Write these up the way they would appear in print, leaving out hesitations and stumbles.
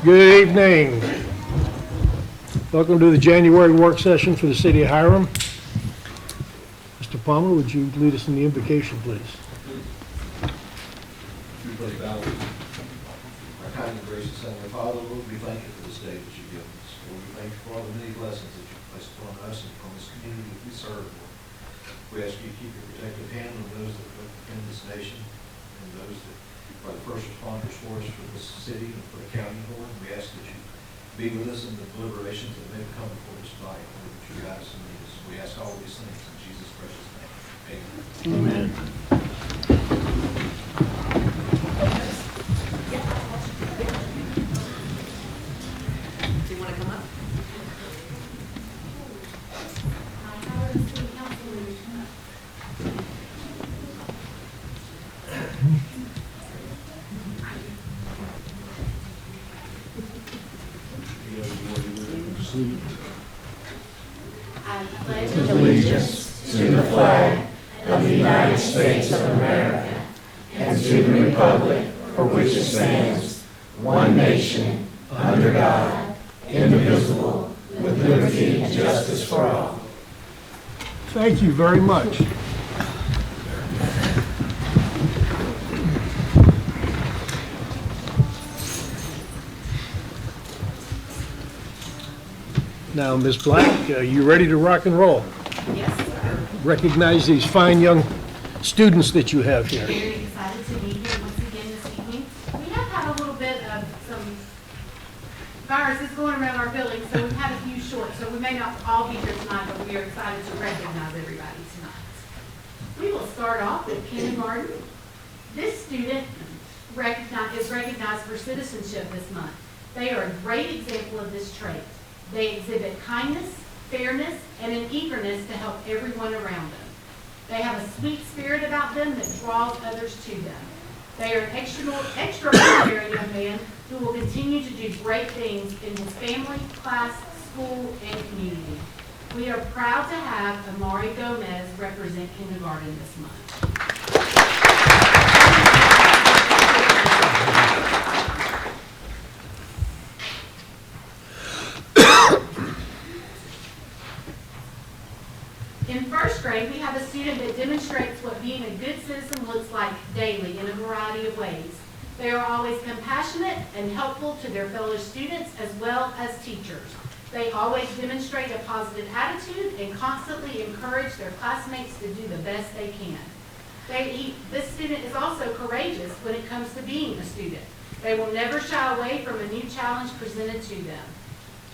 Good evening. Welcome to the January work session for the City of Hiram. Mr. Palmer, would you lead us in the invocation, please? Everybody bow. Our kind and gracious Heavenly Father, Lord, we thank you for this day that you've given us. Lord, we thank you for all the many blessings that you've placed upon us and upon this community that we serve, Lord. We ask you to keep your protective hand on those that are in this nation and those that are the first responders for us, for this city and for the county, Lord. We ask that you be with us in the deliberations that may come before us tonight, Lord, that you guide us and lead us. We ask all these things in Jesus' precious name. Amen. Amen. Do you want to come up? I pledge allegiance to the flag of the United States of America and to the republic for which it stands, one nation, under God, indivisible, with liberty and justice for all. Thank you very much. Now, Ms. Black, are you ready to rock and roll? Yes, sir. Recognize these fine young students that you have here. Very excited to be here once again this evening. We have had a little bit of some viruses going around our building, so we've had a few short, so we may not all be here tonight, but we are excited to recognize everybody tonight. We will start off with kindergarten. This student is recognized for citizenship this month. They are a great example of this trait. They exhibit kindness, fairness, and an eagerness to help everyone around them. They have a sweet spirit about them that draws others to them. They are an extraordinary young man who will continue to do great things in his family, class, school, and community. We are proud to have Amari Gomez represent kindergarten this month. In first grade, we have a student that demonstrates what being a good citizen looks like daily in a variety of ways. They are always compassionate and helpful to their fellow students as well as teachers. They always demonstrate a positive attitude and constantly encourage their classmates to do the best they can. This student is also courageous when it comes to being a student. They will never shy away from a new challenge presented to them.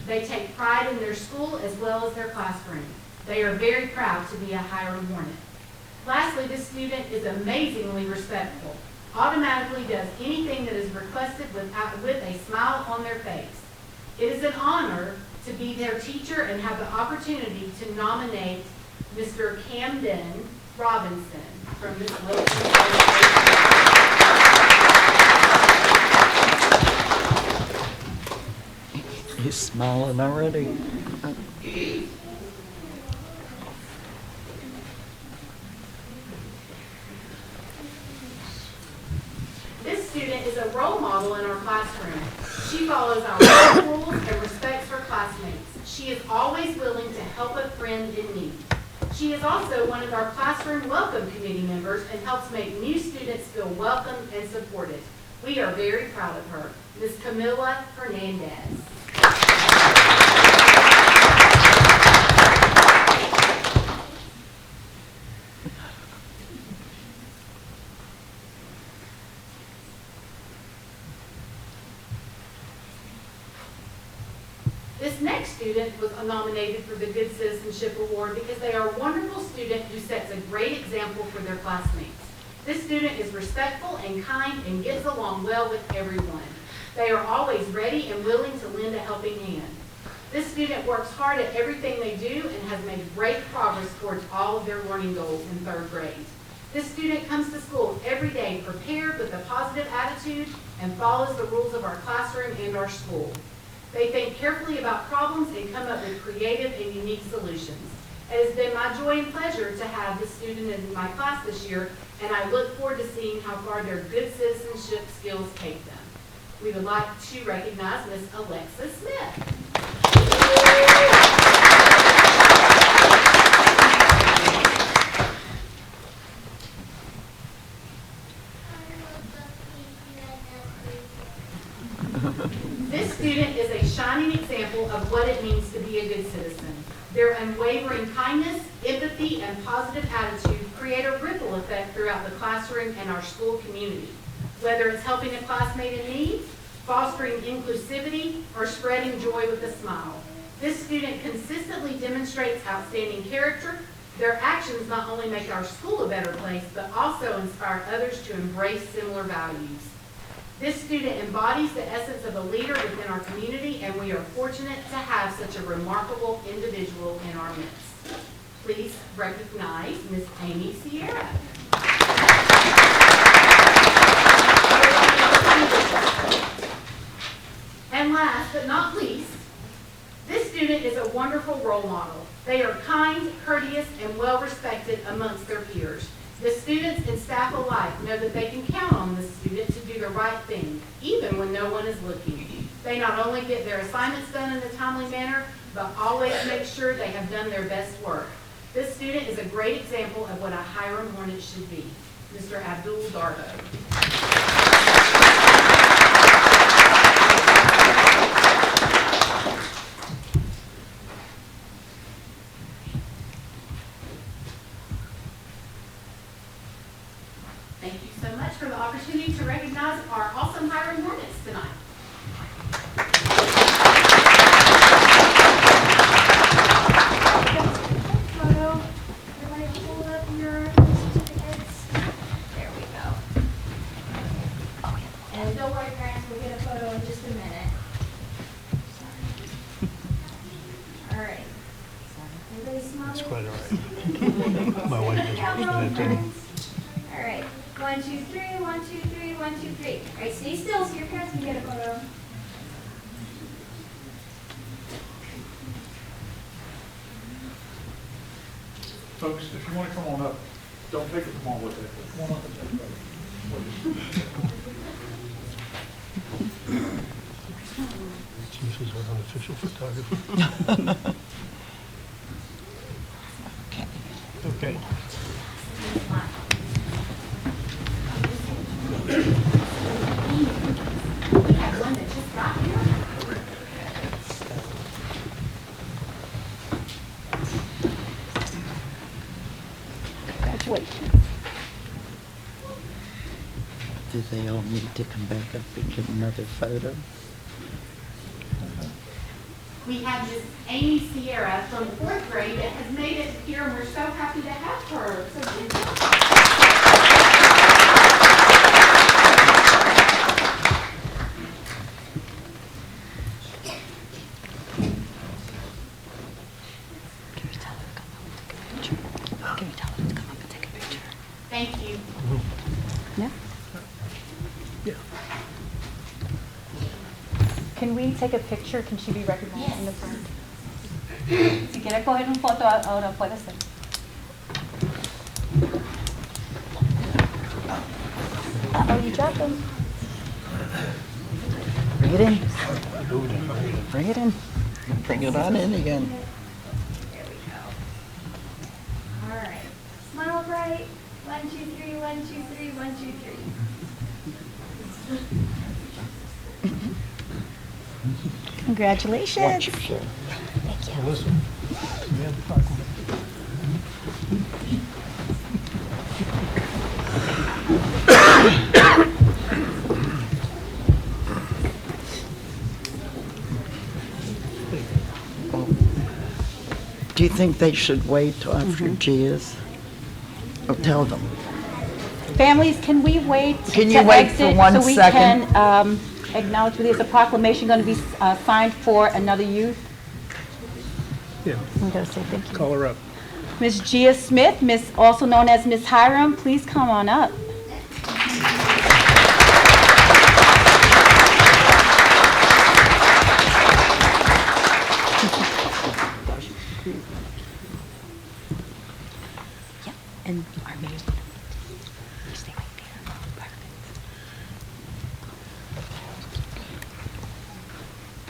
They take pride in their school as well as their classroom. They are very proud to be a Hiram Hornet. Lastly, this student is amazingly respectful, automatically does anything that is requested with a smile on their face. It is an honor to be their teacher and have the opportunity to nominate Mr. Camden Robinson from this local. He's smiling already. This student is a role model in our classroom. She follows our rules and respects her classmates. She is always willing to help a friend in need. She is also one of our classroom welcome committee members and helps make new students feel welcome and supported. We are very proud of her. Ms. Camila Hernandez. This next student was nominated for the Good Citizenship Award because they are a wonderful student who sets a great example for their classmates. This student is respectful and kind and gets along well with everyone. They are always ready and willing to lend a helping hand. This student works hard at everything they do and has made great progress towards all of their learning goals in third grade. This student comes to school every day prepared with a positive attitude and follows the rules of our classroom and our school. They think carefully about problems and come up with creative and unique solutions. It has been my joy and pleasure to have this student in my class this year, and I look forward to seeing how far their good citizenship skills take them. We would like to recognize Miss Alexa Smith. This student is a shining example of what it means to be a good citizen. Their unwavering kindness, empathy, and positive attitude create a ripple effect throughout the classroom and our school community. Whether it's helping a classmate in need, fostering inclusivity, or spreading joy with a smile. This student consistently demonstrates outstanding character. Their actions not only make our school a better place, but also inspire others to embrace similar values. This student embodies the essence of a leader within our community, and we are fortunate to have such a remarkable individual in our midst. Please recognize Miss Amy Sierra. And last but not least, this student is a wonderful role model. They are kind, courteous, and well-respected amongst their peers. The students and staff alike know that they can count on this student to do the right thing, even when no one is looking. They not only get their assignments done in a timely manner, but always make sure they have done their best work. This student is a great example of what a Hiram Hornet should be. Mr. Abdul Darbo. Thank you so much for the opportunity to recognize our awesome Hiram Hornets tonight. Photo. Everybody hold up your certificates. There we go. And don't worry, parents, we'll get a photo in just a minute. All right. Everybody smile. That's quite all right. My wife just Camera posted it. All right. 1, 2, 3. 1, 2, 3. 1, 2, 3. All right. Stay still so your parents can get a photo. Folks, if you want to come on up, don't take it from all with it. Come on up and take a photo. This is our unofficial photographer. Okay. We have one that just got here. Do they all need to come back up and get another photo? We have Miss Amy Sierra from 4th grade that has made it here, and we're so happy to have her. So good job. Can you tell her to come up and take a picture? Can you tell her to come up and take a picture? Thank you. Yeah. Can we take a picture? Can she be recognized in the front? Si quiere coger una foto ahora puede ser. Oh, you dropped them. Bring it in. Bring it in. Bring it on in again. There we go. All right. Smile bright. 1, 2, 3. 1, 2, 3. 1, 2, 3. Congratulations. Watch yourself. Melissa, you have the document. Do you think they should wait till after Gia's? Or tell them? Families, can we wait Can to you wait for exit 1 so we second? can acknowledge there's a proclamation going to be signed for another youth? Yeah, I'm going to say thank you. call her up. Ms. Gia Smith, also known as Ms. Hiram, please come on up. Yep, and our mayor's going to stay right there. Perfect.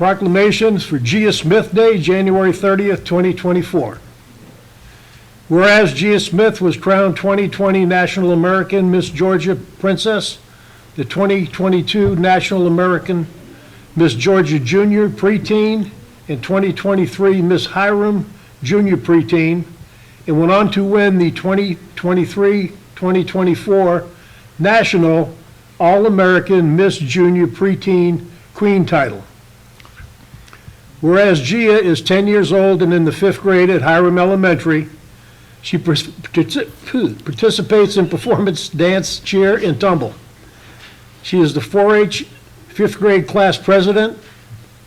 Proclamations for Gia Smith Day, January 30th, 2024. Whereas Gia Smith was crowned 2020 National American Miss Georgia Princess, the 2022 National American Miss Georgia Junior Preteen, and 2023 Miss Hiram Junior Preteen, and went on to win the 2023-2024 National All-American Miss Junior Preteen Queen title. Whereas Gia is 10 years old and in the 5th grade at Hiram Elementary, she participates in performance, dance, cheer, and tumble. She is the 4-H 5th grade class president,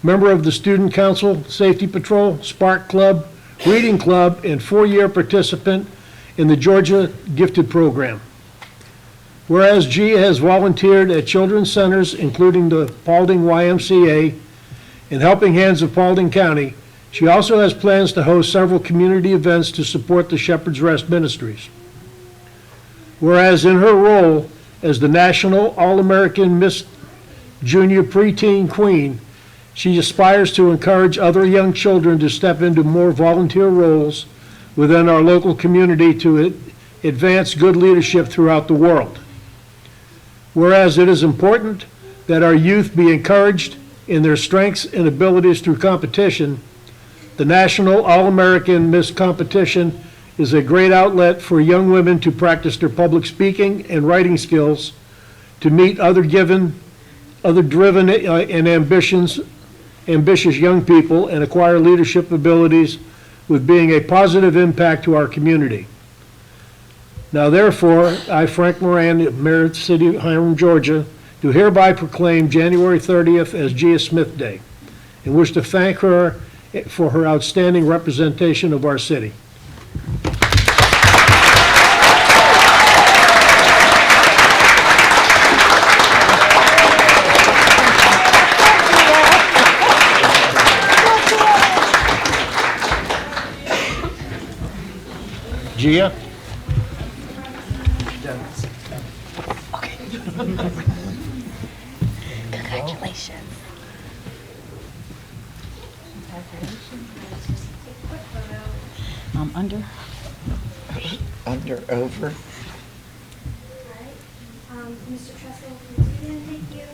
member of the Student Council, Safety Patrol, Spark Club, Reading Club, and 4-year participant in the Georgia Gifted Program. Whereas Gia has volunteered at children's centers, including the Paulding YMCA and Helping Hands of Paulding County, she also has plans to host several community events to support the Shepherd's Rest Ministries. Whereas in her role as the National All-American Miss Junior Preteen Queen, she aspires to encourage other young children to step into more volunteer roles within our local community to advance good leadership throughout the world. Whereas it is important that our youth be encouraged in their strengths and abilities through competition, the National All-American Miss Competition is a great outlet for young women to practice their public speaking and writing skills, to meet other driven and ambitious young people, and acquire leadership abilities with being a positive impact to our community. Now therefore, I, Frank Moran, Mayor of the City of Hiram, Georgia, do hereby proclaim January 30th as Gia Smith Day, and wish to thank her for her outstanding representation of our city. Gia? Congratulations. Under. Under, over. Mr. Trestle, please, thank you.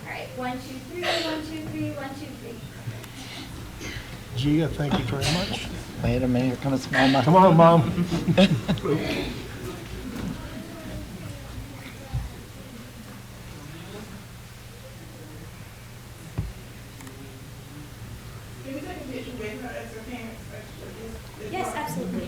All right, 1, 2, 3, 1, 2, 3, 1, 2, 3. Gia, thank you very much. Wait a minute, here comes Mama. Come on, Mom. Yes, absolutely.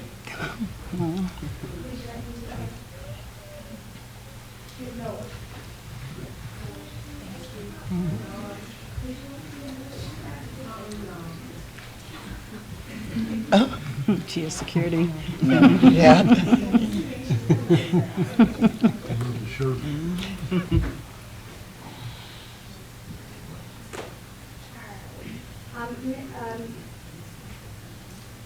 She is security. Yeah. Sure.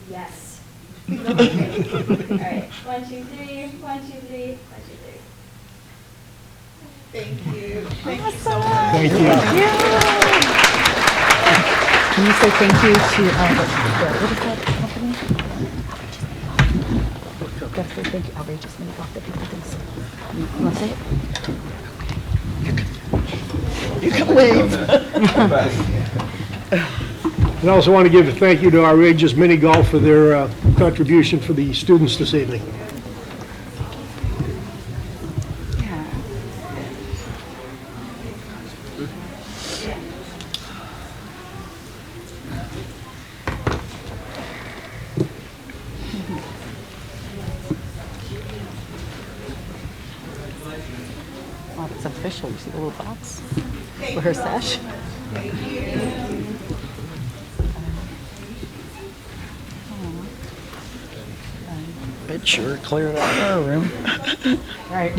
Yes. All right, 1, 2, 3, 1, 2, 3, 1, 2, 3. Thank you. Thank you. Can you say thank you to, what is that company? Gotta say thank you, Outrageous Mini Golf, that people think so. You want to say it? You can leave. And I also want to give a thank you to Outrageous Mini Golf for their contribution for the students this evening. Yeah. Oh, it's official. You see the little box for her sash? It sure cleared out our room. Right.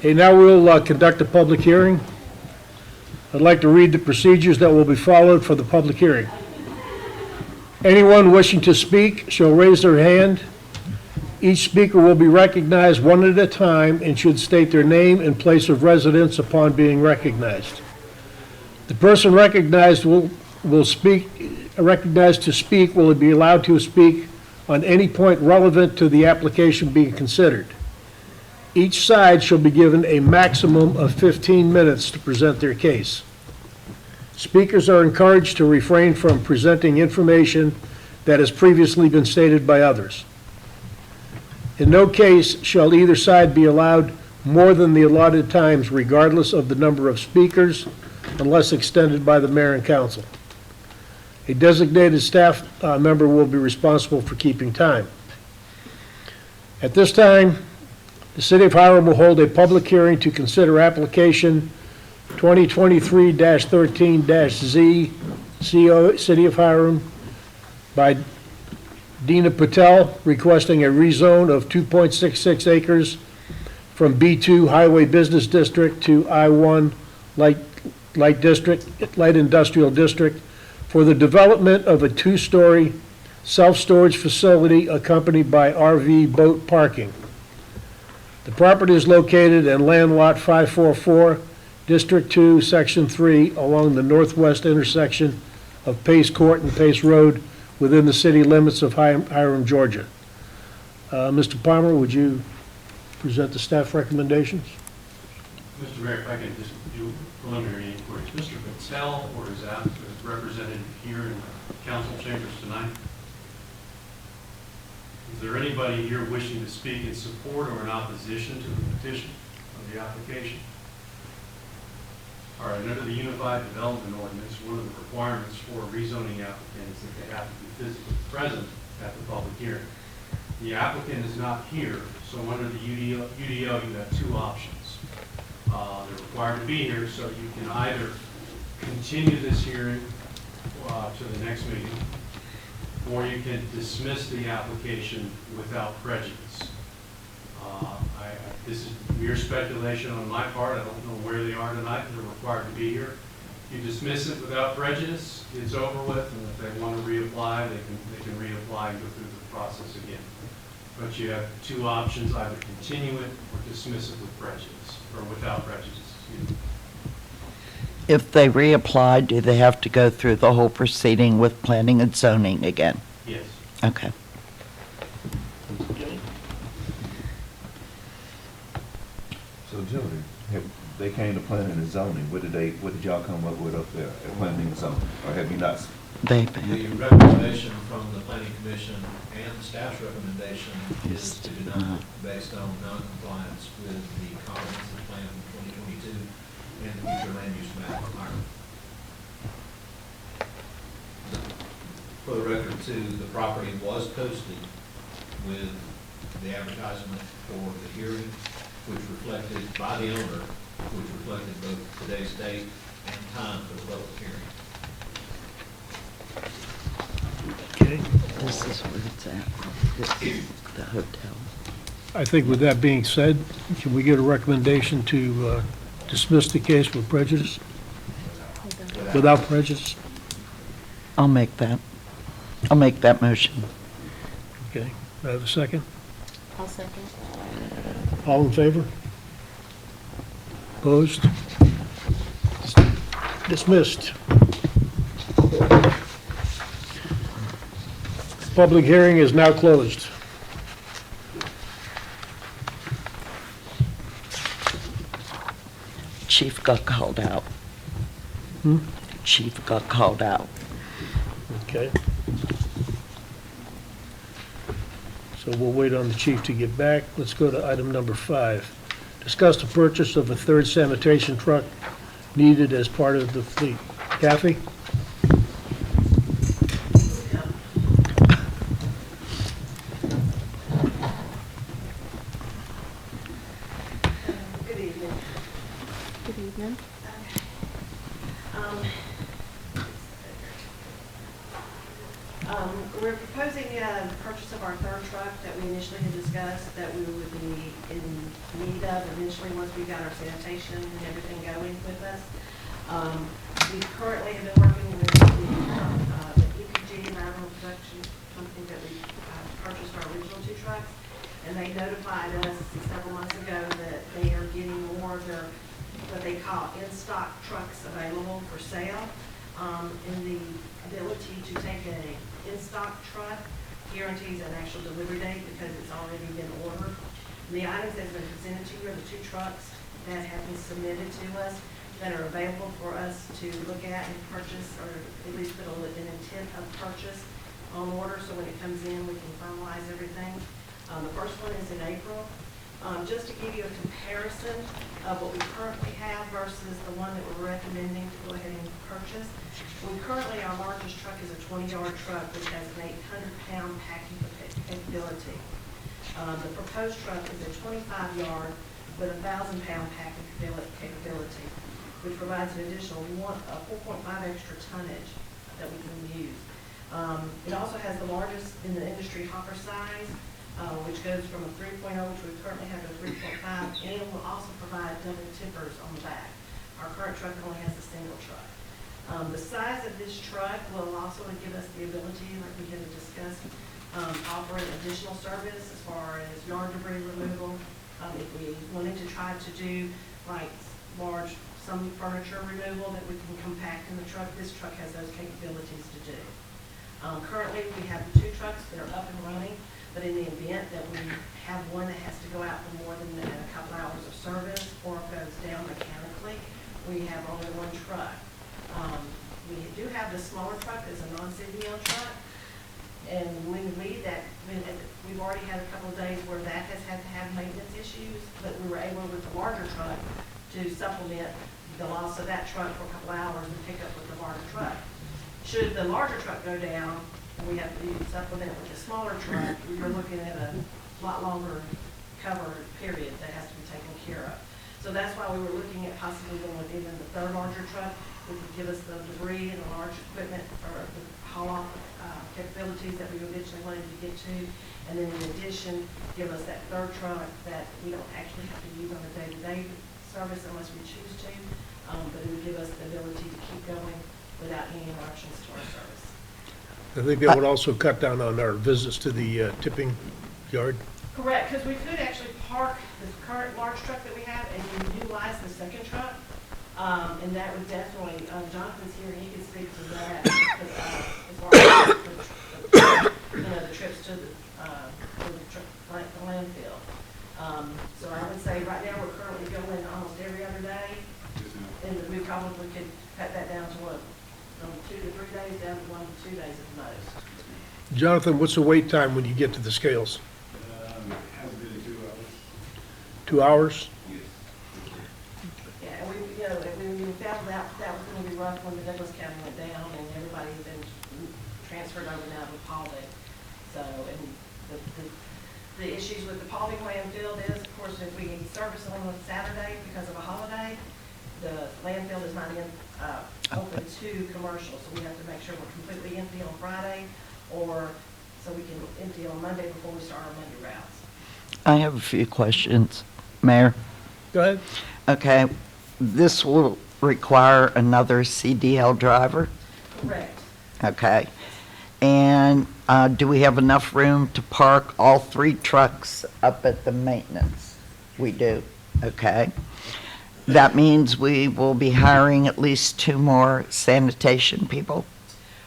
Okay, now we'll conduct a public hearing. I'd like to read the procedures that will be followed for the public hearing. Anyone wishing to speak shall raise their hand. Each speaker will be recognized one at a time and should state their name and place of residence upon being recognized. The person recognized will speak, recognized to speak will be allowed to speak on any point relevant to the application being considered. Each side shall be given a maximum of 15 minutes to present their case. Speakers are encouraged to refrain from presenting information that has previously been stated by others. In no case shall either side be allowed more than the allotted times regardless of the number of speakers unless extended by the mayor and council. A designated staff member will be responsible for keeping time. At this time, the City of Hiram will hold a public hearing to consider application 2023-13-Z, CO, City of Hiram, by Dina Patel, requesting a rezone of 2.66 acres from B2 Highway Business District to I1 Light Industrial District for the development of a two-story self-storage facility accompanied by RV boat parking. The property is located in Land Lot 544, District 2, Section 3, along the northwest intersection of Pace Court and Pace Road within the city limits of Hiram, Georgia. Mr. Palmer, would you present the staff recommendations? Mr. Mayor, if I could just do preliminary inquiries. Mr. Patel, or is that represented here in council chambers tonight? Is there anybody here wishing to speak in support or in opposition to the petition of the application? All right, under the Unified Development Ordinance, one of the requirements for rezoning applicants is that they have to be physically present at the public hearing. The applicant is not here, so under the UDO you have two options. They're required to be here, so you can either continue this hearing to the next meeting, or you can dismiss the application without prejudice. This is mere speculation on my part. I don't know where they are tonight. They're required to be here. You dismiss it without prejudice, it's over with, and if they want to reapply, they can reapply and go through the process again. But you have two options: either continue it or dismiss it with prejudice, or without prejudice. Excuse me. If they reapply, do they have to go through the whole proceeding with planning and zoning again? Yes. Okay. So Jody, they came to planning and zoning. What did y'all come up with up there at planning and zoning? Or have you not? They The recommendation from the planning commission and the staff's recommendation is to deny based on non-compliance with the comprehensive plan from 2022 and the future land use map of Hiram. For the record too, the property was posted with the advertisement for the hearing, which reflected by the owner, which reflected both today's date and time for the public hearing. Okay. This is where it's at. This is the hotel. I think with that being said, can we get a recommendation to dismiss the case with prejudice? Without prejudice? I'll make that motion. Okay. Do I have a second? I'll second. All in favor? Opposed? Dismissed. Public hearing is now closed. Chief got called out. Chief got called out. Okay. So we'll wait on the chief to get back. Let's go to item number 5. Discuss the purchase of a third sanitation truck needed as part of the fleet. Kathy? Good evening. Good evening. We're proposing the purchase of our third truck that we initially had discussed, that we would be in need of initially once we got our sanitation and everything going with us. We currently have been working with the EPG, Environmental Production Company, that we purchased our original two trucks, and they notified us several months ago that they are getting more of their, what they call in-stock trucks available for sale. And the ability to take a in-stock truck guarantees an actual delivery date because it's already been ordered. The items that have been presented to you are the two trucks that have been submitted to us that are available for us to look at and purchase, or at least put an intent of purchase on order, so when it comes in, we can finalize everything. The first one is in April. Just to give you a comparison of what we currently have versus the one that we're recommending to go ahead and purchase. Currently, our largest truck is a 20-yard truck, which has an 800-pound packing capability. The proposed truck is a 25-yard with a 1,000-pound packing capability, which provides an additional 4.5 extra tonnage that we can use. It also has the largest in the industry hopper size, which goes from a 3.0, which we currently have a 3.5, and will also provide double tippers on the back. Our current truck only has a single truck. The size of this truck will also give us the ability, like we had discussed, offer an additional service as far as yard debris removal. If we wanted to try to do like some furniture removal that we can compact in the truck, this truck has those capabilities to do. Currently, we have the two trucks that are up and running. But in the event that we have one that has to go out for more than a couple hours of service or goes down mechanically, we have only one truck. We do have the smaller truck as a non-CDL truck. And we've already had a couple of days where that has had to have maintenance issues, but we were able with the larger truck to supplement the loss of that truck for a couple of hours and pick up with the larger truck. Should the larger truck go down, we have to supplement with a smaller truck, you're looking at a lot longer cover period that has to be taken care of. So that's why we were looking at possibly going with even the third larger truck, which would give us the debris and the large equipment or the haul-off capabilities that we eventually wanted to get to. And then in addition, give us that third truck that we don't actually have to use on a day-to-day service unless we choose to, but it would give us the ability to keep going without any interruptions to our service. I think that would also cut down on our visits to the tipping yard. Correct, because we could actually park the current large truck that we have and utilize the second truck. And that would definitely, Jonathan's here, he can speak to that, as far as the trips to the landfill. So I would say right now we're currently going almost every other day. And we probably could cut that down to what? From 2 to 3 days down to 1 to 2 days at the most. Jonathan, what's the wait time when you get to the scales? Has been 2 hours. 2 hours? Yeah, and we found out that was going to be rough when the Douglas County went down and everybody had been transferred over now to Paulding. So, and the issues with the Paulding landfill is, of course, if we need service on a Saturday because of a holiday, the landfill is not open to commercial, so we have to make sure we're completely empty on Friday, or so we can empty on Monday before we start our Monday routes. I have a few questions, Mayor. Go ahead. Okay, this will require another CDL driver? Correct. Okay. And do we have enough room to park all 3 trucks up at the maintenance? We do. Okay. That means we will be hiring at least 2 more sanitation people?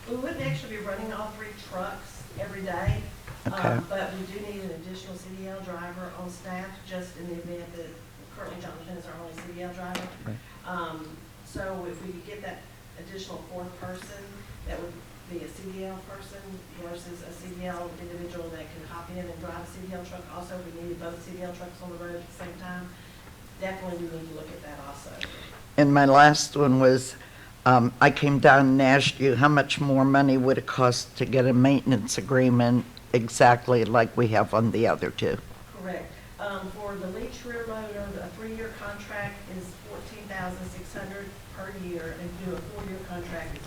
We wouldn't actually be running all 3 trucks every day, Okay. but we do need an additional CDL driver on staff just in the event that currently Jonathan is our only CDL driver. Right. So if we could get that additional 4th person, that would be a CDL person versus a CDL individual that can hop in and drive a CDL truck. Also, we needed both CDL trucks on the road at the same time. Definitely we need to look at that also. And my last one was, I came down and asked you how much more money would it cost to get a maintenance agreement exactly like we have on the other 2? Correct. For the leach rear loader, a 3-year contract is $14,600 per year, and to do a 4-year contract is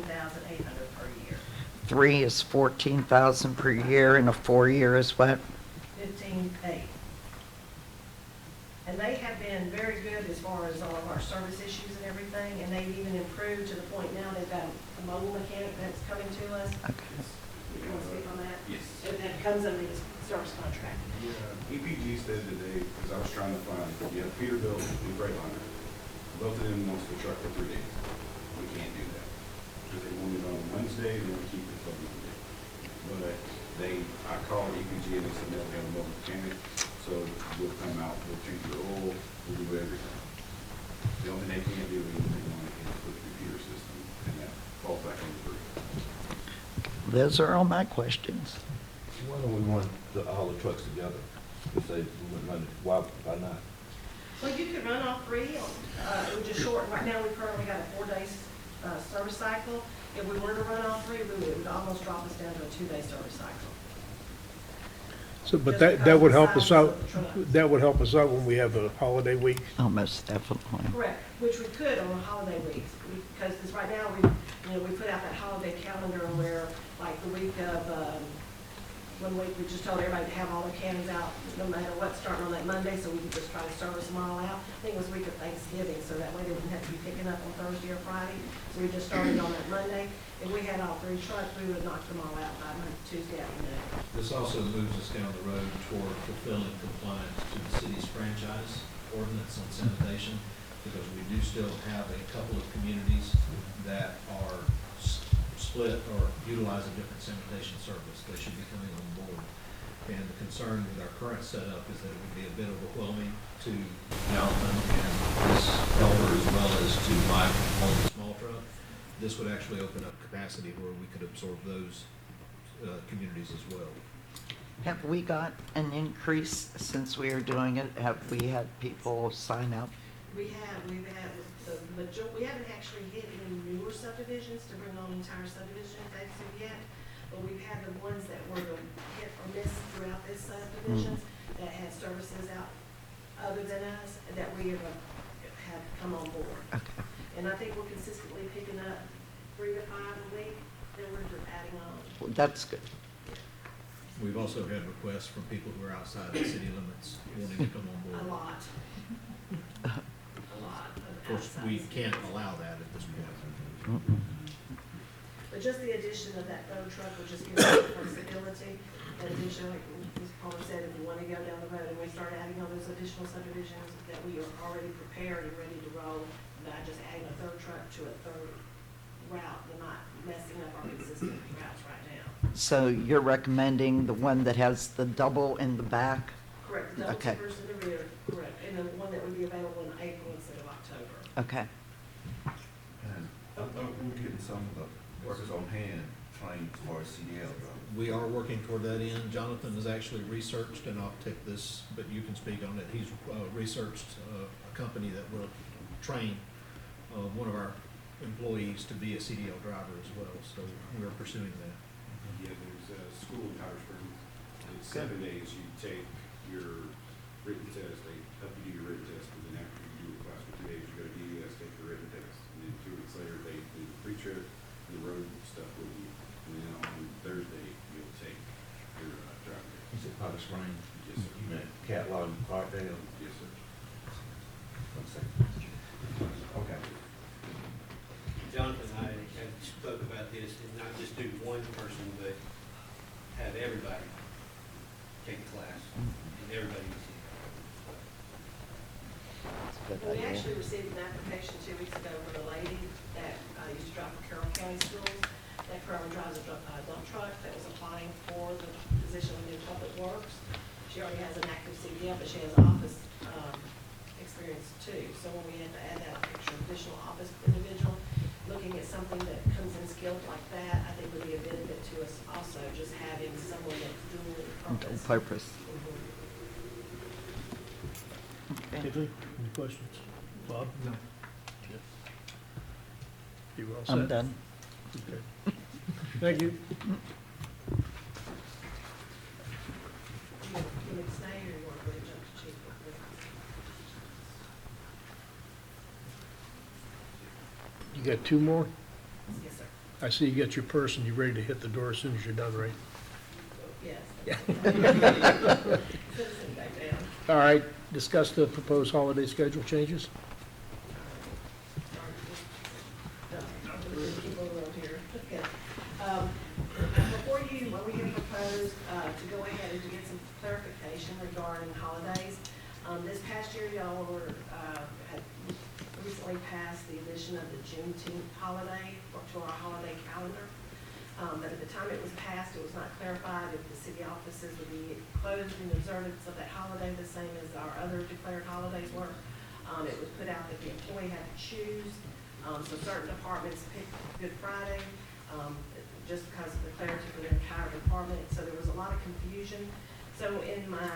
$15,800 per year. 3 is 14,000 per year, and a 4-year is what? 15.8. And they have been very good as far as all of our service issues and everything, and they've even improved to the point now they've got a mobile mechanic that's coming to us. Okay. You want to speak on that? Yes. That comes under the service contract. EPG said today, because I was trying to find, you have Peterbilt and Freightliner. Both of them wants the truck for 3 days. We can't do that. Because they want it on Wednesday, and then we keep it till Monday. But I called EPG and they said, no, we have a mobile mechanic, so we'll come out, we'll change your oil, we'll do everything. The only thing they can't do is they want to put the computer system, and that falls back on the group. Those are all my questions. Why don't we run all the trucks together? If they, why not? Well, you could run all three, it would just shorten, right now we currently got a 4-day service cycle. If we were to run all three, it would almost drop us down to a 2-day service cycle. So, but Just that because would of the help us size out, of the trucks. that would help us out when we have a holiday week. Almost definitely. Correct, which we could on the holiday weeks, because this, right now, we put out that holiday calendar where, like, the week of, 1 week, we just told everybody to have all their cannons out, no matter what, starting on that Monday, so we could just try to service them all out. I think it was week of Thanksgiving, so that way they wouldn't have to be picking up on Thursday or Friday. So we just started on that Monday. If we had all 3 trucks, we would have knocked them all out by Tuesday afternoon. This also moves us down the road toward fulfilling compliance to the city's franchise ordinance on sanitation, because we do still have a couple of communities that are split or utilize a different sanitation service. They should be coming on board. And the concern with our current setup is that it would be a bit overwhelming to Jonathan and Chris Helper, as well as to Mike on the small truck. This would actually open up capacity where we could absorb those communities as well. Have we got an increase since we are doing it? Have we had people sign up? We've had we haven't actually hit any newer subdivisions to bring on entire subdivision as of yet, but we've had the ones that were the hit or miss throughout this subdivisions that had services out other than us, that we have come on board. Okay. And I think we're consistently picking up 3 to 5 a week, then we're adding on. Well, that's good. We've also had requests from people who are outside the city limits wanting to come on board. A lot. A lot. Of course, we can't allow that at this point. But just the addition of that 3rd truck will just give us flexibility. In addition, like Ms. Palmer said, if we want to go down the road and we start adding on those additional subdivisions, that we are already prepared and ready to roll, not just adding a 3rd truck to a 3rd route, and not messing up our consistent routes right now. So you're recommending the one that has the double in the back? Correct, the double Okay. tippers in the rear, correct, and the one that would be available in April instead of October. Okay. And we're getting some of the workers on hand trained for CDL, though. We are working toward that end. Jonathan has actually researched, and I'll take this, but you can speak on it. He's researched a company that will train one of our employees to be a CDL driver as well, so we're pursuing that. Yeah, there's a school in Powder Springs. It's 7 days. You take your written test, they help you do your written test, and then after you do a class for 2 days, you go to DES, take your written test. And then 2 weeks later, they do the pre-trip and the road stuff with you. And then on Thursday, you'll take your driving test. You said Powder Springs? Yes, sir. You meant Catlog and Clarkdale? Yes, sir. One second. Okay. Jonathan and I have spoke about this, and not just do one person, but have everybody take a class, and everybody can see. We actually received an application 2 weeks ago from a lady that used to drive for Carroll County Schools, that currently drives a dump truck, that was applying for the position within Public Works. She already has an active CDL, but she has office experience too. So when we had to add that extra additional office individual, looking at something that comes in skilled like that, I think would be a benefit to us also, just having someone that's doing the purpose. Purpose. Tiffany, any questions? Bob? No. You all set? I'm done. Okay. Thank you. You want me to stay, or you want to go to jump to chief? You got 2 more? Yes, sir. I see you got your purse and you're ready to hit the door as soon as you're done, right? Yes. Citizen back down. All right, discuss the proposed holiday schedule changes. Before you, what we have proposed to go ahead and to get some clarification regarding holidays. This past year, y'all had recently passed the addition of the Juneteenth holiday to our holiday calendar. But at the time it was passed, it was not clarified if the city offices would be closed in observance of that holiday, the same as our other declared holidays were. It was put out that the employee had to choose. So certain departments picked Good Friday, just because of the clarity for the entire department. So there was a lot of confusion. So it's my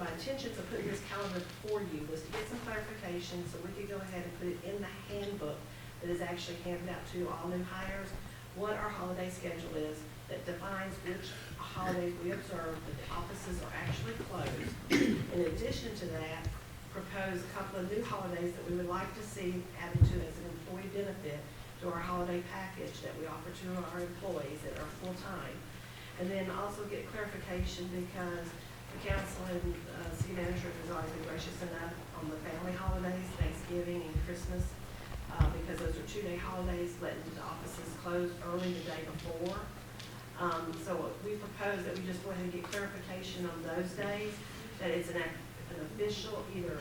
intentions of putting this calendar before you was to get some clarification so we could go ahead and put it in the handbook that is actually handed out to all new hires, what our holiday schedule is that defines which holidays we observe, that the offices are actually closed. In addition to that, propose a couple of new holidays that we would like to see added to as an employee benefit to our holiday package that we offer to our employees that are full-time. And then also get clarification because the council and city manager has always been gracious enough on the family holidays, Thanksgiving and Christmas, because those are two-day holidays, letting the offices close early the day before. So we propose that we just go ahead and get clarification on those days, that it's an official, either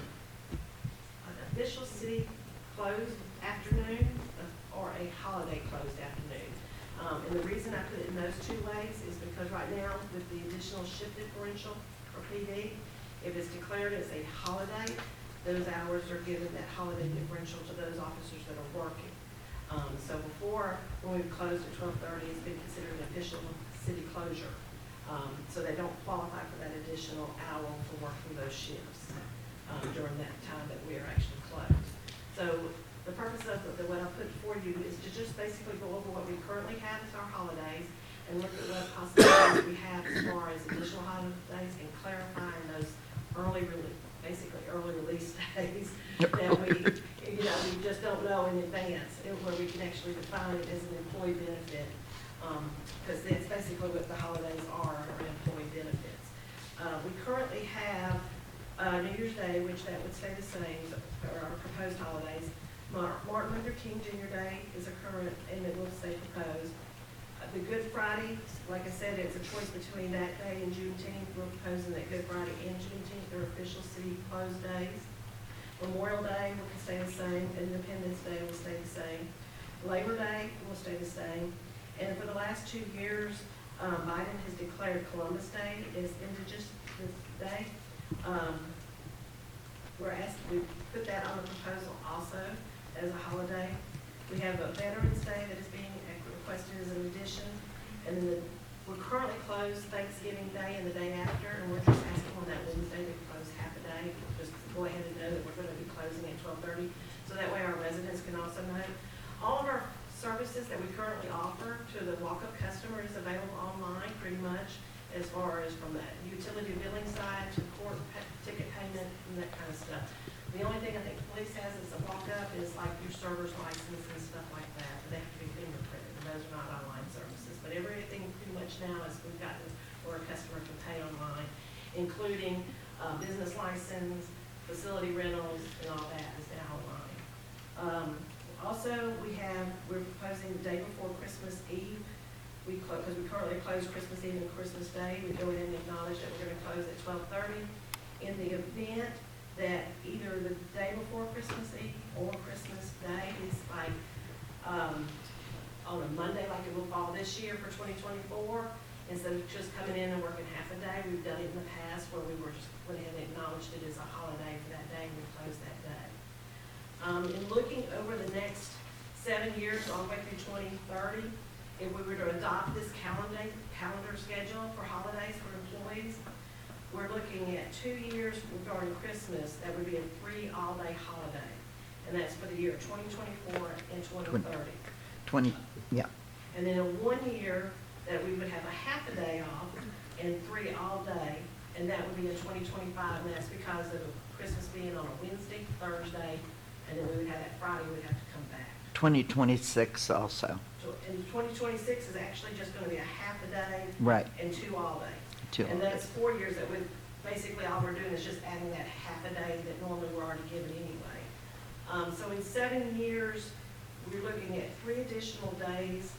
an official city closed afternoon or a holiday closed afternoon. And the reason I put it in those two ways is because right now, with the additional shift differential for PD, if it's declared as a holiday, those hours are given that holiday differential to those officers that are working. So before, when we closed at 12:30, it's been considered an official city closure. So they don't qualify for that additional hour for working those shifts during that time that we are actually closed. So the purpose of what I put before you is to just basically go over what we currently have as our holidays and look at what possibilities we have as far as additional holidays and clarifying those basically early release days that we just don't know in advance, and where we can actually define it as an employee benefit, because that's basically what the holidays are employee benefits. We currently have New Year's Day, which that would stay the same, or our proposed holidays. Martin Luther King Jr. Day is a current, and it will stay proposed. The Good Friday, like I said, it's a choice between that day and Juneteenth. We're proposing that Good Friday and Juneteenth are official city closed days. Memorial Day will stay the same. Independence Day will stay the same. Labor Day will stay the same. And for the last 2 years, Biden has declared Columbus Day as Indigenous Day. We put that on the proposal also as a holiday. We have a Veterans Day that is being requested as an addition. And then we're currently closed Thanksgiving Day and the day after, and we're just asking on that Wednesday to close half a day. Just go ahead and know that we're going to be closing at 12:30, so that way our residents can also know. All of our services that we currently offer to the walk-up customer is available online pretty much, as far as from the utility billing side to court ticket payment and that kind of stuff. The only thing I think police has as a walk-up is like your server's license and stuff like that. They have to be fingerprinted, and those are not online services. But everything pretty much now is we've gotten where a customer can pay online, including business license, facility rentals, and all that is now online. Also, we're proposing the day before Christmas Eve. Because we currently close Christmas Eve and Christmas Day, we go in and acknowledge that we're going to close at 12:30. In the event that either the day before Christmas Eve or Christmas Day is like on a Monday, like it will fall this year for 2024, instead of just coming in and working half a day, we've done it in the past where we just went ahead and acknowledged it as a holiday for that day and we closed that day. In looking over the next 7 years, all the way through 2030, if we were to adopt this calendar schedule for holidays for employees, we're looking at 2 years regarding Christmas, that would be a free all-day holiday. And that's for the year 2024 and 2030. Yeah. And then in 1 year, that we would have a half a day off and 3 all day, and that would be in 2025, and that's because of Christmas being on a Wednesday, Thursday, and then we would have that Friday, we'd have to come back. 2026 also. So, and in 2026 is actually just going to be a half a day Right. and 2 all days. Two And all that's 4 years that would, basically all we're doing is just adding that half a day that normally we're already given anyway. So in 7 years, we're looking at 3 additional days,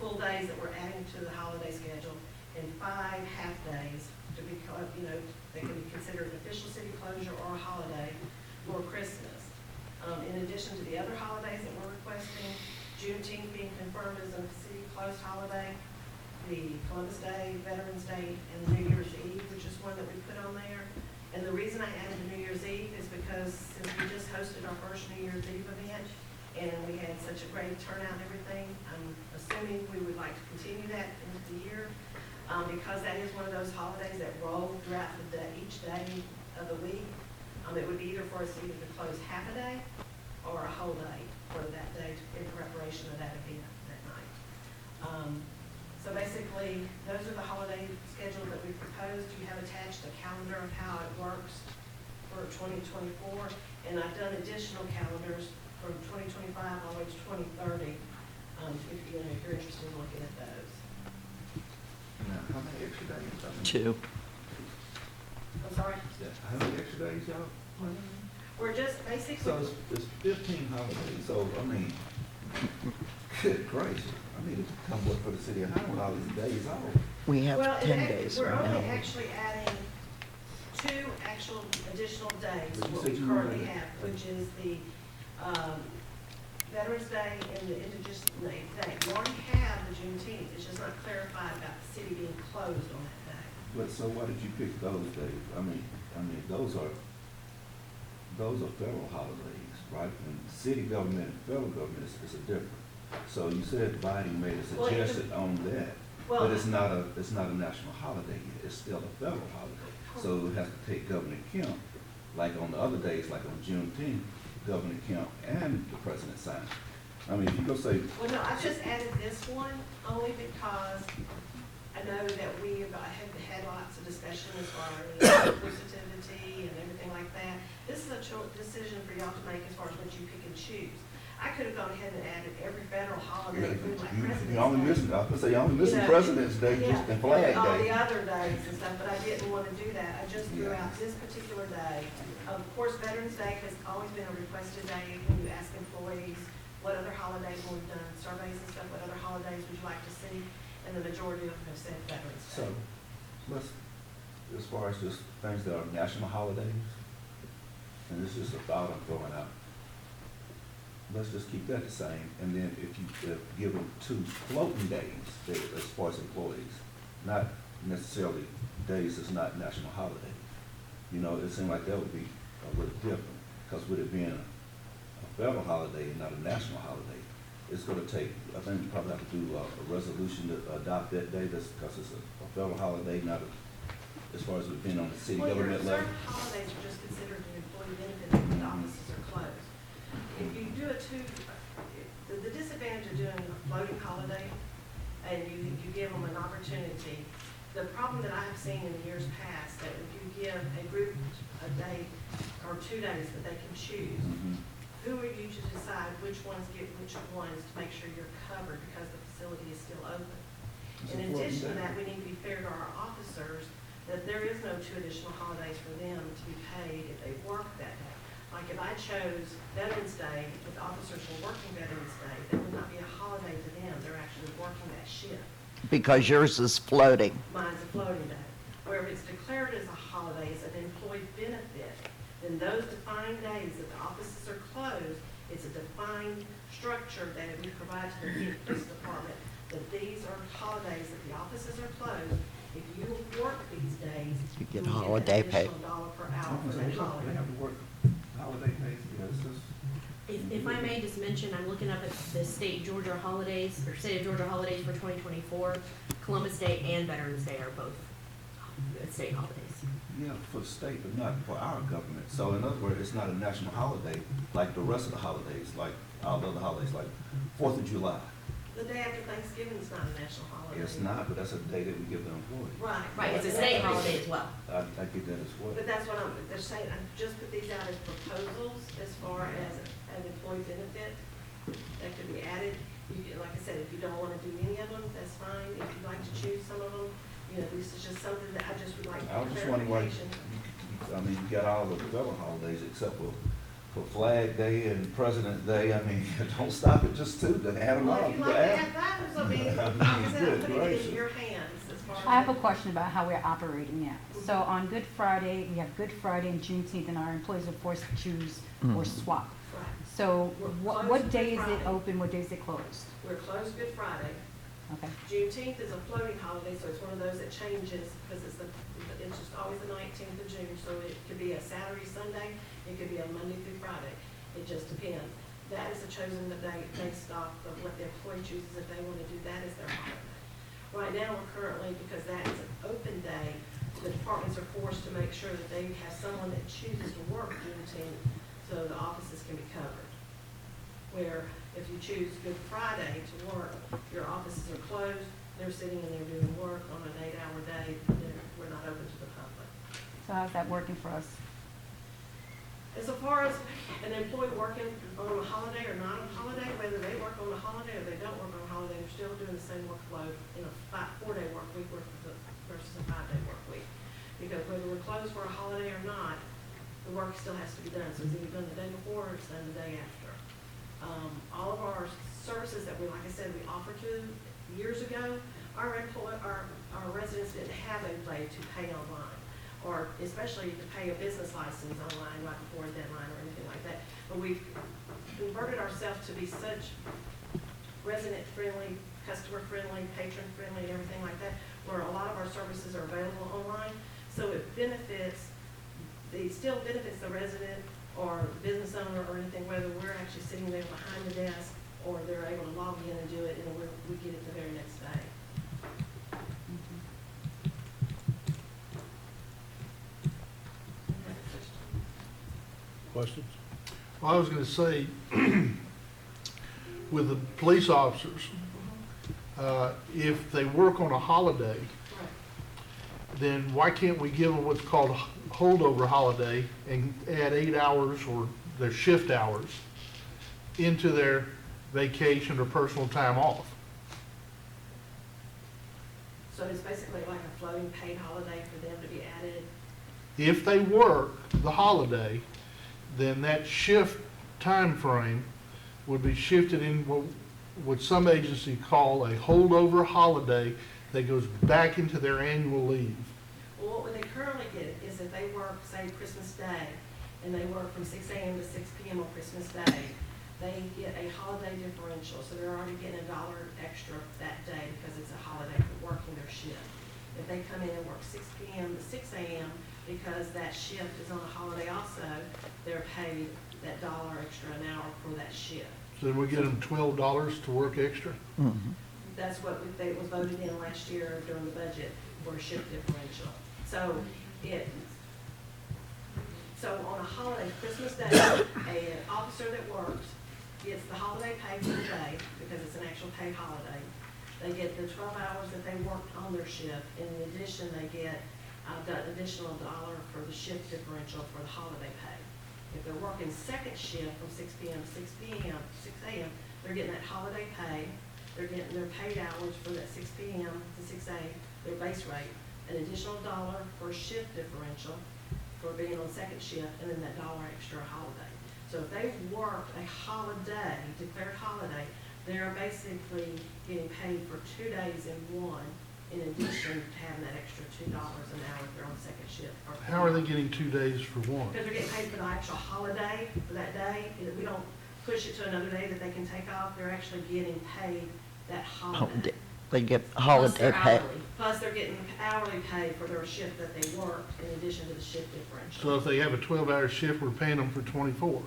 full days that we're adding to the holiday schedule, and 5 half-days to be, they can be considered an official city closure or a holiday for Christmas. In addition to the other holidays that we're requesting, Juneteenth being confirmed as a city closed holiday, the Columbus Day, Veterans Day, and New Year's Eve, which is one that we put on there. And the reason I added the New Year's Eve is because since we just hosted our first New Year's Eve event, and we had such a great turnout and everything, I'm assuming we would like to continue that into the year, because that is one of those holidays that roll throughout the day, each day of the week. It would be either for us either to close half a day or a whole day for that day in preparation of that event that night. So basically, those are the holiday schedule that we proposed. You have attached a calendar of how it works for 2024, and I've done additional calendars from 2025 all the way to 2030, if you're interested in looking at those. Now, how many extra days? 2. I'm sorry? How many extra days, y'all? We're just basically. So it's 15 holidays, so, I mean, good gracious, I need to come work for the city of Highland all these days off. We have Well, 10 days we're right only now. actually adding 2 actual additional days, But you what said we you currently wanted- have, which is the Veterans Day and the Indigenous Day. You already have the Juneteenth, it's just not clarified about the city being closed on that day. But so why did you pick those days? I mean, those are federal holidays, right? And city government and federal government is a different. So you said Biden made a Well, it suggestion on that, Well, but it's not a national holiday yet. It's still a federal holiday. So it has to take Governor Kemp, like on the other days, like on Juneteenth, Governor Kemp and the president signed. I mean, if you go say, Well, no, I just added this one only because I know that we have had lots of discussion as far as sensitivity and everything like that. This is a decision for y'all to make as far as what you pick and choose. I could have gone ahead and added every federal holiday, including like President's you only Day. missing, I was gonna say, you only missing You know, President's Day just and Flag all the Day. other days and stuff, but I didn't want to do that. I just threw out this particular day. Of course, Veterans Day has always been a requested day when you ask employees, what other holidays, when we've done surveys and stuff, what other holidays would you like to see? And the majority of them have said Veterans Day. So, let's, as far as just things that are national holidays, and this is just a thought I'm throwing out, let's just keep that the same, and then if you give them 2 floating days, as far as employees, not necessarily days that's not national holiday. You know, it seemed like that would be a little different, because with it being a federal holiday and not a national holiday, it's gonna take, I think we probably have to do a resolution to adopt that day, that's because it's a federal holiday, not as far as it being on the city Well, your government level. certain holidays are just considered an employee benefit if the offices are closed. If you do the disadvantage of doing a floating holiday, and you give them an opportunity, the problem that I have seen in the years past, that if you give a group a day or 2 days that they can choose, Mhm. who are you to decide which ones get which ones to make sure you're covered because the facility is still open? It's In a floating addition to day. that, we need to be fair to our officers that there is no 2 additional holidays for them to be paid if they work that day. Like if I chose Veterans Day, if the officers were working Veterans Day, that would not be a holiday to them. They're actually working that shift. Because yours is floating. Mine's a floating day. Where if it's declared as a holiday, as an employee benefit, then those defined days that the offices are closed, it's a defined structure that we provide to the police department, that these are holidays that the offices are closed. If you work these days, You get will holiday that pay. additional $1 per hour for They that holiday. have to work holiday days, yeah, it's just. If I may just mention, I'm looking up at the state Georgia holidays, or state of Georgia holidays for 2024. Columbus Day and Veterans Day are both state holidays. Yeah, for the state, but not for our government. So in other words, it's not a national holiday like the rest of the holidays, like all the other holidays, like 4th of July. The day after Thanksgiving is not a national holiday. It's not, but that's a day that we give the employees. Right. Right, it's a state holiday as well. I get that as well. But that's what they're saying, I just put these out as proposals as far as an employee benefit that could be added. You can, like I said, if you don't want to do any of them, that's fine. If you'd like to choose some of them, you know, this is just something that I just would like I was just wondering why, clarification. I mean, you got all the federal holidays except for Flag Day and President's Day. I mean, don't stop at just two, to add them Well, up. if you'd like to add those, I mean, like I said, I'm Good putting it gracious. in your hands as far as. I have a question about how we're operating now. So on Good Friday, we have Good Friday and Juneteenth, and our employees are forced to choose or swap. Right. So We're what closed day Good is it Friday. open, what day is it closed? We're closed Good Friday. Okay. Juneteenth is a floating holiday, so it's one of those that changes, because it's just always the 19th of June, so it could be a Saturday, Sunday, it could be a Monday through Friday. It just depends. That is a chosen day based off of what the employee chooses. If they want to do that as their holiday. Right now, we're currently, because that is an open day, the departments are forced to make sure that they have someone that chooses to work Juneteenth, so the offices can be covered. Where if you choose Good Friday to work, your offices are closed, they're sitting in there doing work on an 8-hour day, we're not open to the public. So how's that working for us? As far as an employee working on a holiday or not on a holiday, whether they work on a holiday or they don't work on a holiday, they're still doing the same workload in a 4-day work week versus a 5-day work week. Because whether we're closed for a holiday or not, the work still has to be done. So it's either done the day before or it's done the day after. All of our services that we, like I said, we offered to years ago, our residents didn't have a way to pay online, or especially to pay a business license online right before a deadline or anything like that. But we've converted ourselves to be such resident-friendly, customer-friendly, patron-friendly, and everything like that, where a lot of our services are available online. So it still benefits the resident or business owner or anything, whether we're actually sitting there behind the desk or they're able to log in and do it, and we get it the very next day. Questions? Well, I was gonna say, with the police officers, if they work on a holiday, then why can't we give them what's called a holdover holiday and add 8 hours or their shift hours into their vacation or personal time off? So it's basically like a floating paid holiday for them to be added. If they work the holiday, then that shift time frame would be shifted in what some agency call a holdover holiday that goes back into their annual leave. Well, what they currently get is if they work, say, Christmas Day, and they work from 6 a.m. to 6 p.m. on Christmas Day, they get a holiday differential, so they're already getting $1 extra that day because it's a holiday for working their shift. If they come in and work 6 p.m. to 6 a.m. because that shift is on a holiday also, they're paid that $1 extra an hour for that shift. So then we get them $12 to work extra? That's what it was voted in last year during the budget for a shift differential. So on a holiday, Christmas Day, an officer that works gets the holiday pay for the day because it's an actual paid holiday. They get the 12 hours that they worked on their shift. In addition, they get the additional $1 for the shift differential for the holiday pay. If they're working second shift from 6 p.m. to 6 a.m., they're getting that holiday pay. They're getting their paid hours for that 6 p.m. to 6 a.m., their base rate, an additional $1 for a shift differential for being on second shift, and then that $1 extra holiday. So if they work a holiday, declared holiday, they're basically getting paid for 2 days in one, in addition to having that extra $2 an hour if they're on second shift. How are they getting 2 days for one? Because they're getting paid for the actual holiday for that day. We don't push it to another day that they can take off. They're actually getting paid that holiday. They get Plus holiday they're pay. hourly. Plus they're getting hourly pay for their shift that they worked in addition to the shift differential. So if they have a 12-hour shift, we're paying them for 24.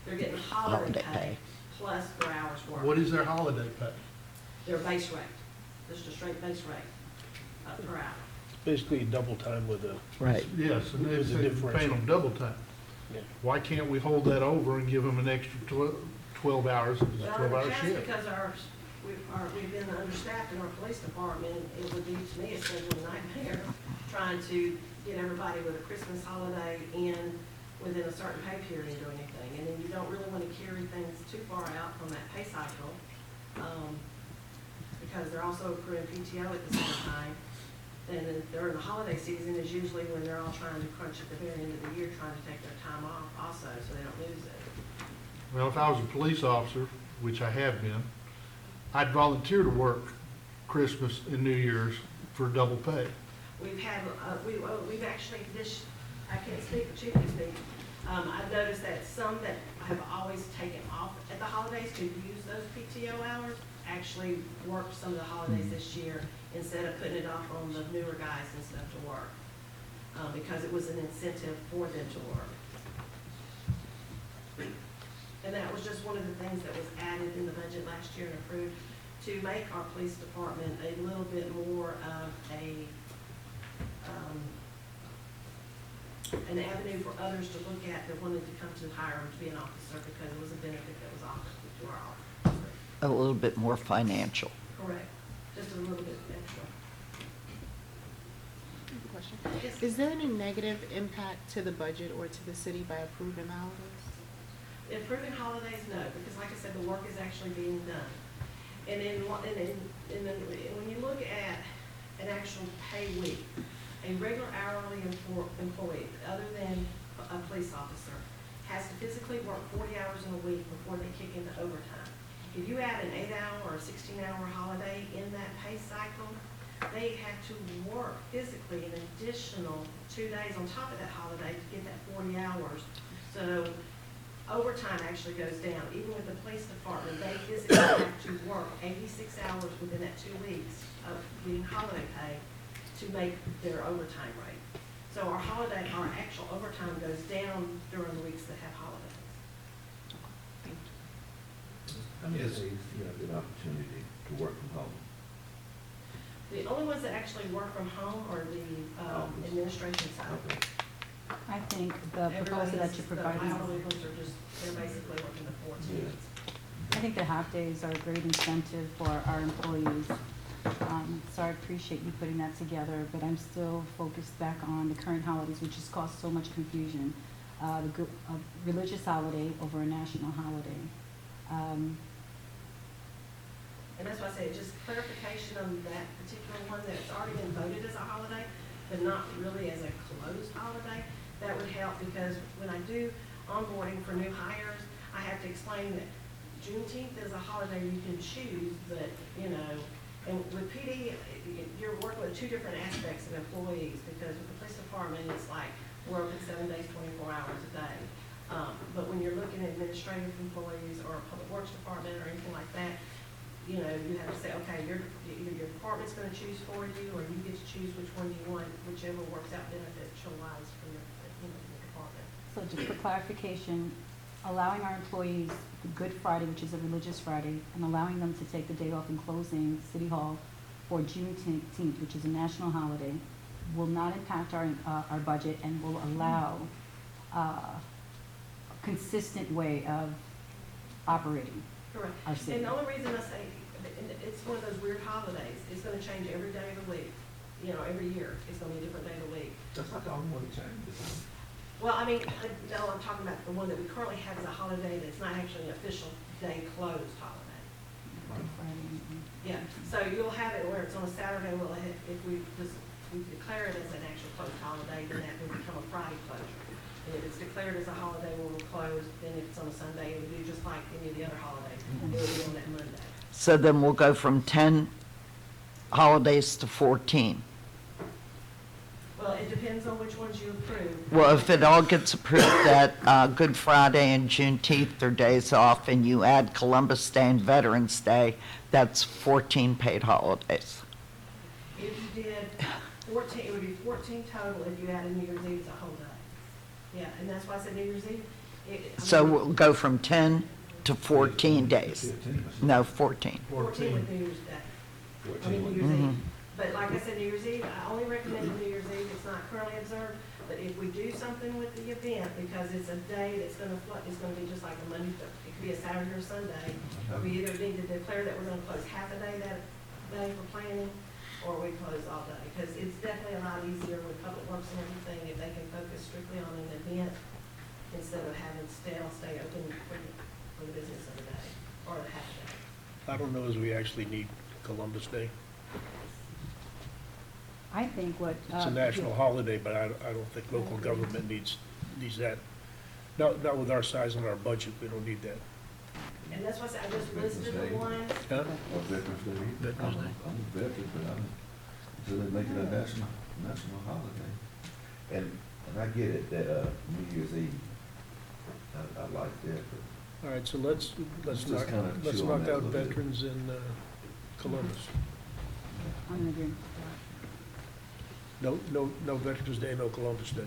They're getting holiday Holiday pay pay. plus their hours worked. What is their holiday pay? Their base rate, just a straight base rate per hour. Basically double time with a, Right. Yes, and they're With the saying we're differential. paying them double time. Yeah. Why can't we hold that over and give them an extra 12 hours if it's a Well, 12-hour in the past, shift? because we've been understaffed in our police department, it would be, to me, a scheduling nightmare trying to get everybody with a Christmas holiday in within a certain pay period or anything. And then you don't really want to carry things too far out from that pay cycle because they're also accruing PTO at the same time. And then during the holiday season is usually when they're all trying to crunch at the very end of the year, trying to take their time off also, so they don't lose it. Well, if I was a police officer, which I have been, I'd volunteer to work Christmas and New Year's for double pay. We've had, we've actually, I can't speak, but Chief can speak. I've noticed that some that have always taken off at the holidays to use those PTO hours actually worked some of the holidays this year instead of putting it off on the newer guys and stuff to work. Because it was an incentive for them to work. And that was just one of the things that was added in the budget last year and approved to make our police department a little bit more of an avenue for others to look at that wanted to come to hire them to be an officer because it was a benefit that was offered to our officers. A little bit more financial. Correct, just a little bit extra. Question. Yes. Is there any negative impact to the budget or to the city by approving holidays? Improving holidays, no, because like I said, the work is actually being done. And then, when you look at an actual pay week, a regular hourly employee, other than a police officer, has to physically work 40 hours in a week before they kick into overtime. If you add an 8-hour or a 16-hour holiday in that pay cycle, they have to work physically an additional 2 days on top of that holiday to get that 40 hours. So overtime actually goes down. Even with the police department, they physically have to work 86 hours within that 2 weeks of getting holiday pay to make their overtime rate. So our actual overtime goes down during the weeks that have holidays. How many Yes. days do you have the opportunity to work from home? The only ones that actually work from home are the administration side. Okay. I think the proposal that you provided, The hourly ones are just, they're basically working the 14. I think the half-days are a great incentive for our employees. So I appreciate you putting that together, but I'm still focused back on the current holidays, which has caused so much confusion. A religious holiday over a national holiday. And that's why I say, just clarification on that particular one that's already been voted as a holiday, but not really as a closed holiday. That would help because when I do onboarding for new hires, I have to explain that Juneteenth is a holiday you can choose, but, you know, and with PD, you're working with two different aspects of employees because with the police department, it's like we're open 7 days, 24 hours a day. But when you're looking at administrative employees or a public works department or anything like that, you know, you have to say, okay, your department's gonna choose for you, or you get to choose which one you want, whichever works out beneficial-wise for your, your department. So just for clarification, allowing our employees Good Friday, which is a religious Friday, and allowing them to take the day off and closing City Hall for Juneteenth, which is a national holiday, will not impact our budget and will allow a consistent way of operating Correct. our city. And the only reason I say, and it's one of those weird holidays, it's gonna change every day of the week. You know, every year, it's gonna be a different day of the week. That's not the only one that changes. Well, I mean, no, I'm talking about the one that we currently have as a holiday that's not actually an official day closed holiday. Good Friday. Yeah, so you'll have it where it's on a Saturday, well, if we declare it as an actual closed holiday, then that would become a Friday closure. And if it's declared as a holiday when we're closed, then if it's on a Sunday, it would be just like any of the other holidays. It would be on that Monday. So then we'll go from 10 holidays to 14. Well, it depends on which ones you approve. Well, if it all gets approved that Good Friday and Juneteenth are days off, and you add Columbus Day and Veterans Day, that's 14 paid holidays. If you did 14, it would be 14 total if you added New Year's Eve as a whole day. Yeah, and that's why I said New Year's Eve. So we'll go from 10 to 14 days. 15. No, 14. 14 with New Year's Day. I mean, New Year's Mhm. Eve. But like I said, New Year's Eve, I only recommend New Year's Eve. It's not currently observed. But if we do something with the event, because it's a day that's gonna it's gonna be just like a Monday, it could be a Saturday or Sunday. We either need to declare that we're gonna close half a day that day for planning, or we close all day. Because it's definitely a lot easier with public works and everything if they can focus strictly on an event instead of having stay open for the business of the day or the half day. I don't know as we actually need Columbus Day. I think what. It's a national holiday, but I don't think local government needs that. Not with our size and our budget, we don't need that. And that's why I said, I just listed the ones. Huh? Or Veterans Day. Veterans Day. I'm a veteran, but so they make it a national holiday. And I get it, that, New Year's Eve, I like that, but All right, so let's Just knock, kinda let's chew on knock that a out little bit. veterans and Columbus. I'm in agreement. No Veterans Day, no Columbus Day.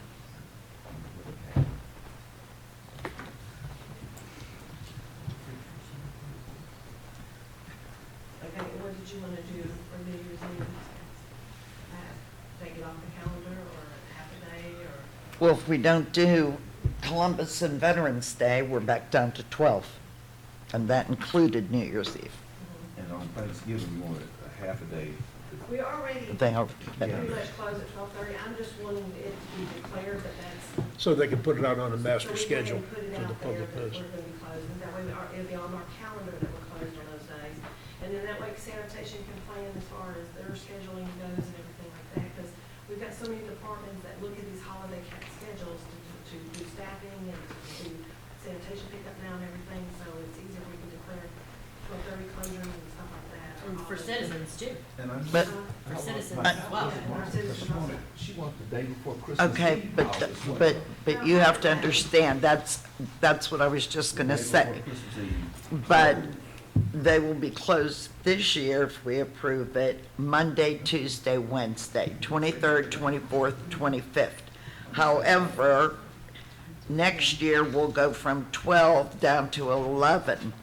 Okay, what did you want to do for New Year's Eve? Take it off the calendar or half a day or? Well, if we don't do Columbus and Veterans Day, we're back down to 12. And that included New Year's Eve. and on Thanksgiving, you want a half a day. We already They are, pretty much close at 12:30. I'm just wanting it to be declared that that's. So they can put it out on a So master we can schedule put it for the out there public that post. we're going to be closed, and that way it'll be on our calendar that we're closed on those days. And then that way sanitation can plan as far as their scheduling goes and everything like that, because we've got so many departments that look at these holiday schedules to do staffing and to do sanitation pickup now and everything, so it's easier if we can declare 12:30 closures and stuff like that. And for citizens too. And I'm. But- For citizens I- as well. Yeah, and our citizens also. She wants the day before Christmas. okay, Eve but, off as well. but you have to understand, that's what I was just gonna Day before say. Christmas Eve. But they will be closed this year if we approve it, Monday, Tuesday, Wednesday, 23rd, 24th, 25th. However, next year we'll go from 12 down to 11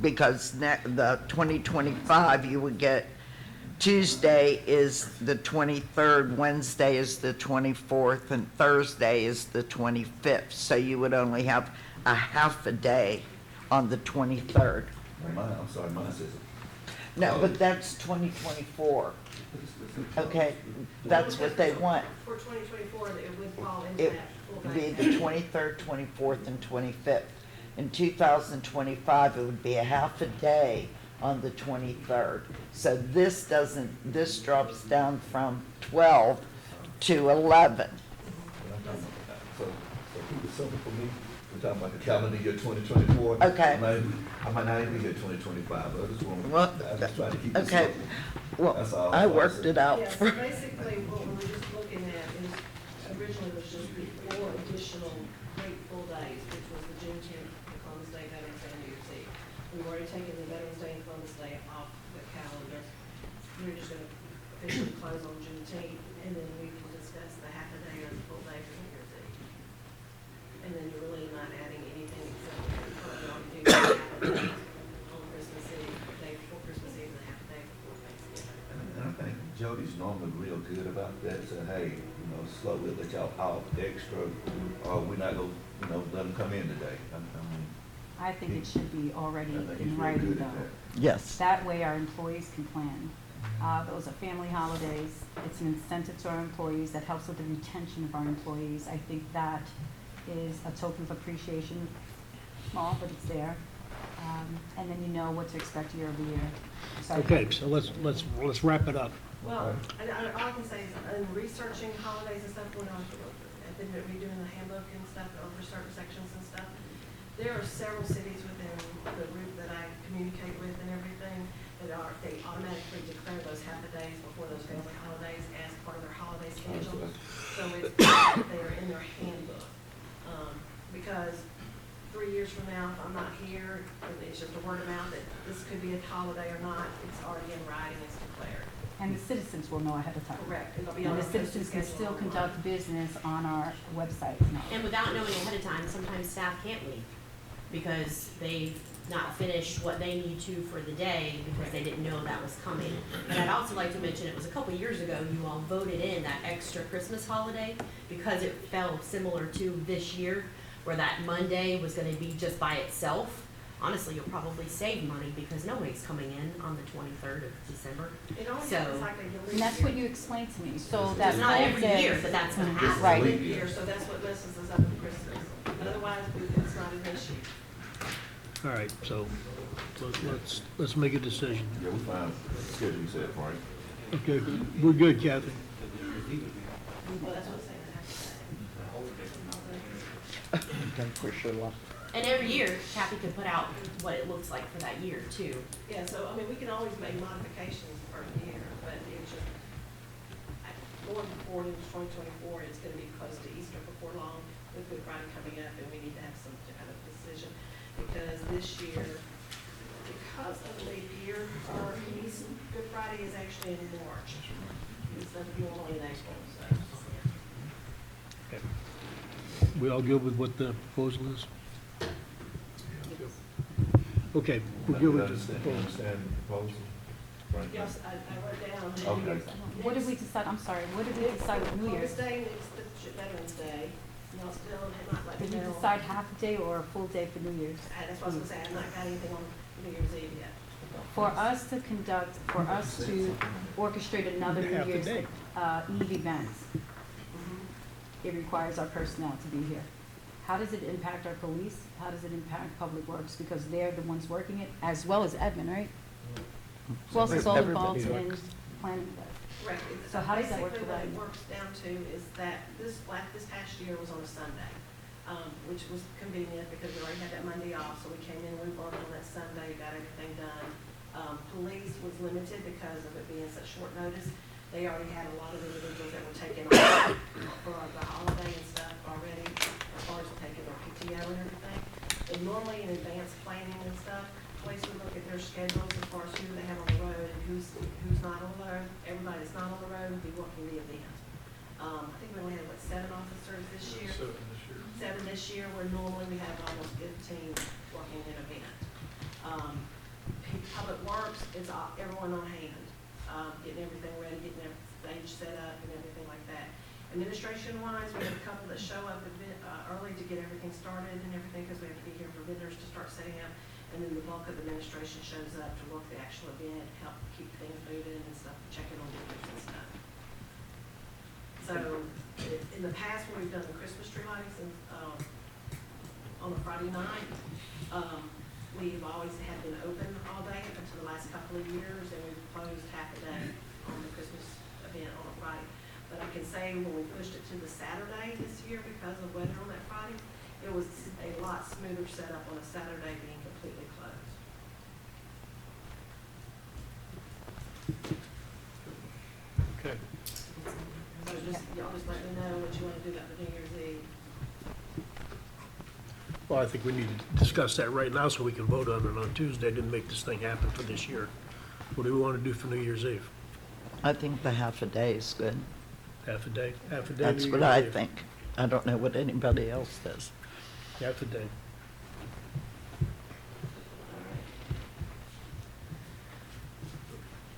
because the 2025, you would get Tuesday is the 23rd, Wednesday is the 24th, and Thursday is the 25th. So you would only have a half a day on the 23rd. I'm sorry, mine says. No, but that's 2024, okay? That's what they want. For 2024, it would fall into It that full would be day. the 23rd, 24th, and 25th. In 2025, it would be a half a day on the 23rd. So this drops down from 12 to 11. So keep it simple for me. We're talking about the calendar year 2024. Okay. I might not even be here 2025, but I just want Well, to, I just try to keep it okay. simple. Well, That's all I I'm trying to worked say. it out Yeah, for, so basically, what we were just looking at is, originally was just the 4 additional great full days, which was the Juneteenth, the Columbus Day, Veterans Day, and New Year's Eve. We've already taken the Veterans Day and Columbus Day off the calendar. We're just gonna officially close on Juneteenth, and then we can discuss the half a day or the full day for New Year's Eve. And then you're really not adding anything except what we already do half a day on Christmas Eve, the day before Christmas Eve, and the half a day before Thanksgiving. And I think Jody's normally real good about that, saying, hey, slow, we'll let y'all out extra, or we're not gonna, let them come in today. I mean, I think it should be already I think he's in real writing good at though. that. yes. That way our employees can plan. Those are family holidays. It's an incentive to our employees that helps with the retention of our employees. I think that is a token of appreciation, small, but it's there. And then you know what to expect year over year. So I Okay, think- so let's wrap it up. Well, all I can say is, in researching holidays and stuff, when I've been redoing the handbook and stuff, over certain sections and stuff, there are several cities within the group that I communicate with and everything, they automatically declare those half a days before those family holidays as part of their holiday schedule. So it's, they're in their handbook. Because 3 years from now, if I'm not here, it's just a word of mouth that this could be a holiday or not, it's already in writing, it's declared. And the citizens will know ahead of time. Correct. It'll be on And the our posted citizens can schedule still online. conduct business on our website. And without knowing ahead of time, sometimes staff can't leave because they've not finished what they need to for the day because they didn't know that was coming. And I'd also like to mention, it was a couple years ago, you all voted in that extra Christmas holiday because it fell similar to this year, where that Monday was gonna be just by itself. Honestly, you'll probably save money because nobody's coming in on the 23rd of December. It only So- happens like a leap And that's year. what you explained to me. So that It's not whole every day- year, but that's what happens. Right. Leap year, so that's what messes us up at Christmas. Otherwise, it's not an issue. All right, so let's make a decision. Yeah, we find schedule you said, Frank. Okay, we're good, Kathy. Well, that's what I'm saying. Don't push your luck. And every year Kathy could put out what it looks like for that year too. Yeah, so, I mean, we can always make modifications per year, but it's just, going forward into 2024, it's going to be close to Easter before long, with Good Friday coming up, and we need to have some kind of decision. Because this year, because of the leap year, our Good Friday is actually in March. It's normally in April, so. We all good with what the proposal is? Okay, we're good with the proposal. Understand the proposal? Frank? Yes, I wrote down. Okay. What did we decide, I'm sorry, what did we decide with New Year's? Columbus Day next to Veterans Day. Y'all still have not let me Did we know. decide half a day or a full day for New Year's? That's what I was gonna say, I've not got anything on New Year's Eve yet. For us to conduct, for us to orchestrate another New Half a Year's day. Eve event, it requires our personnel to be here. How does it impact our police? How does it impact Public Works? Because they're the ones working it, as well as Edmund, right? Who else is all involved Everybody in planning that? Correct. So how does that work for Basically, them? what it works down to is that this past year was on a Sunday, which was convenient because we already had that Monday off, so we came in, we worked on that Sunday, got everything done. Police was limited because of it being such short notice. They already had a lot of individuals that were taking off for the holiday and stuff already, as far as taking their PTO and everything. But normally in advance planning and stuff, police would look at their schedules as far as who they have on the road and who's not on the road. Everybody that's not on the road would be working the event. I think we only had, 7 officers this year? 7 this year, where normally we have almost 15 working an event. Public Works is everyone on hand, getting everything ready, getting their stage set up and everything like that. Administration-wise, we have a couple that show up a bit early to get everything started and everything, because we have to be here for vendors to start setting up. And then the bulk of the administration shows up to work the actual event, help keep things moving and stuff, checking on vendors and stuff. So, in the past, when we've done the Christmas tree lightings and, on a Friday night, we've always had been open all day up until the last couple of years, and we've closed half a day on the Christmas event on a Friday. But I can say when we pushed it to the Saturday this year because of weather on that Friday, it was a lot smoother setup on a Saturday being completely closed. Okay. So y'all just let me know what you want to do about the New Year's Eve. Well, I think we need to discuss that right now so we can vote on it on Tuesday to make this thing happen for this year. What do we want to do for New Year's Eve? I think the half a day is good. Half a day? Half a day? That's New what Year's I Eve? think. I don't know what anybody else does. Half a day.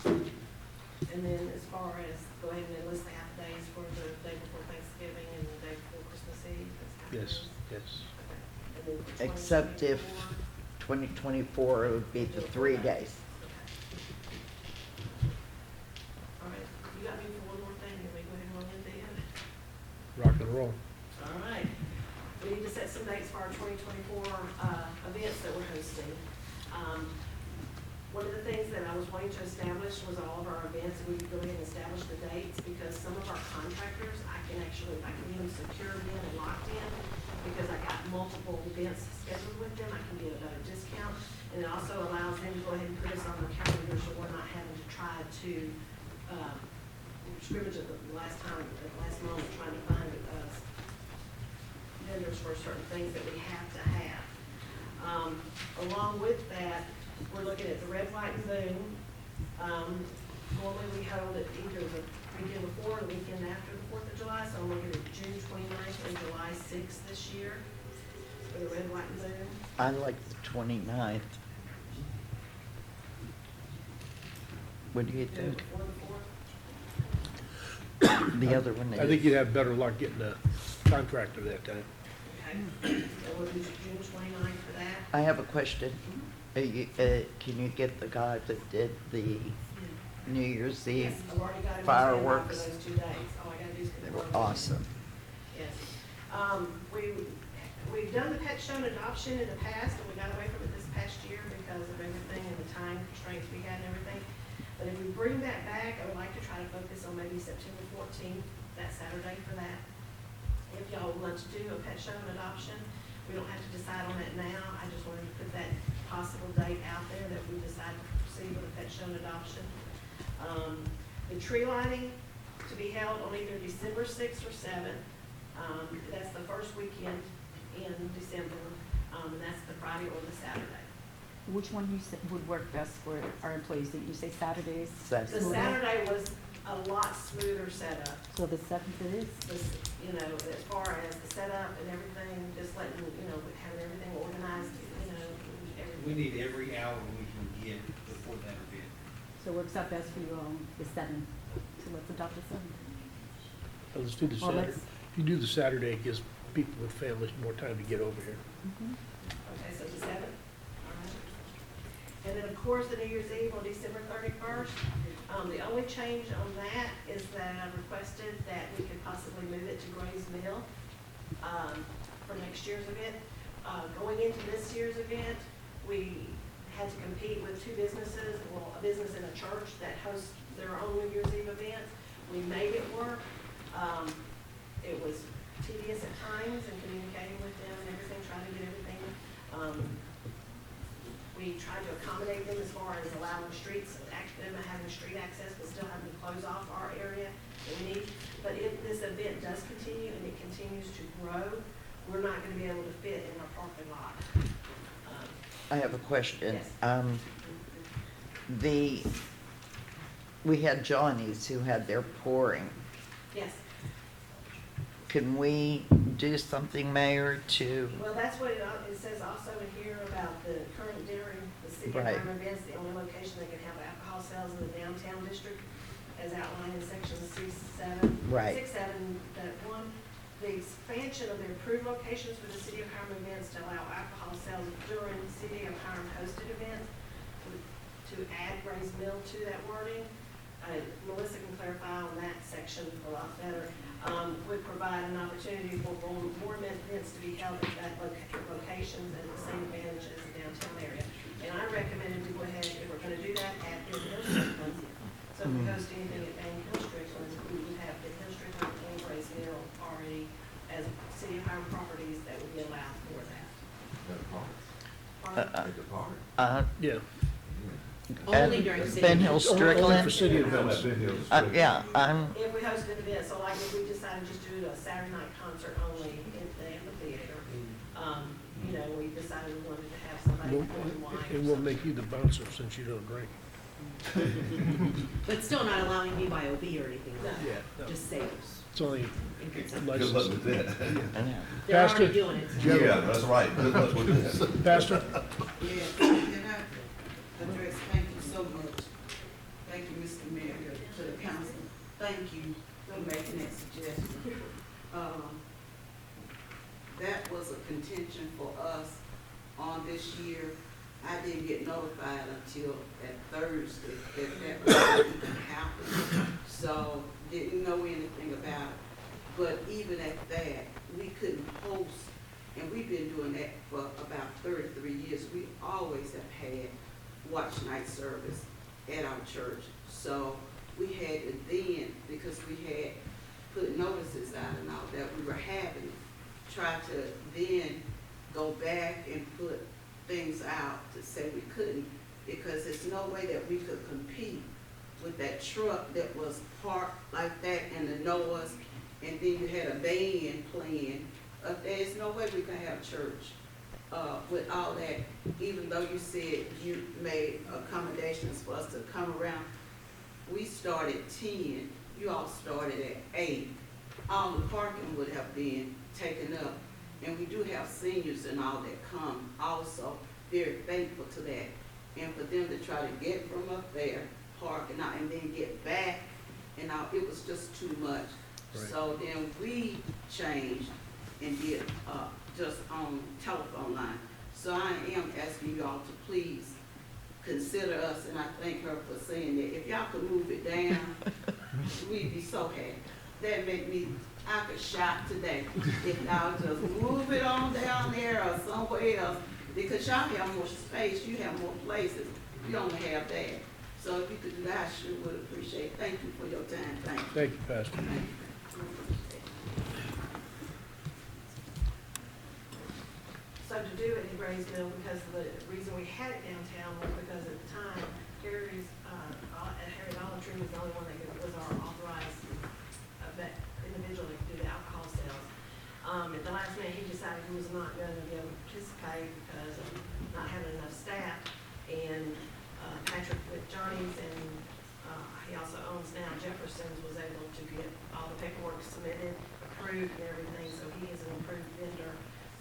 And then as far as, go ahead and enlist the half days for the day before Thanksgiving and the day before Christmas Eve. that's half Yes, days. yes. Okay. And then for Except if 2024, 2024, it would be the 3 days. all right, you got me for one more thing, let me go ahead and roll in then. Rock and roll. All right, we need to set some dates for our 2024 events that we're hosting. One of the things that I was wanting to establish was all of our events, and we could go ahead and establish the dates, because some of our contractors, I can get them secured in and locked in, because I got multiple events scheduled with them, I can get a better discount, and it also allows them to go ahead and put us on their calendar, so we're not having to try to scrimmage at the last moment, trying to find vendors for certain things that we have to have. Along with that, we're looking at the Red, White, and Boom. Normally we hold it either the weekend before or the weekend after the 4th of July, so I'm looking at June 29th and July 6th this year for the Red, White, and Boom. I like the 29th. What do you think? Before the 4th. The other one I think is, you'd have better luck getting a contractor that time. Okay, so we'll do June 29th for that. I have a question. Can you get the guy that did the New Year's Eve Yes, I've already got him fireworks? for those 2 days. All I gotta do is They were confirm. awesome. Yes. We've done the pet show and adoption in the past, and we got away from it this past bring that back, I would like to try to focus on maybe September 14th, that Saturday for that. If y'all want to do a pet show and adoption, we don't have to decide on it now. I just wanted to put that possible date out there that we decide to proceed with a pet show and adoption. The tree lighting to be held on either December 6th or 7th. That's the first weekend in December, and that's the Friday or the Saturday. Which one you said would work best for our employees? Did you say Saturdays? The Saturday was a lot smoother setup. So the 7th it is? You know, as far as the setup and everything, just letting, having everything organized, everything. We need every hour we can get before that event. So it works out best for you on the 7th. So let's adopt the 7th. Let's do the Well, Saturday. let's- If you do the Saturday, it gives people with families more time to get over here. Okay, so the 7th. All right. And then, of course, the New Year's Eve on December 31st. The only change on that is that I requested that we could possibly move it to Gray's Mill for next year's event. Going into this year's event, we had to compete with two businesses, well, a business and a church that host their own New Year's Eve event. We made it work. It was tedious at times in communicating with them and everything, trying to get everything. We tried to accommodate them as far as allowing streets, them having street access, but still having to close off our area that we need. But if this event does continue and it continues to grow, we're not going to be able to fit in our parking lot. I have a question. Yes. We had Johnny's who had their pouring. Yes. Can we do something, Mayor, to, Well, that's what it says also in here about the current during the city of Right. Hiram events, the only location that can have alcohol sales in the downtown district, as outlined in section C7. Right. 6.7, that one, the expansion of the approved locations for the city of Hiram events to allow alcohol sales during city of Hiram hosted events, to add Gray's Mill to that wording. Melissa can clarify on that section a lot better. Would provide an opportunity for more events to be held at that locations at the same advantage as the downtown area. And I recommended to go ahead, if we're gonna do that, at Ben Hill Strickland. So if we host anything at Ben Hill Strickland, we would have Ben Hill Strickland and Gray's Mill already as city of Hiram properties that would be allowed for that. Pardon? Yeah. Only during city. Ben Hill Only for Strickland? city events. Yeah, If we host an event, so like if we decided to just do a Saturday night concert only in the amphitheater, we decided we wanted to have somebody pouring wine. It will make you the bouncer since you don't drink. But still not allowing me by OB or anything like that, Yeah. no. just sales. It's only and consumption. Good luck with licensed. that. They're Pastor? already doing it. Yeah, that's right. Good luck with that. Pastor? Yes, can I address, thank you so much. Thank you, Mr. Mayor, to the council. Thank you for making that suggestion. That was a contention for us on this year. I didn't get notified until that Thursday that was even happening. So didn't know anything about it. But even at that, we couldn't host, and we've been doing that for about 33 years. We always have had watch night service at our church. So we had to then, because we had put notices out and all that we were having, try to then go back and put things out to say we couldn't, because there's no way that we could compete with that truck that was parked like that and the noise, and then you had a band playing. There's no way we can have church with all that, even though you said you made accommodations for us to come around. We started 10, you all started at 8. All the parking would have been taken up. And we do have seniors and all that come also, very thankful to that. And for them to try to get from up there, park and out, and then get back, and all, it was just too much. Right. So then we changed and did just on telephone line. So I am asking you all to please consider us, and I thank her for saying that. If y'all could move it down, we'd be so happy. That make me, I could shout today if y'all just move it on down there or somewhere else, because y'all have more space, you have more places. You don't have that. So if you could do that, I sure would appreciate it. Thank you for your time. Thank you. Thank you, Pastor. So to do it in Grays Mill, because the reason we had it downtown was because at the time, Harry Dollar Tree was the only one that was our authorized, that individual that could do the alcohol sales. At the last minute, he decided he was not gonna be able to participate because of not having enough staff. And, Patrick with Johnny's and, he also owns now Jefferson's, was able to get all the paperwork submitted, approved and everything, so he is an approved vendor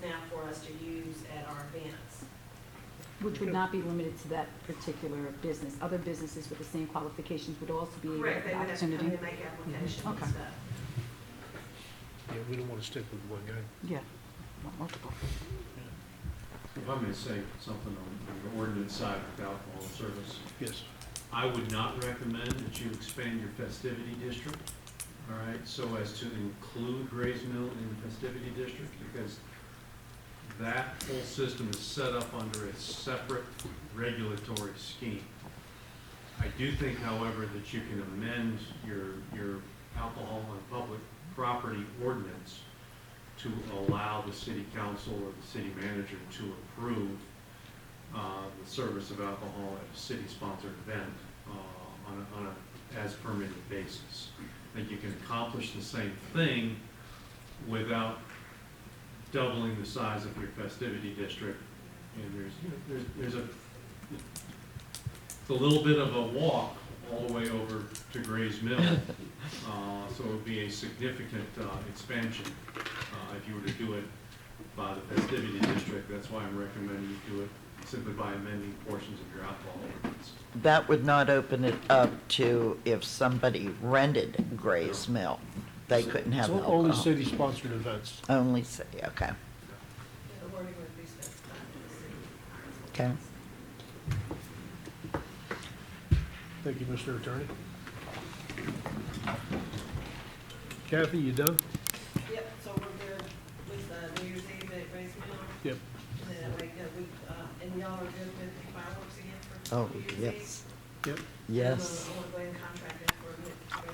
now for us to use at our events. Which would not be limited to that particular business. Other businesses with the same qualifications would also be able to Correct, they would have to come in opportunity. and make applications and Okay. stuff. Yeah, we don't want to stick with one guy. Yeah, not multiple. If I may say something on the ordinance side with alcohol service, Yes. I would not recommend that you expand your festivity district, all right, so as to include Grays Mill in the festivity district, because that whole system is set up under a separate regulatory scheme. I do think, however, that you can amend your alcohol on public property ordinance to allow the city council or the city manager to approve the service of alcohol at a city-sponsored event on a as permitted basis. I think you can accomplish the same thing without doubling the size of your festivity district. And there's it's a little bit of a walk all the way over to Grays Mill. So it would be a significant expansion if you were to do it by the festivity district. That's why I'm recommending you do it simply by amending portions of your alcohol ordinance. That would not open it up to if somebody rented Gray's Mill, they couldn't have So alcohol. only city-sponsored events. Only city, okay, And the wording would be specified to the city. okay. Thank you, Mr. Attorney. Kathy, you done? Yep, so we're good with New Year's Eve at Grace Mill. Yep. And then that way, and y'all are good with fireworks again for Oh, New Year's Eve? yes, Yep. yes. I want to go ahead and contract it for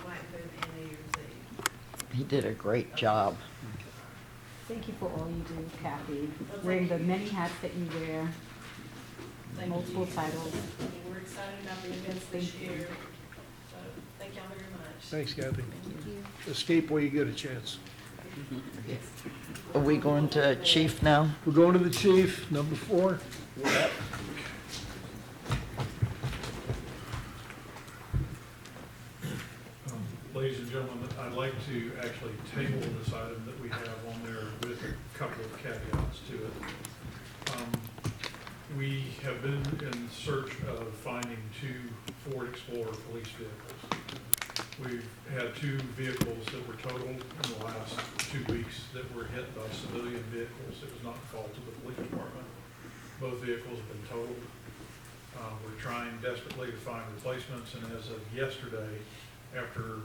White Food and New Year's Eve. He did a great job. Thank you for all you do, Kathy, Well, wearing the thank you. many hats that you wear, Thank multiple you. titles. And we're excited about the events this year, so thank y'all very much. Thanks, Kathy. Thank you. Escape while you get a chance. Are we going to chief now? We're going to the chief, number 4. Ladies and gentlemen, I'd like to actually table this item that we have on there with a couple of caveats to it. We have been in search of finding 2 Ford Explorer police vehicles. We've had 2 vehicles that were totaled in the last 2 weeks that were hit by civilian vehicles. It was not the fault of the police department. Both vehicles have been totaled. We're trying desperately to find replacements, and as of yesterday, after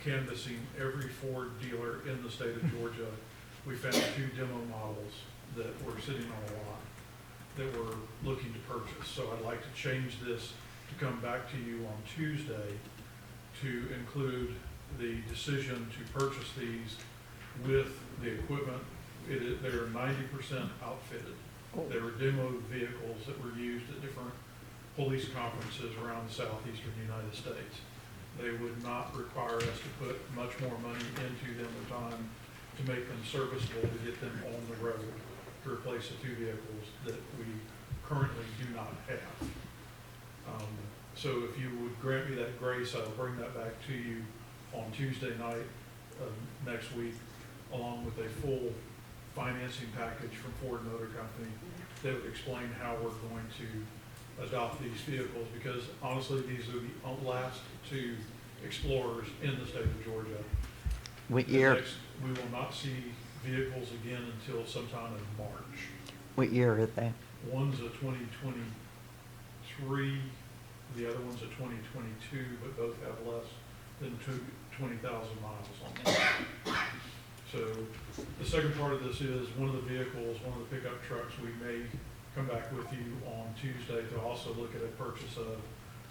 canvassing every Ford dealer in the state of Georgia, we found 2 demo models that were sitting on a lot that we're looking to purchase. So I'd like to change this to come back to you on Tuesday to include the decision to purchase these with the equipment. They're 90% outfitted. They were demo vehicles that were used at different police conferences around the southeastern United States. They would not require us to put much more money into them in time to make them serviceable, to get them on the road, to replace the 2 vehicles that we currently do not have. So if you would grant me that grace, I'll bring that back to you on Tuesday night of next week, along with a full financing package from Ford Motor Company that would explain how we're going to adopt these vehicles, because honestly, these are the last 2 Explorers in the state of Georgia. What year, We will not see vehicles again until sometime in March. what year are they? One's a 2023, the other one's a 2022, but both have less than 20,000 miles on them. So the second part of this is one of the vehicles, one of the pickup trucks, we may come back with you on Tuesday to also look at a purchase of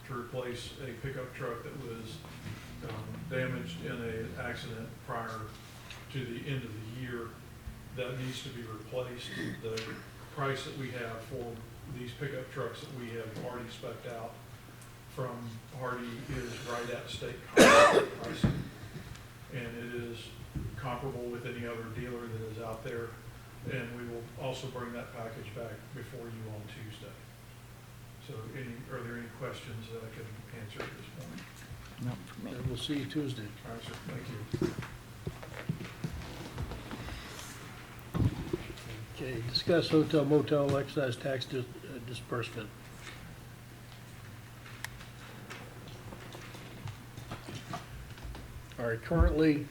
to replace a pickup truck that was damaged in an accident prior to the end of the year. That needs to be replaced. The price that we have for these pickup trucks that we have already spec'd out from Hardy is right at state pricing. And it is comparable with any other dealer that is out there. And we will also bring that package back before you on Tuesday. So are there any questions that I can answer at this point? Not for me. And we'll see you Tuesday. All right, sir, thank you. Okay, discuss hotel motel excise tax disbursement. All right, currently,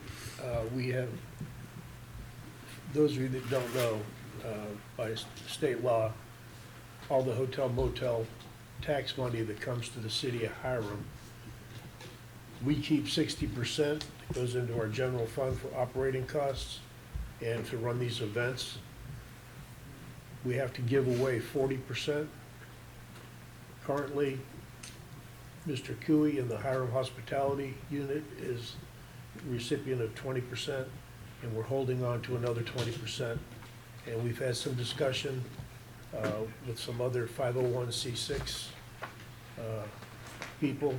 we have, those of you that don't know, by state law, all the hotel motel tax money that comes to the city of Hiram, we keep 60%, that goes into our general fund for operating costs and to run these events. We have to give away 40%. Currently, Mr. Cooey in the Hiram Hospitality Unit is recipient of 20%, and we're holding on to another 20%. And we've had some discussion with some other 501c6 people,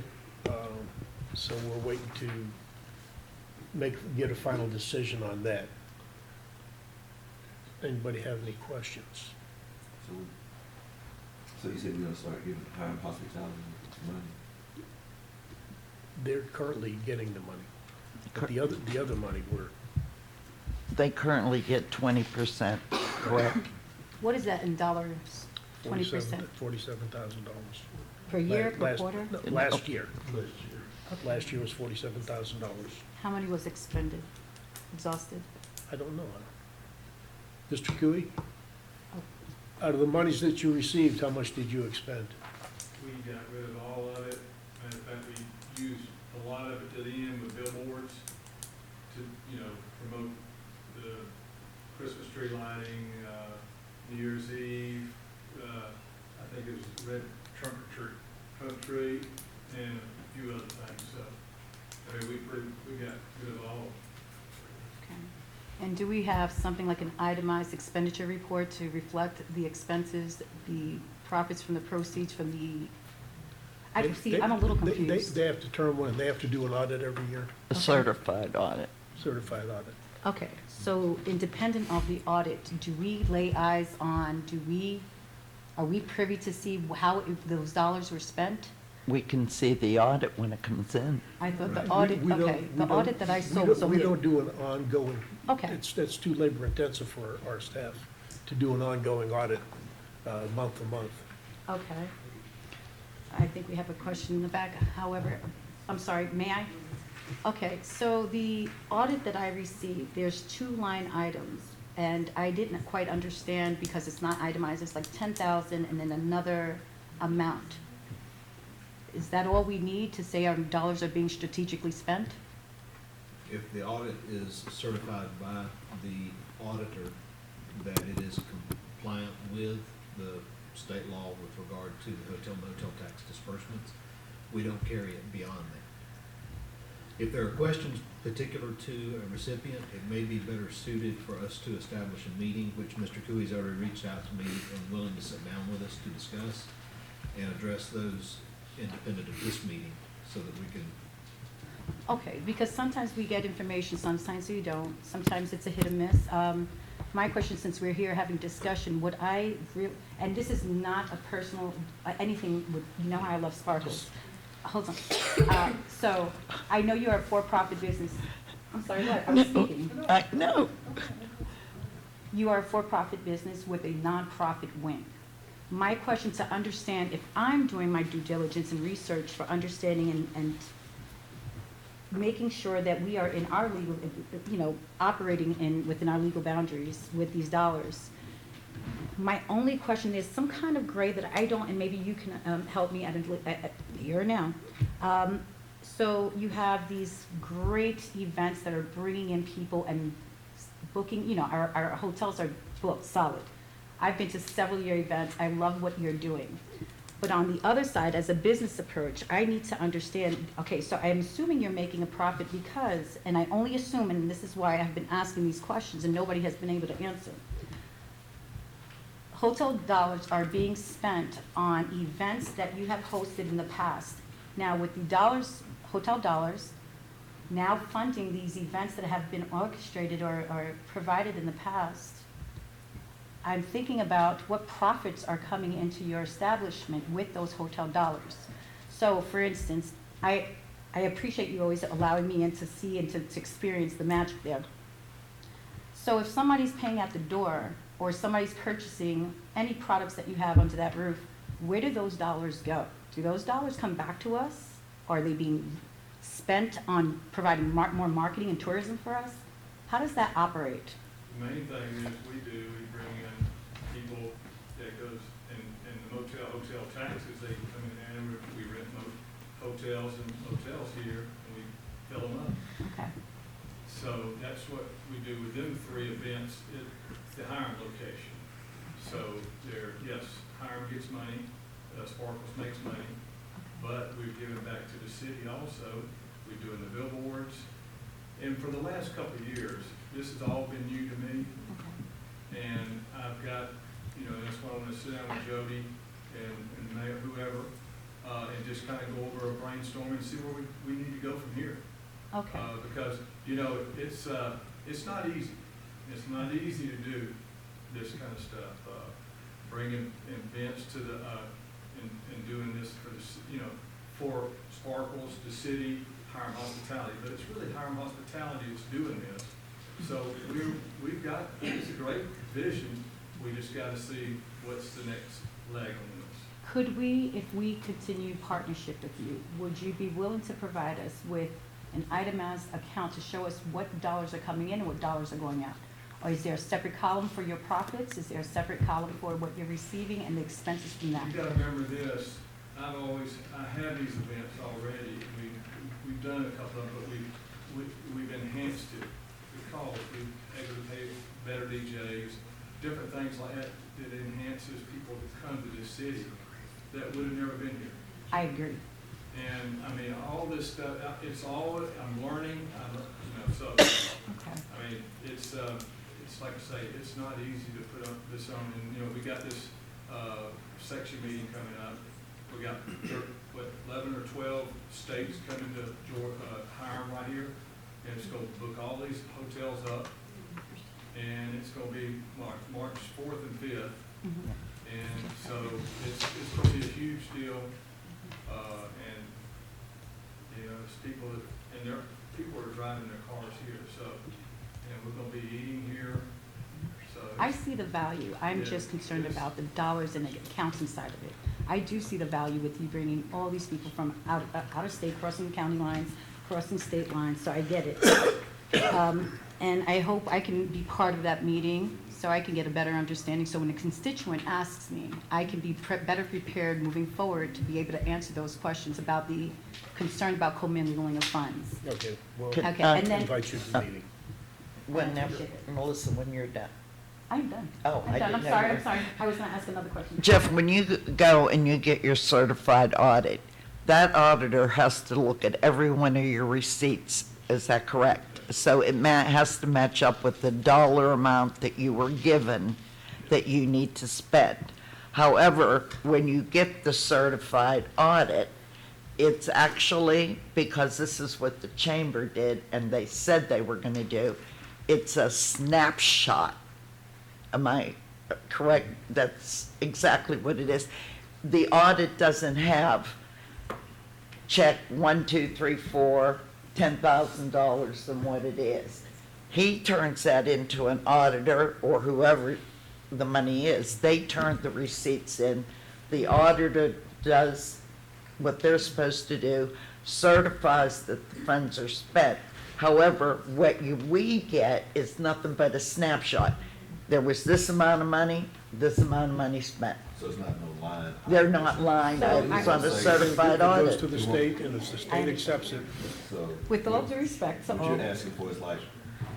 so we're waiting to get a final decision on that. Anybody have any questions? So you said you're gonna start giving Hiram Hospitality money? They're currently getting the money, but the other money They currently get 20%, correct? What is that in dollars? 20%? $47,000. Per year, per Last- quarter? no, Last year. Last year was $47,000. How many was expended, exhausted? I don't know. Mr. Cooey? Out of the monies that you received, how much did you expend? We got rid of all of it. Matter of fact, we used a lot of it to the end with billboards to, promote the Christmas tree lighting, New Year's Eve, I think it was red trunk or treat, and a few other things, so, I mean, we got rid of all of it. Okay. And do we have something like an itemized expenditure report to reflect the expenses, the profits from the proceeds from the, I'm a little confused. They have to turn one, they have to do an audit every year, A certified audit. certified audit. Okay, so independent of the audit, do we lay eyes on, are we privy to see how those dollars were spent? We can see the audit when it comes in. I thought the We- audit, we don't- okay, we the don't- audit that I we saw don't- was We only. don't do an ongoing. Okay. That's too labor intensive for our staff to do an ongoing audit month to month. Okay. I think we have a question in the back, however, I'm sorry, may I? Okay, so the audit that I received, there's 2 line items, and I didn't quite understand because it's not itemized, it's like 10,000 and then another amount. Is that all we need to say our dollars are being strategically spent? If the audit is certified by the auditor that it is compliant with the state law with regard to the hotel motel tax disbursements, we don't carry it beyond that. If there are questions particular to a recipient, it may be better suited for us to establish a meeting, which Mr. Cooey's already reached out to me and willing to sit down with us to discuss and address those independent of this meeting so that we can. Okay, because sometimes we get information, sometimes we don't, sometimes it's a hit or miss. My question, since we're here having discussion, and this is not a personal, anything with, how I love sparkles. Hold on. So, I know you're a for-profit business. I'm sorry, what? I was speaking. No. You are a for-profit business with a nonprofit wing. My question to understand, if I'm doing my due diligence and research for understanding and making sure that we are in our legal, operating within our legal boundaries with these dollars. My only question is some kind of gray that I don't, and maybe you can help me at here or now. So you have these great events that are bringing in people and booking, our hotels are booked solid. I've been to several of your events. I love what you're doing. But on the other side, as a business approach, I need to understand, okay, so I'm assuming you're making a profit because, and I only assume, and this is why I've been asking these questions and nobody has been able to answer. Hotel dollars are being spent on events that you have hosted in the past. Now, with the dollars, hotel dollars, now funding these events that have been orchestrated or provided in the past, I'm thinking about what profits are coming into your establishment with those hotel dollars. So, for instance, I appreciate you always allowing me in to see and to experience the magic there. So if somebody's paying at the door or somebody's purchasing any products that you have under that roof, where do those dollars go? Do those dollars come back to us? Are they being spent on providing more marketing and tourism for us? How does that operate? The main thing is we bring in people that goes in the hotel taxes, they come in and we rent hotels and motels here and we fill them up. Okay. So that's what we do with them 3 events at the Hiram location. So yes, Hiram gets money, Sparkles makes money, but we've given back to the city also. We're doing the billboards. And for the last couple of years, this has all been new to me. And I've got, that's why I want to sit down with Jody and Mayor, whoever, and just kind of go over a brainstorm and see where we need to go from here. Okay. Because, it's not easy. It's not easy to do this kind of stuff. Bringing events to the, and doing this for the, for Sparkles, the city, Hiram Hospitality, but it's really Hiram Hospitality that's doing this. So we've got, it's a great vision, we just gotta see what's the next leg on this. Could we, if we continue partnership with you, would you be willing to provide us with an itemized account to show us what dollars are coming in and what dollars are going out? Or is there a separate column for your profits? Is there a separate column for what you're receiving and the expenses from that? You gotta remember this, I have these events already, we've done a couple of them, but we've enhanced it because we've able to pay better DJs, different things like that enhances people to come to this city that would have never been here. I agree. And I mean, all this stuff, it's all, I'm learning, so, Okay. I mean, it's like I say, it's not easy to put up this on, and, we got this, section meeting coming up. We got, 11 or 12 states coming to Hiram right here, and it's gonna book all these hotels up, and it's gonna be March 4th and 5th, and so it's gonna be a huge deal, and, it's people that, and people are driving their cars here, so, and we're gonna be eating here, so. I see the value. I'm Yeah, just concerned it's- about the dollars and the accounting side of it. I do see the value with you bringing all these people from out of state, crossing county lines, crossing state lines, so I get it. And I hope I can be part of that meeting so I can get a better understanding. So when a constituent asks me, I can be better prepared moving forward to be able to answer those questions about the concern about commingling of funds. Okay, well, Okay, and then, invite you to the meeting. Whenever, Melissa, when you're done. I'm done. Oh, I I'm done. didn't I'm know sorry, you I'm were- sorry. I was gonna ask another question. Jeff, when you go and you get your certified audit, that auditor has to look at every one of your receipts. Is that correct? So it has to match up with the dollar amount that you were given that you need to spend. However, when you get the certified audit, it's actually, because this is what the chamber did and they said they were going to do, it's a snapshot. Am I correct? That's exactly what it is. The audit doesn't have check 1, 2, 3, 4, $10,000 and what it is. He turns that into an auditor or whoever the money is. They turn the receipts in. The auditor does what they're supposed to do, certifies that the funds are spent. However, what we get is nothing but a snapshot. There was this amount of money spent. So it's not no line. They're not line items on a certified It goes audit. to the state, and if the state accepts it, So With all due respect, so what you're asking for is like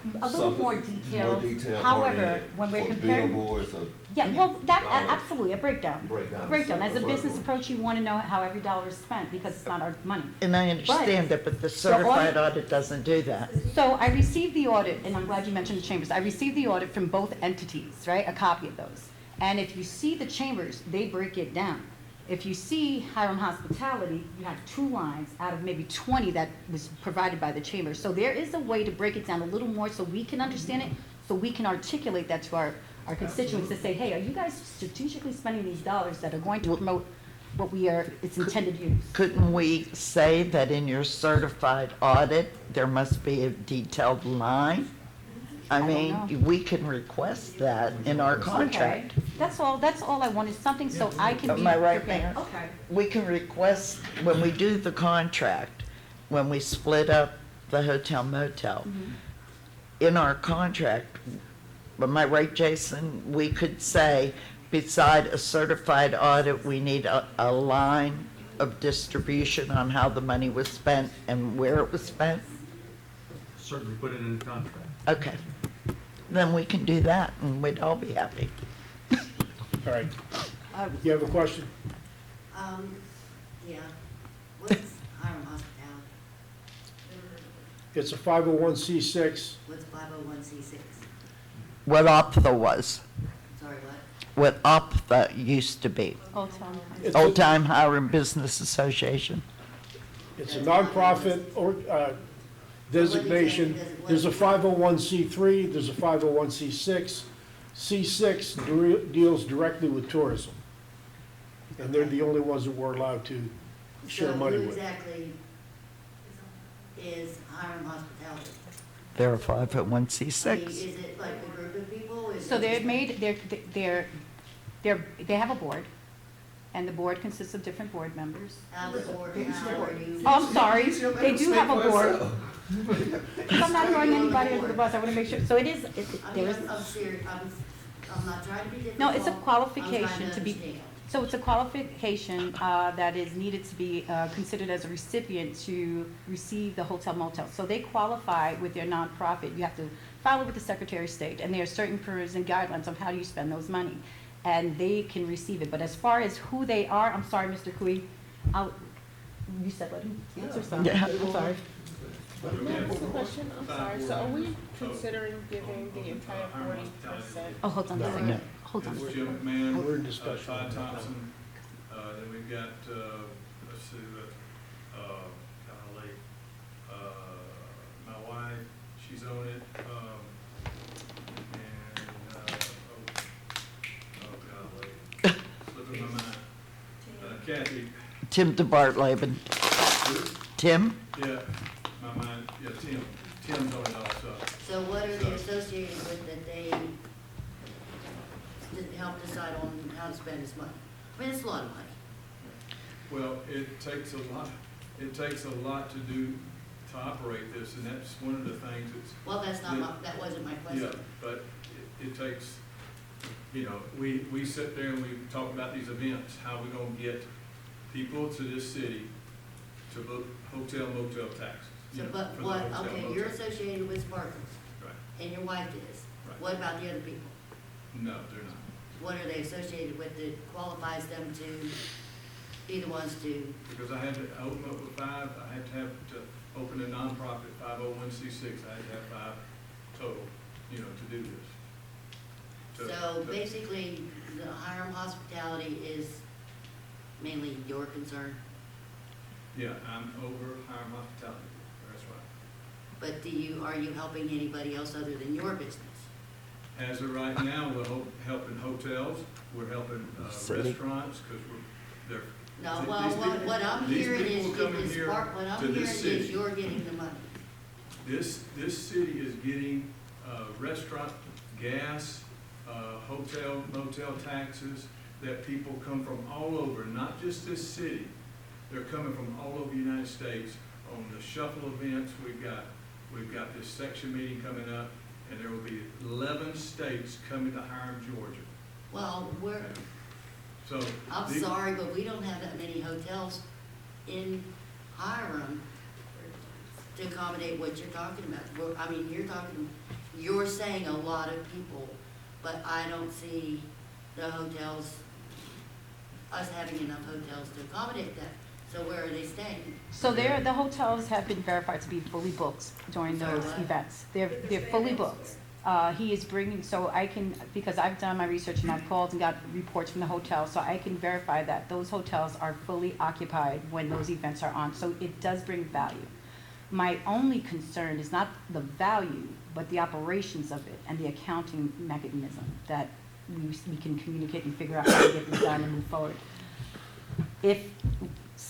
A little something more detailed. detailed However, oriented when we're for comparing. billboards or Yeah, well, that, Dollar. absolutely, a breakdown. Breakdown. As a business approach, you want to know how every dollar is spent because it's not our money. And I understand that, but the certified audit doesn't do that. So I received the audit, and I'm glad you mentioned the chambers. I received the audit from both entities, right? A copy of those. And if you see the chambers, they break it down. If you see Hiram Hospitality, you have 2 lines out of maybe 20 that was provided by the chamber. So there is a way to break it down a little more so we can understand it, so we can articulate that to our constituents to say, hey, are you guys strategically spending these dollars that are going to promote what it's intended use? Couldn't we say that in your certified audit, there must be a detailed line? I mean, we can request that in our contract. Okay. That's all I want is something so I can be Am I right, prepared. Mayor? Okay. We can request, when we do the contract, when we split up the hotel motel, in our contract, am I right, Jason? We could say, beside a certified audit, we need a line of distribution on how the money was spent and where it was spent? Certainly put it in the contract. Okay. Then we can do that, and we'd all be happy. All right. You have a question? Yeah. What's Hiram Hospitality? It's a 501c6. What's 501c6? What OPTHA was, Sorry, what? what OPTHA used to be, Old Town. It's a- Old Time Hiram Business Association. It's a nonprofit or designation. There's a 501c3, there's a 501c6. C6 deals directly with tourism. And they're the only ones that we're allowed to share money So who with. exactly is Hiram Hospitality? They're a I mean, 501c6. is it like a group of people? Is So it they have a board, and the board consists of different board members. How the board, how are you? Oh, I'm sorry, they do have a board. I'm not throwing anybody under the bus, I want to make sure, so it is, I there mean, is, I'm serious, I'm not trying to be difficult. no, it's a I'm trying qualification to to be, understand. so it's a qualification that is needed to be considered as a recipient to receive the hotel motel. So they qualify with their nonprofit, you have to file it with the Secretary of State, and there are certain parameters and guidelines of how do you spend those money, and they can receive it. But as far as who they are, I'm sorry, Mr. Kui, you said let him answer something. Yeah. I'm sorry. May I ask a question? I'm sorry. So are we considering giving the entire 40%? Oh, hold on a second, hold on a It's second. Jim McMahon, We're in discussion. Todd Thompson, then we've got, let's see, golly, my wife, she's on it, and, golly, slipping my mind. Kathy, Tim DeBartlaben. Tim? yeah, my mind, yeah, Tim's on it also. So what are they associated with that they help decide on how to spend this money? I mean, it's a lot of money. Well, it takes a lot to do, to operate this, and that's one of the things that's. Well, that's not that wasn't my question. Yeah, but it takes, we sit there and we talk about these events, how we're gonna get people to this city to book hotel motel taxes. So, but for the what, hotel, okay, motel. you're associated with Sparkles, Right, and your wife is. Right. What about the other people? no, they're not. What are they associated with that qualifies them to be the ones to? Because I had to open up with 5, I had to open a nonprofit, 501c6, I had to have 5 total, to do this. So basically, the Hiram Hospitality is mainly your concern, Yeah, I'm over Hiram Hospitality, that's right. but are you helping anybody else other than your business? As of right now, we're helping hotels, we're helping City. restaurants, because they're. No, these well, people- what I'm these hearing people is, coming here what I'm to hearing this is city. you're getting the money. This city is getting restaurant, gas, hotel, motel taxes, that people come from all over, not just this city. They're coming from all over the United States on the shuffle events. We've got this section meeting coming up, and there will be 11 states coming to Hiram, Georgia. Well, So. I'm sorry, but we don't have that many hotels in Hiram to accommodate what you're talking about. I mean, you're saying a lot of people, but I don't see the hotels, us having enough hotels to accommodate that. So where are they staying? So the hotels have been verified to be fully booked during those events. They're fully booked. He is bringing, so I can, because I've done my research and I've called and got reports from the hotels, so I can verify that those hotels are fully occupied when those events are on. So it does bring value. My only concern is not the value, but the operations of it and the accounting mechanism that we can communicate and figure out how to get this done and move forward. If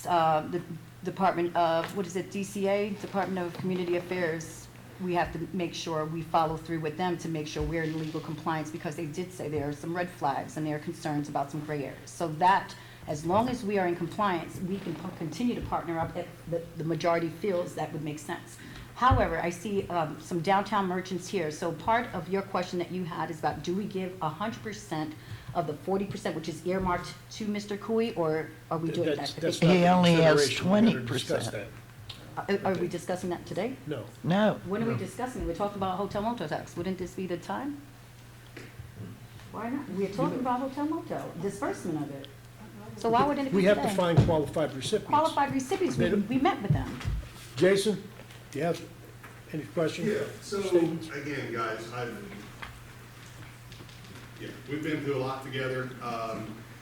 the Department of, what is it, DCA, Department of Community Affairs, we have to make sure we follow through with them to make sure we're in legal compliance, because they did say there are some red flags and there are concerns about some gray areas. So that, as long as we are in compliance, we can continue to partner up if the majority feels that would make sense. However, I see some downtown merchants here. So part of your question that you had is about, do we give 100% of the 40%, which is earmarked to Mr. Cooey, or are we doing that? That's not He the only has consideration. We're gonna discuss 20%. that. Are we discussing that today? No. No. When are we discussing? We're talking about hotel motel tax. Wouldn't this be the time? Why not? We're talking about hotel motel, disbursement of it. So why wouldn't it be We today? have to find qualified recipients. Qualified recipients, we met with them. Jason, do you have any questions? Yeah, so, Statements? again, guys, we've been through a lot together.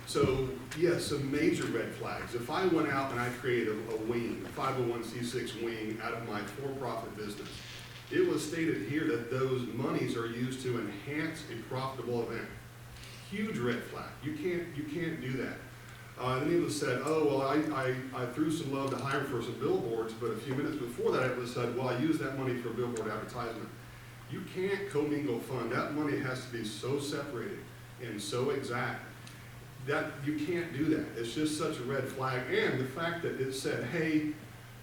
So, yes, some major red flags. If I went out and I created a wing, a 501c6 wing out of my for-profit business, it was stated here that those monies are used to enhance a profitable event. Huge red flag. You can't do that. Then it was said, oh, well, I threw some love to hire for some billboards, but a few minutes before that, it was said, well, I used that money for billboard advertisement. You can't commingle fund. That money has to be so separated and so exact that you can't do that. It's just such a red flag. And the fact that it said, hey,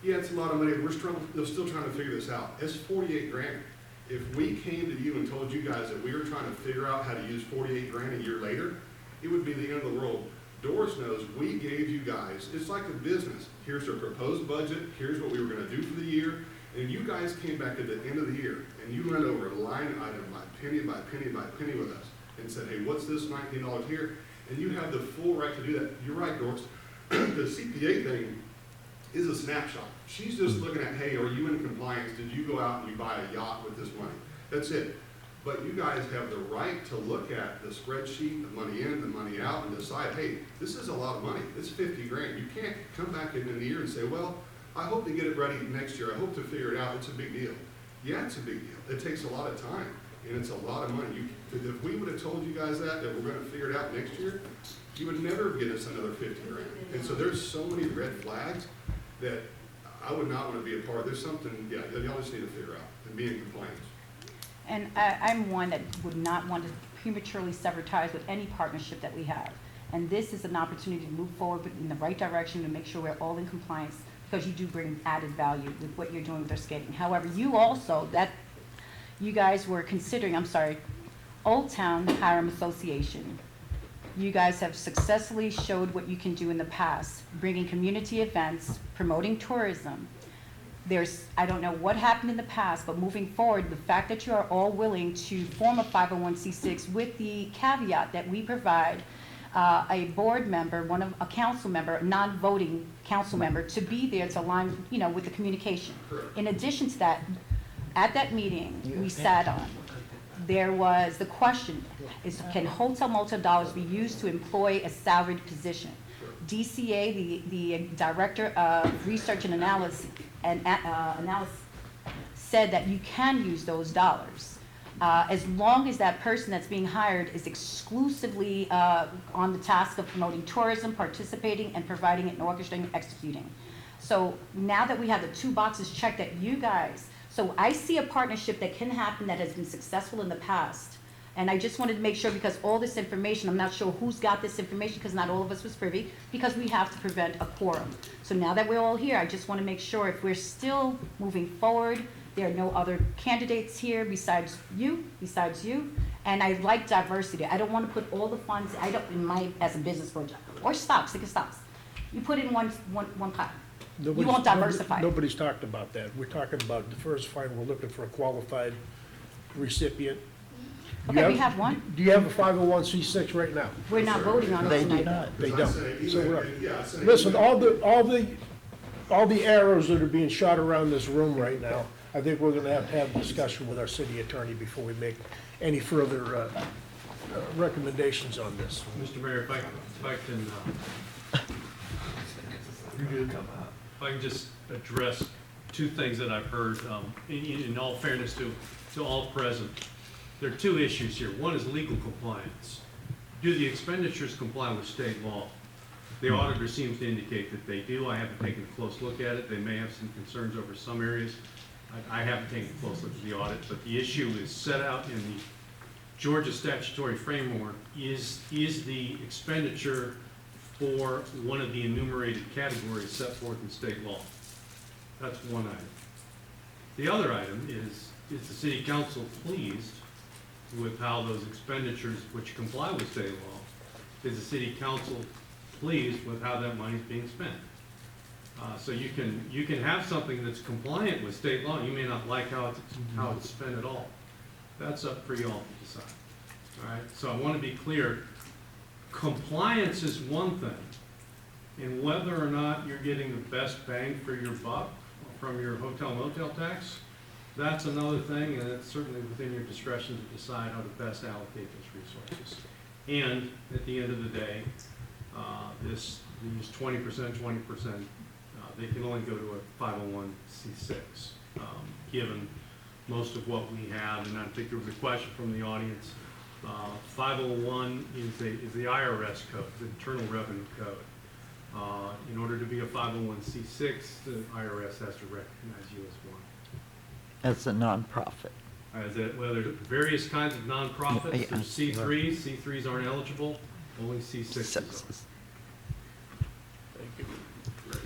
yeah, it's a lot of money, we're still trying to figure this out. It's 48 grand. If we came to you and told you guys that we were trying to figure out how to use 48 grand a year later, it would be the end of the world. Doris knows we gave you guys, it's like a business. Here's our proposed budget, here's what we were gonna do for the year, and you guys came back at the end of the year, and you went over line item by penny by penny by penny with us, and said, hey, what's this $19 here? And you have the full right to do that. You're right, Doris. The CPA thing is a snapshot. She's just looking at, hey, are you in compliance? Did you go out and you buy a yacht with this money? That's it. But you guys have the right to look at the spreadsheet, the money in, the money out, and decide, hey, this is a lot of money. It's 50 grand. You can't come back in the year and say, well, I hope to get it ready next year. I hope to figure it out. It's a big deal. Yeah, it's a big deal. It takes a lot of time, and it's a lot of money. If we would have told you guys that we're going to figure it out next year, you would never get us another 50 grand. And so there's so many red flags that I would not want to be a part of. There's something, y'all just need to figure out and be in compliance. And I'm one that would not want to prematurely sever ties with any partnership that we have. And this is an opportunity to move forward in the right direction to make sure we're all in compliance, because you do bring added value with what you're doing with our skating. However, you also, you guys were considering, Old Town Hiram Association. You guys have successfully showed what you can do in the past, bringing community events, promoting tourism. I don't know what happened in the past, but moving forward, the fact that you are all willing to form a 501c6 with the caveat that we provide a board member, a council member, a non-voting council member, to be there to align, with the communication. In addition to that, at that meeting we sat on, there was the question, can hotel motel dollars be used to employ a salaried position? DCA, the Director of Research and Analysis, said that you can use those dollars as long as that person that's being hired is exclusively on the task of promoting tourism, participating, and providing it and orchestrating and executing. So now that we have the two boxes checked that you guys, so I see a partnership that can happen that has been successful in the past. And I just wanted to make sure, because all this information, I'm not sure who's got this information, because not all of us was privy, because we have to prevent a quorum. So now that we're all here, I just want to make sure if we're still moving forward, there are no other candidates here besides you, and I like diversity. I don't want to put all the funds, as a business project, or stocks, think of stocks. You put in one pot. Nobody's- won't diversify. Nobody's talked about that. We're talking about diversifying, we're looking for a qualified recipient. Do you Okay, we have one. Do you have a 501c6 right now? We're not voting on it They do tonight. not. They I don't. say, So we're, yeah, I say- listen, all the arrows that are being shot around this room right now, I think we're gonna have a discussion with our city attorney before we make any further recommendations on this. Mr. Mayor, if I can, if I can just address two things that I've heard, in all fairness to all present. There are two issues here. One is legal compliance. Do the expenditures comply with state law? The auditor seems to indicate that they do. I haven't taken a close look at it. They may have some concerns over some areas. I haven't taken a close look at the audit, but the issue is set out in the Georgia statutory framework. Is the expenditure for one of the enumerated categories set forth in state law? That's one item. The other item is the city council pleased with how those expenditures, which comply with state law, is the city council pleased with how that money is being spent? So you can have something that's compliant with state law. You may not like how it's spent at all. That's up for you all to decide. All right. So I want to be clear. Compliance is one thing, and whether or not you're getting the best bang for your buck from your hotel motel tax, that's another thing, and it's certainly within your discretion to decide how to best allocate those resources. And at the end of the day, these 20%, they can only go to a 501c6, given most of what we have. And I think there was a question from the audience. 501 is the IRS code, the Internal Revenue Code. In order to be a 501c6, the IRS has to recognize you as one. As a nonprofit. Well, there's various kinds of nonprofits. Yeah, There's C3s. C3s aren't eligible. Only C6s are.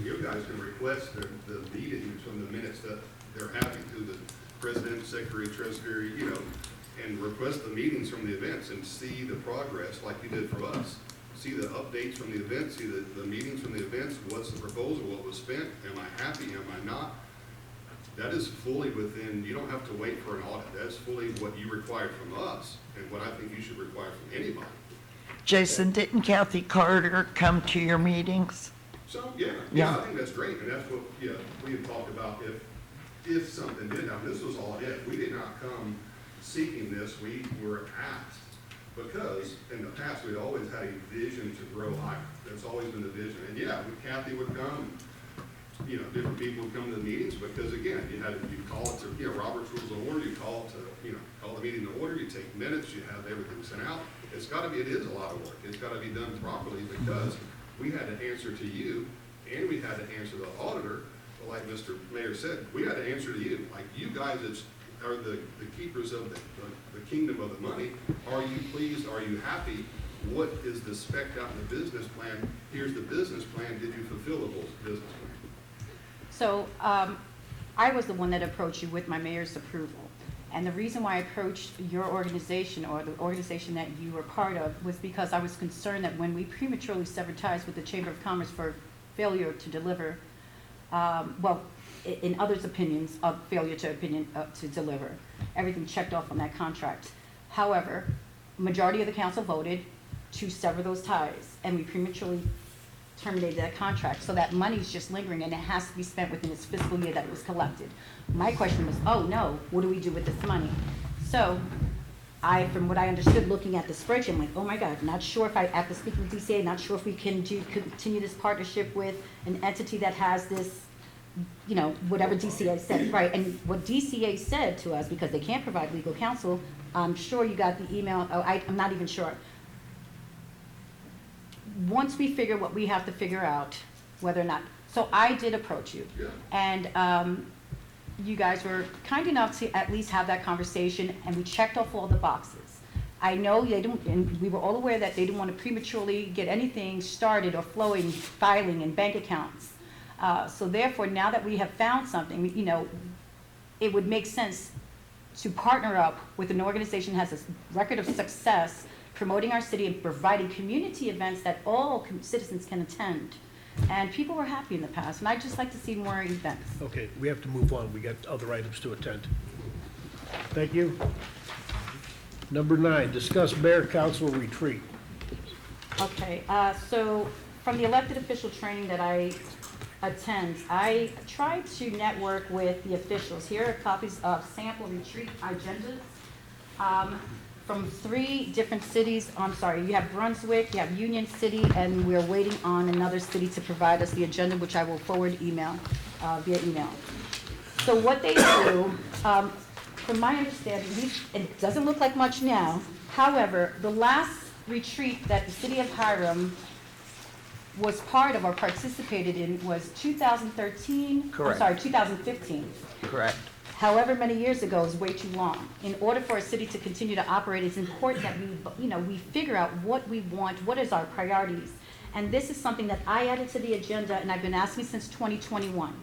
You guys can request the meetings from the minutes that they're having through the president, secretary, treasurer, and request the meetings from the events and see the progress like you did for us. See the updates from the events, see the meetings from the events, what's the proposal, what was spent, am I happy, am I not? That is fully within, you don't have to wait for an audit. That's fully what you require from us and what I think you should require from anybody. Jason, didn't Kathy Carter come to your meetings? So, I think that's great, and that's what, we had talked about if something did happen. This was all if. We did not come seeking this, we were asked, because in the past, we'd always had a vision to grow higher. That's always been the vision, and Kathy would come, different people would come to the meetings, because again, you call it to, Robert's Rules of Order, you call it to, call the meeting to order, you take minutes, you have everything sent out. It is a lot of work. It's gotta be done properly, because we had to answer to you, and we had to answer the auditor. But like Mr. Mayor said, we had to answer to you. Like, you guys are the keepers of the kingdom of the money. Are you pleased? Are you happy? What is the spec out in the business plan? Here's the business plan. Did you fulfill the business plan? So I was the one that approached you with my mayor's approval. And the reason why I approached your organization or the organization that you were part of was because I was concerned that when we prematurely severed ties with the Chamber of Commerce for failure to deliver, in others' opinions, of failure to deliver, everything checked off on that contract. However, majority of the council voted to sever those ties, and we prematurely terminated that contract. So that money's just lingering, and it has to be spent within this fiscal year that it was collected. My question was, oh no, what do we do with this money? So from what I understood looking at the spreadsheet, I'm like, oh my God, not sure if after speaking with DCA, not sure if we can continue this partnership with an entity that has this, whatever DCA said, right? And what DCA said to us, because they can't provide legal counsel, I'm sure you got the email, I'm not even sure. Once we figure what we have to figure out, whether or not, so I did approach you. Yeah. And you guys were kind enough to at least have that conversation, and we checked off all the boxes. I know they don't, and we were all aware that they didn't want to prematurely get anything started or flowing, filing in bank accounts. So therefore, now that we have found something, it would make sense to partner up with an organization that has a record of success promoting our city and providing community events that all citizens can attend. And people were happy in the past, and I'd just like to see more events. Okay, we have to move on. We got other items to attend. Thank you. Number 9, discuss mayor council retreat. Okay, so from the elected official training that I attend, I try to network with the officials. Here are copies of sample retreat agendas from 3 different cities. I'm sorry, you have Brunswick, you have Union City, and we're waiting on another city to provide us the agenda, which I will forward via email. So what they do, from my understanding, it doesn't look like much now. However, the last retreat that the city of Hiram was part of or participated in was 2013. Correct. I'm sorry, 2015. Correct. However many years ago is way too long. In order for a city to continue to operate, it's important that we figure out what we want, what is our priorities. And this is something that I added to the agenda, and I've been asking since 2021.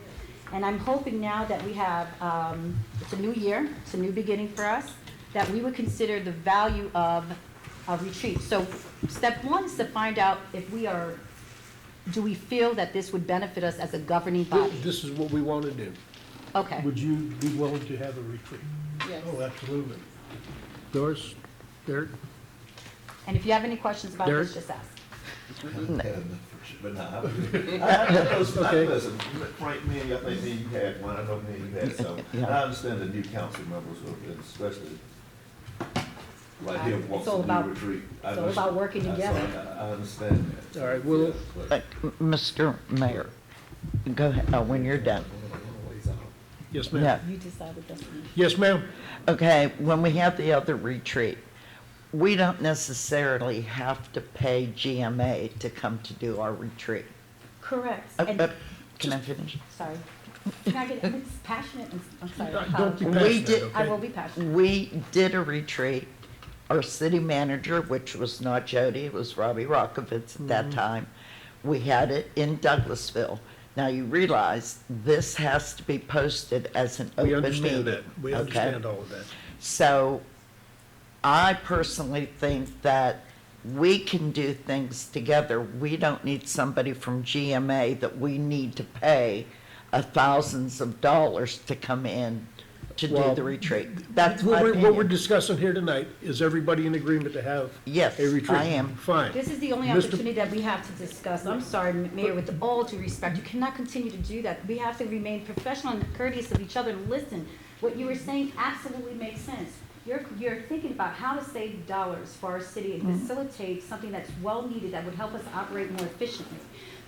And I'm hoping now that we have, it's a new year, it's a new beginning for us, that we would consider the value of a retreat. So step 1 is to find out if do we feel that this would benefit us as a governing body? This is what we want to do. Okay. Would you be willing to have a retreat? Yes. Oh, absolutely. Doris, Derek? And if you have any questions about Derek? this, just ask. But no, Okay. listen, Frank, I think me and you had one, I know me and you had some. Yeah. I understand the new council members, and especially like him, wants It's all to about- do retreat. it's all about working together. I understand that. All right, well, Mr. Mayor, go ahead, when you're done. yes, ma'am. Yeah. You decide the destination. Yes, ma'am? Okay, when we have the other retreat, we don't necessarily have to pay GMA to come to do our retreat. Correct. And- Can I finish? Sorry. Can I get, it's passionate, I'm sorry. I Don't be apologize. passionate, did- I okay? will be passionate. We did a retreat. Our city manager, which was not Jody, it was Robbie Rockovitz at that time, we had it in Douglasville. Now, you realize this has to be posted as an open We meeting. understand that. We okay? understand all of that. So I personally think that we can do things together. We don't need somebody from GMA that we need to pay thousands of dollars to come in to do Well, the retreat. That's my What we're opinion. discussing here tonight, is everybody in agreement to have Yes, a retreat? I am. Fine. This is the only Mr. opportunity that we have to discuss. I'm sorry, Mayor, with all due respect, you cannot continue to do that. We have to remain professional and courteous of each other and listen. What you were saying absolutely makes sense. You're thinking about how to save dollars for our city and facilitate something that's well needed that would help us operate more efficiently.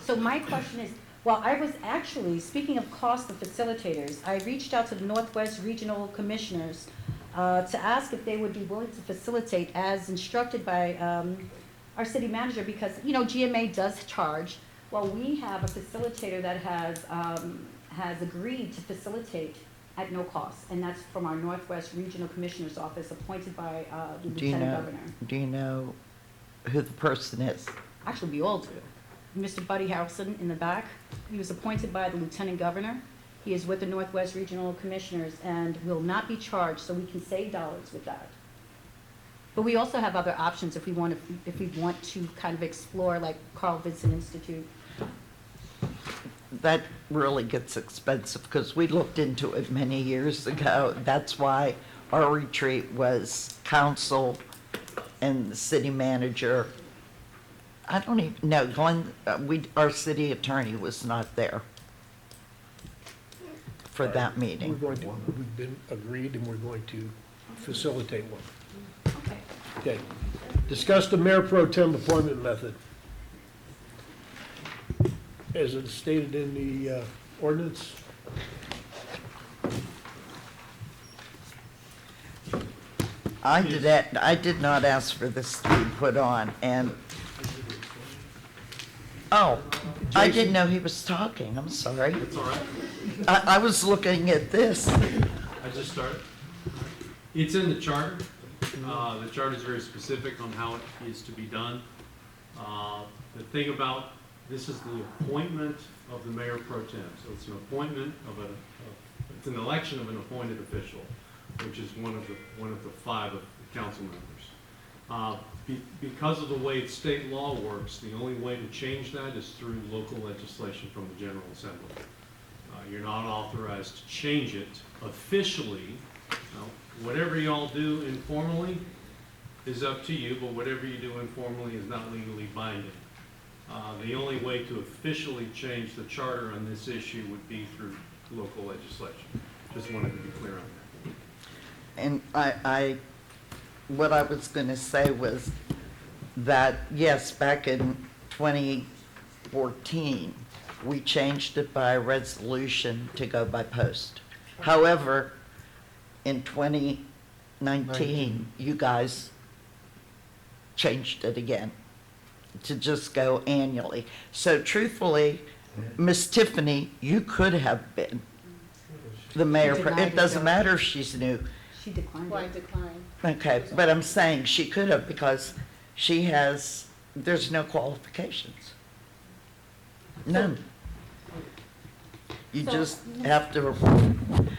So my question is, well, I was actually, speaking of cost of facilitators, I reached out to the Northwest Regional Commissioners to ask if they would be willing to facilitate as instructed by our city manager, because, GMA does charge. Well, we have a facilitator that has agreed to facilitate at no cost, and that's from our Northwest Regional Commissioner's Office, appointed by the Lieutenant Governor. Do you know who the person is? Actually, we all do. Mr. Buddy Harrelson in the back, he was appointed by the Lieutenant Governor. He is with the Northwest Regional Commissioners and will not be charged, so we can save dollars with that. But we also have other options if we want to kind of explore, like Carl Vinson Institute. That really gets expensive because we looked into it many years ago. That's why our retreat was council and the city manager. I don't even know, Glenn, our city attorney was not there for that meeting. We've been agreed, and we're going to facilitate one. Okay. Okay. Discuss the mayor pro tem appointment method. As it's stated in the ordinance. I did not ask for this to be put on, and, oh, I didn't know he was talking, I'm sorry. It's all right. I was looking at this. I just started. It's in the charter. The charter is very specific on how it is to be done. The thing about, this is the appointment of the mayor pro tem. So it's an appointment it's an election of an appointed official, which is one of the 5 of the council members. Because of the way state law works, the only way to change that is through local legislation from the General Assembly. You're not authorized to change it officially. Now, whatever y'all do informally is up to you, but whatever you do informally is not legally binding. The only way to officially change the charter on this issue would be through local legislation. Just wanted to be clear on that. And what I was going to say was that, yes, back in 2014, we changed it by resolution to go by post. However, in 2019, you guys changed it again to just go annually. So truthfully, Miss Tiffany, you could have been the mayor. It doesn't matter if she's new. She declined Why it. decline? Okay, but I'm saying she could have because she has, there's no qualifications. None. You So- just have to,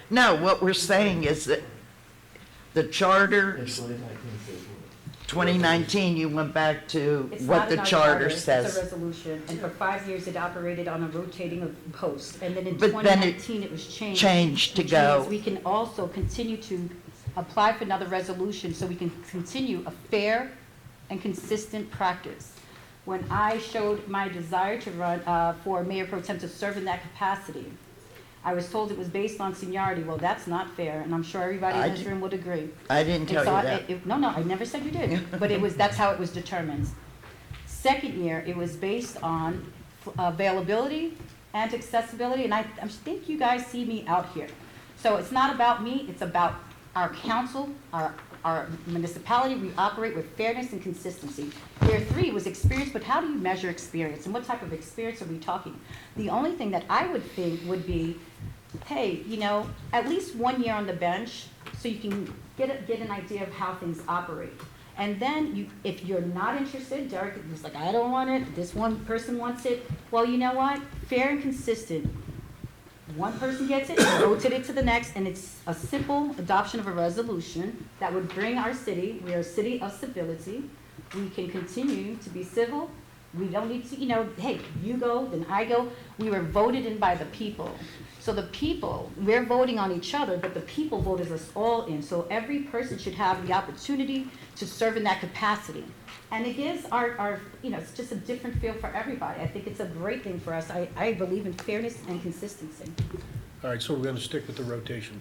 no, what we're saying is that the charter, 2019, you went back to It's what not the in our charter It's a says. resolution, and for 5 years, it operated on a rotating of posts. And then in But then it 2019, it was changed. changed to Which go- means we can also continue to apply for another resolution, so we can continue a fair and consistent practice. When I showed my desire to run for Mayor Pro Tem to serve in that capacity, I was told it was based on seniority. Well, that's not fair, and I'm sure everybody I in this di- room would agree. I didn't tell And so you that. No, I never said you did, but that's how it was determined. Second year, it was based on availability and accessibility, and I think you guys see me out here. So it's not about me, it's about our council, our municipality. We operate with fairness and consistency. Year 3 was experience, but how do you measure experience, and what type of experience are we talking? The only thing that I would think would be, hey, at least 1 year on the bench, so you can get an idea of how things operate. And then if you're not interested, Derek was like, I don't want it, this one person wants it, well, you know what? Fair and consistent. One person gets it, rotate it to the next, and it's a simple adoption of a resolution that would bring our city, we are a city of civility. We can continue to be civil. We don't need to, hey, you go, then I go. We were voted in by the people. So the people, we're voting on each other, but the people voted us all in. So every person should have the opportunity to serve in that capacity. And it gives our it's just a different feel for everybody. I think it's a great thing for us. I believe in fairness and consistency. All right, so we're going to stick with the rotation.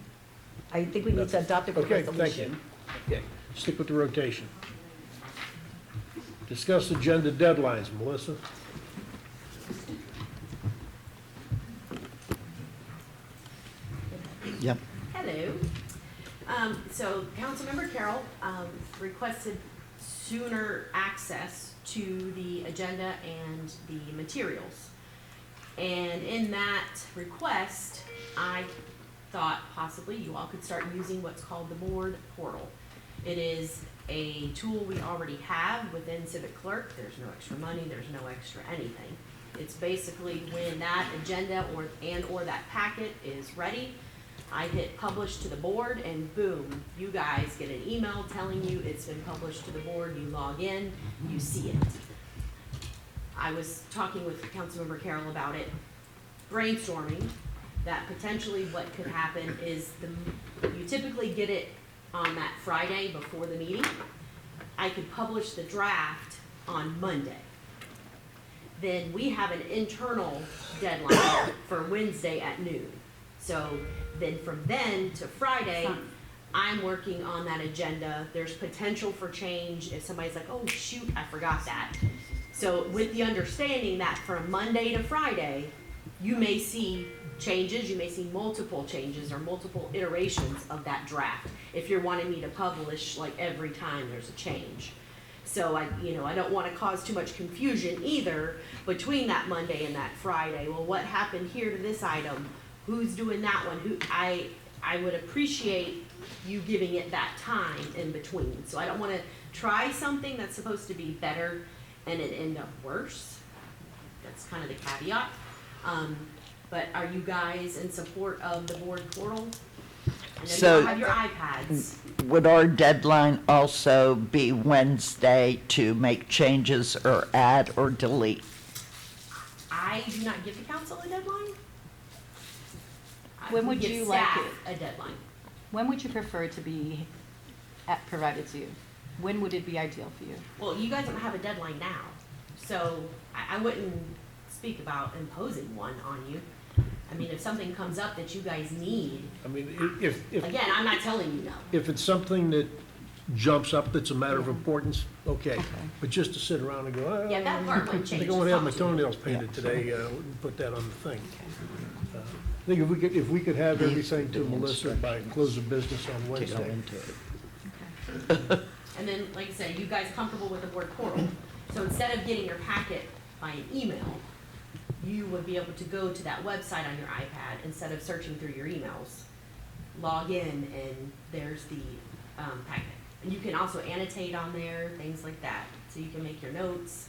I think we need to adopt a Okay, thank you. resolution. Okay, stick with the rotation. Discuss agenda deadlines, Melissa. Yep. Hello. So Councilmember Carroll requested sooner access to the agenda and the materials. And in that request, I thought possibly you all could start using what's called the board portal. It is a tool we already have within Civic Clerk. There's no extra money, there's no extra anything. It's basically when that agenda or that packet is ready, I hit publish to the board and boom, you guys get an email telling you it's been published to the board. You log in, you see it. I was talking with Councilmember Carroll about it, brainstorming that potentially what could happen is you typically get it on that Friday before the meeting. I could publish the draft on Monday. Then we have an internal deadline for Wednesday at noon. So then from then to Friday, I'm working on that agenda. There's potential for change if somebody's like, oh shoot, I forgot that. So with the understanding that from Monday to Friday, you may see changes, you may see multiple changes or multiple iterations of that draft if you're wanting me to publish like every time there's a change. So I don't want to cause too much confusion either between that Monday and that Friday. Well, what happened here to this item? Who's doing that one? I would appreciate you giving it that time in between. So I don't want to try something that's supposed to be better and it end up worse. That's kind of the caveat. But are you guys in support of the board portal? And then So- you'll have your iPads. Would our deadline also be Wednesday to make changes or add or delete? I do not give the council a deadline. When We would give you like staff it? a deadline. When would you prefer it to be provided to you? When would it be ideal for you? Well, you guys don't have a deadline now, so I wouldn't speak about imposing one on you. I mean, if something comes up that you guys need, I mean, if, again, I'm not telling you no. if it's something that jumps up that's a matter of importance, okay. But just to sit around and go, oh, Yeah, that part might I change. think I want to have my Talk to me. toenails painted today, put that on the thing. I think if we could have everything to Melissa by close of business on Wednesday. And then, like I said, you guys comfortable with the board portal. So instead of getting your packet by an email, you would be able to go to that website on your iPad instead of searching through your emails. Log in and there's the packet. And you can also annotate on there, things like that. So you can make your notes.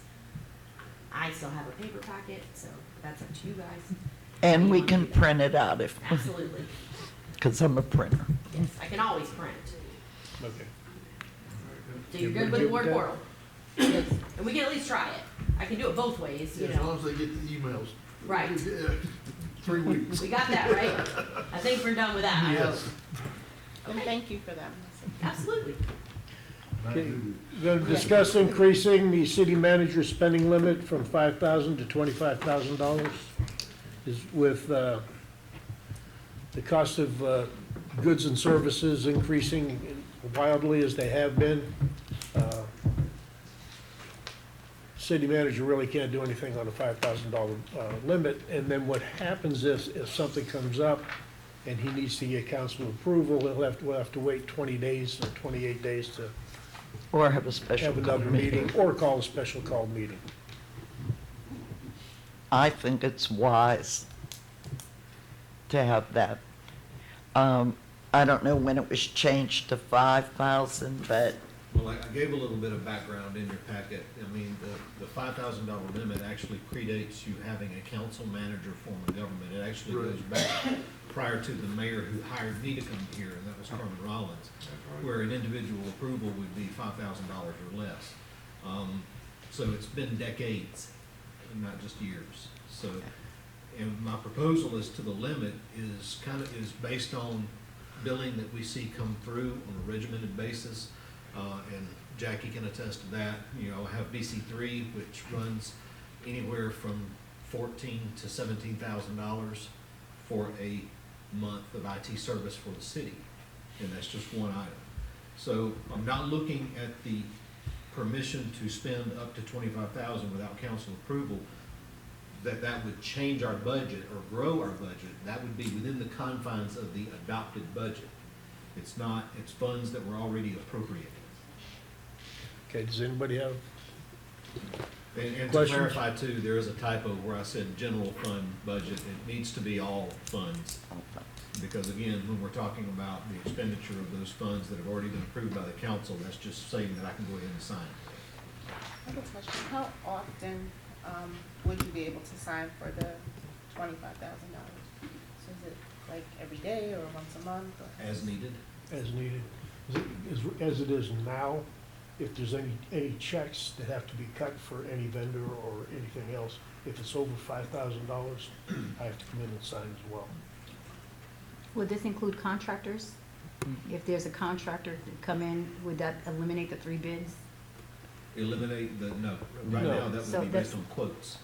I still have a paper packet, so that's up to you guys. And we can print it out if, Absolutely. because I'm a printer. Yes, I can always print. Okay. So you're good with the board portal? And we can at least try it. I can do it both ways, you As long know. as they get the emails. Right. 3 weeks. We got that, right? I think we're done with that, I hope. Yes. And thank you for that. Absolutely. Okay, we're going to discuss increasing the city manager's spending limit from $5,000 to $25,000. Is with the cost of goods and services increasing wildly as they have been. City manager really can't do anything on a $5,000 limit. And then what happens is, if something comes up and he needs to get council approval, we'll have to wait 20 days or 28 days to Or have a special have another call meeting, or call a special call meeting. I think it's wise to have that. I don't know when it was changed to 5,000, but Well, I gave a little bit of background in your packet. I mean, the $5,000 limit actually predates you having a council manager form of government. It actually goes back prior to the mayor who hired me to come here, and that was Carmen Rollins, where an individual approval would be $5,000 or less. So it's been decades, and not just years. So, and my proposal as to the limit is is based on billing that we see come through on a regimented basis. And Jackie can attest to that. You know, I have BC3, which runs anywhere from $14,000 to $17,000 for a month of IT service for the city, and that's just one item. So I'm not looking at the permission to spend up to $25,000 without council approval, that would change our budget or grow our budget. That would be within the confines of the adopted budget. It's not, it's funds that were already appropriated. Okay, does anybody have? And to Questions? clarify too, there is a typo where I said general fund budget. It needs to be all funds. Because again, when we're talking about the expenditure of those funds that have already been approved by the council, that's just saying that I can go ahead and sign it. I have a question. How often would you be able to sign for the $25,000? So is it like every day or once a month? Or? As needed. As needed. As it is now, if there's any checks that have to be cut for any vendor or anything else, if it's over $5,000, I have to come in and sign as well. Would this include contractors? If there's a contractor to come in, would that eliminate the 3 bids? Eliminate no. Right No. now, that So would be based on quotes.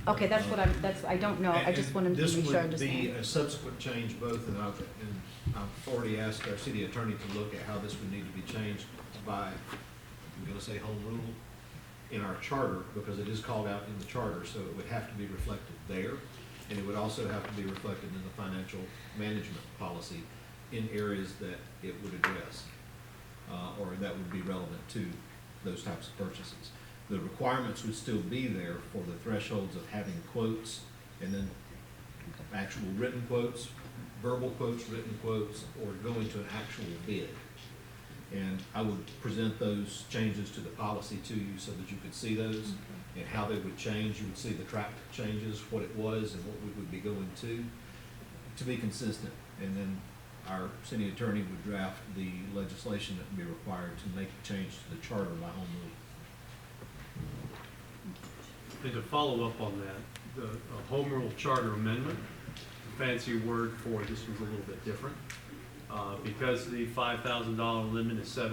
Okay, that's what I don't know, I just wanted to make sure I This would be understand. a subsequent change both, and I've already asked our city attorney to look at how this would need to be changed by, I'm gonna say home rule, in our charter, because it is called out in the charter, so it would have to be reflected there. And it would also have to be reflected in the financial management policy in areas that it would address, or that would be relevant to those types of purchases. The requirements would still be there for the thresholds of having quotes, and then actual written quotes, verbal quotes, written quotes, or going to an actual bid. And I would present those changes to the policy to you so that you could see those and how they would change. You would see the track changes, what it was and what we would be going to be consistent. And then our city attorney would draft the legislation that would be required to make a change to the charter by home rule. And to follow up on that, the home rule charter amendment, the fancy word for this was a little bit different. Because the $5,000 limit is set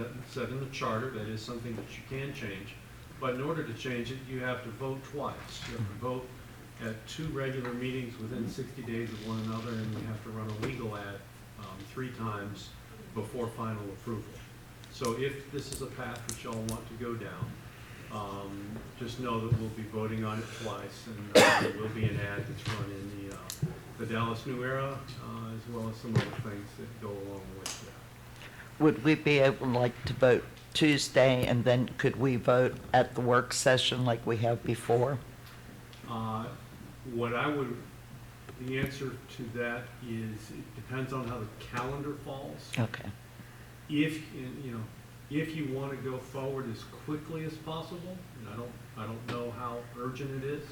in the charter, that is something that you can change. But in order to change it, you have to vote twice. You have to vote at 2 regular meetings within 60 days of one another, and you have to run a legal ad 3 times before final approval. So if this is a path that y'all want to go down, just know that we'll be voting on it twice, and there will be an ad that's run in the Dallas New Era, as well as some other things that go along with that. Would we be able, like, to vote Tuesday, and then could we vote at the work session like we have before? The answer to that is, it depends on how the calendar falls. Okay. If you want to go forward as quickly as possible, and I don't know how urgent it is,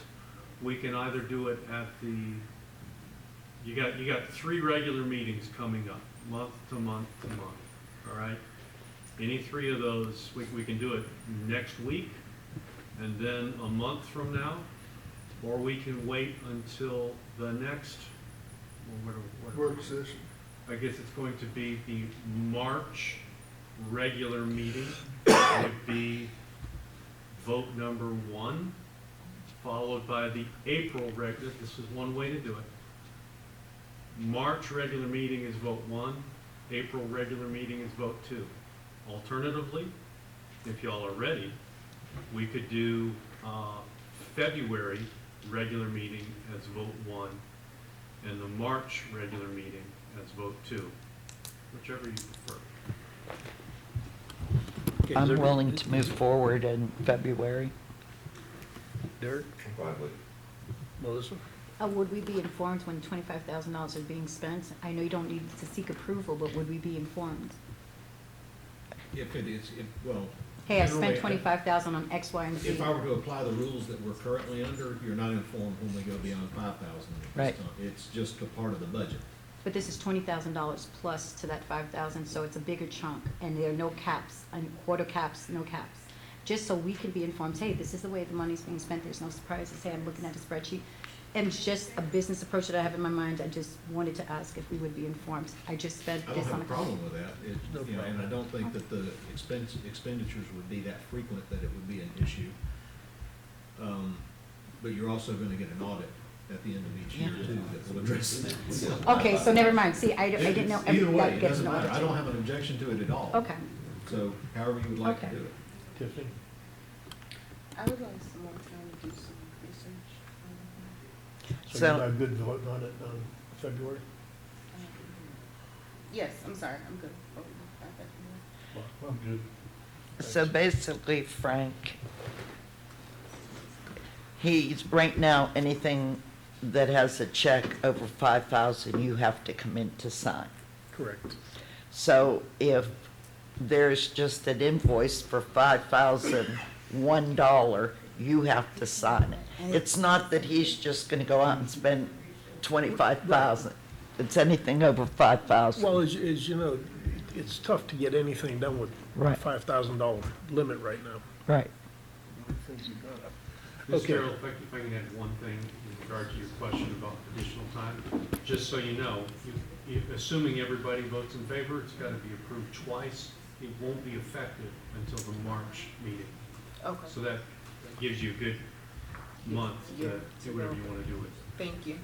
we can either do it at you got 3 regular meetings coming up, month to month to month, all right? Any 3 of those, we can do it next week, and then a month from now, or we can wait until the next, Work session. I guess it's going to be the March regular meeting. It would be vote number 1, followed by the April regular. This is one way to do it. March regular meeting is vote 1. April regular meeting is vote 2. Alternatively, if y'all are ready, we could do February regular meeting as vote 1 and the March regular meeting as vote 2, whichever you prefer. Okay, is I'm there- willing to move forward in February. Derek? Probably. Melissa? Would we be informed when $25,000 is being spent? I know you don't need to seek approval, but would we be informed? If it is, well. Hey, I generally, spent 25,000 on X, Y, and Z. If I were to apply the rules that we're currently under, you're not informed when we go beyond 5,000. Right. It's just a part of the budget. But this is $20,000 plus to that 5,000, so it's a bigger chunk, and there are no caps, and quarter caps, no caps. Just so we can be informed, hey, this is the way the money's being spent, there's no surprises, hey, I'm looking at a spreadsheet. And it's just a business approach that I have in my mind, I just wanted to ask if we would be informed. I just spent I don't this have on a problem with that. And I don't think that the expenditures would be that frequent that it would be an issue. But you're also gonna get an audit at the end of each year too that will address that. Okay, so never mind, see, I didn't know. Either way, that it gets doesn't no matter. I audit. don't have an objection to it at all. Okay. So however you would like to Okay. do it. Tiffany? I would like some more time to do some research. So you're not good voting on it on February? Yes, I'm sorry, I'm good. Well, I'm good. So basically, Frank, he's, right now, anything that has a check over 5,000, you have to come in to sign. Correct. So if there's just an invoice for $5,001, you have to sign it. It's not that he's just gonna go out and spend 25,000. It's anything over 5,000. Well, as you know, it's tough to get anything done with a Right. $5,000 limit right now. Right. Ms. Okay. Carroll, if I can add one thing in regard to your question about additional time, just so you know, assuming everybody votes in favor, it's got to be approved twice. It won't be effective until the March meeting. Okay. So that gives you a good month to do whatever you want to do with it. Thank you.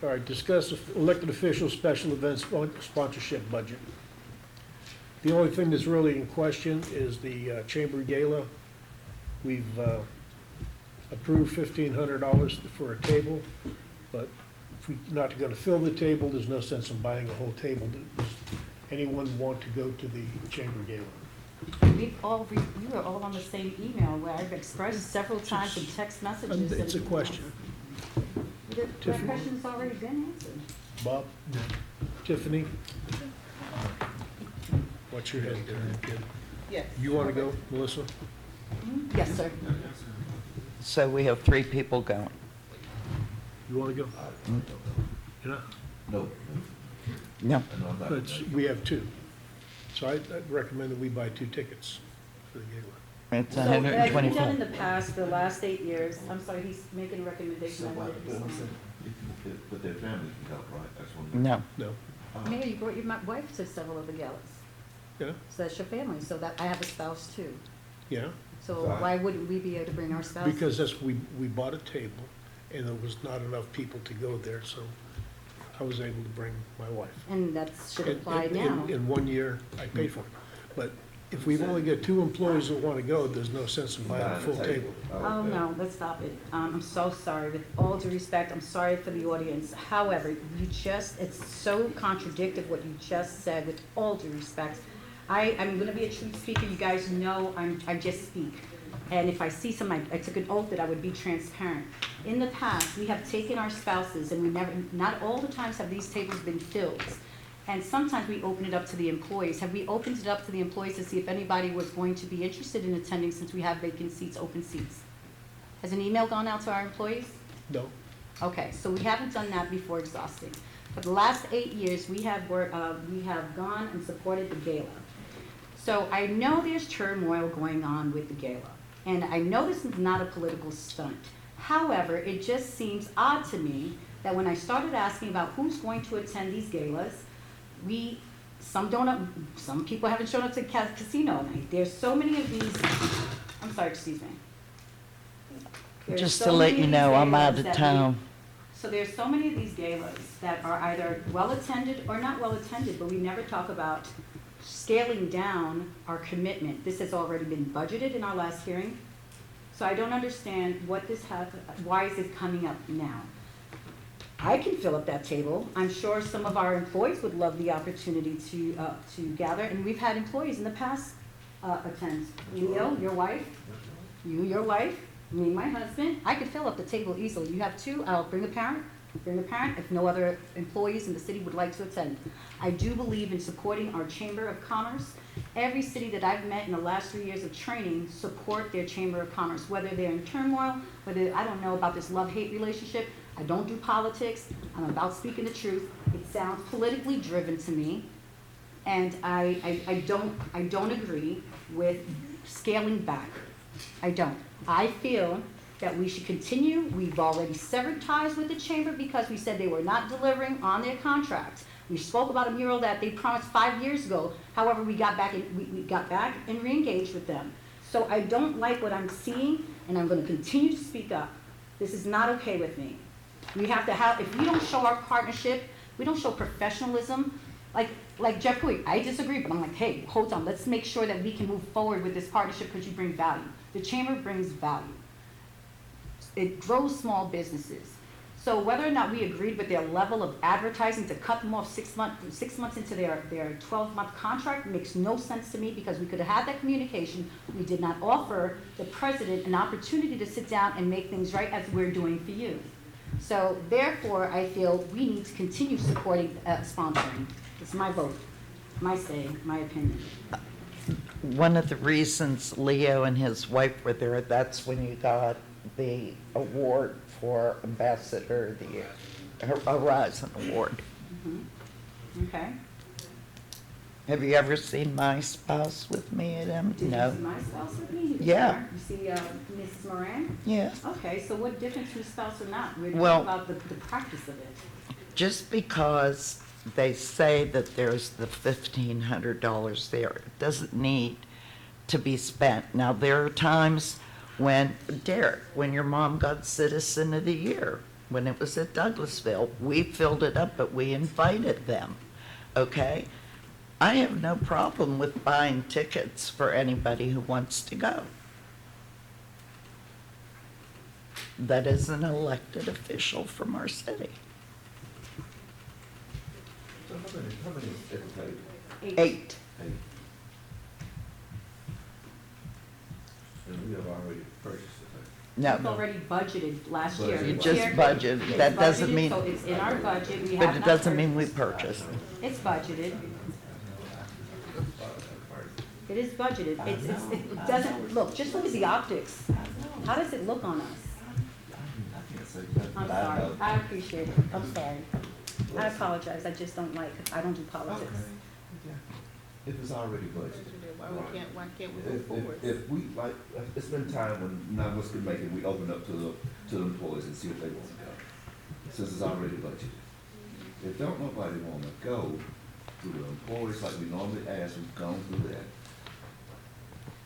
All right, discuss elected officials' special events sponsorship budget. The only thing that's really in question is the Chamber Gala. We've approved $1,500 for a table, but if we're not gonna fill the table, there's no sense in buying a whole table. Does anyone want to go to the Chamber Gala? We were all on the same email where I've expressed several times in text messages. It's a question. The Tiffany? question's already been answered. Bob? Tiffany? What's your head there? Yes. You wanna go, Melissa? Yes, sir. So we have 3 people going. You want to go? You know? No. No. But we have two. So I'd recommend that we buy 2 tickets for the gala. It's So, as we've done in 125. the past, the last 8 years, I'm sorry, he's making a recommendation. I wanted to respond. But their families can help, right? That's what. No. No. Mayor, you brought your wife to several of the galas. Yeah? So that's your family, so that, I have a spouse too. Yeah? So why wouldn't we be able to bring our spouse? Because we bought a table, and there was not enough people to go there, so I was able to bring my wife. And that should And- apply and- now. In 1 year, I paid for it. But if we've only got 2 employees that want to go, there's no sense in buying a full table. Oh, no, let's stop it. I'm so sorry. With all due respect, I'm sorry for the audience. However, it's so contradictory what you just said, with all due respect. I'm gonna be a true speaker. You guys know I just speak. And if I see somebody, I took an oath that I would be transparent. In the past, we have taken our spouses, and not all the times have these tables been filled. And sometimes we open it up to the employees. Have we opened it up to the employees to see if anybody was going to be interested in attending, since we have vacant seats, open seats? Has an email gone out to our employees? No. Okay, so we haven't done that before exhausting. For the last 8 years, we have gone and supported the gala. So I know there's turmoil going on with the gala, and I know this is not a political stunt. However, it just seems odd to that when I started asking about who's going to attend these galas, some people haven't shown up to casino night. There's so many of these, I'm sorry, excuse me. There's Just so to let many you of know, these I'm galas out of that town. So there's so many of these galas that are either well-attended or not well-attended, but we never talk about scaling down our commitment. This has already been budgeted in our last hearing. So I don't understand why is it coming up now? I can fill up that table. I'm sure some of our employees would love the opportunity to gather, and we've had employees in the past attend. Leo, your wife, you, your wife, me, my husband. I could fill up the table easily. You have 2, I'll bring a parent if no other employees in the city would like to attend. I do believe in supporting our Chamber of Commerce. Every city that I've met in the last 3 years of training support their Chamber of Commerce, whether they're in turmoil, whether, I don't know about this love-hate relationship. I don't do politics. I'm about speaking the truth. It sounds politically driven to me, and I don't agree with scaling back. I don't. I feel that we should continue. We've already severed ties with the chamber because we said they were not delivering on their contracts. We spoke about a mural that they promised 5 years ago. However, we got back and re-engaged with them. So I don't like what I'm seeing, and I'm going to continue to speak up. This is not okay with me. We have to have, if we don't show our partnership, we don't show professionalism, like Jeff Couey, I disagree, but I'm like, hey, hold on, let's make sure that we can move forward with this partnership because you bring value. The chamber brings value. It grows small businesses. So whether or not we agreed with their level of advertising to cut them off 6 months into their 12-month contract makes no sense to me, because we could have had that communication. We did not offer the president an opportunity to sit down and make things right as we're doing for you. So therefore, I feel we need to continue supporting sponsoring. It's my vote, my say, my opinion. One of the reasons Leo and his wife were there, that's when you got the award for Ambassador of the Year, Horizon Award. Mm-hmm. Okay. Have you ever seen my spouse with me at him? Did No. you see my spouse with me? Yeah. You see Mrs. Moran? Yes. Okay, so what difference who's spouse or not? We're Well- talking about the practice of it. Just because they say that there's the $1,500 there, it doesn't need to be spent. Now, there are times when, Derek, when your mom got Citizen of the Year, when it was at Douglasville, we filled it up, but we invited them, okay? I have no problem with buying tickets for anybody who wants to go. That is an elected official from our city. So how many is at the table? 8. And we have already purchased it. No. It's already budgeted last year. You It's just here. budgeted. It's That doesn't budgeted, mean- So it's in our budget. We But have it not doesn't mean we purchased. purchased. It's budgeted. It is budgeted. It doesn't, look, just look at the optics. How does it look on us? I can't say that. I'm but I sorry. know. I appreciate it. I'm sorry. I apologize. I just don't like, I don't do politics. Okay. If it's already budgeted. Why can't we move forward? If we, like, it's been time when none of us could make it, we open up to the employees and see if they want to go, since it's already budgeted. If don't nobody want to go, through the employees like we normally ask, we've gone through that.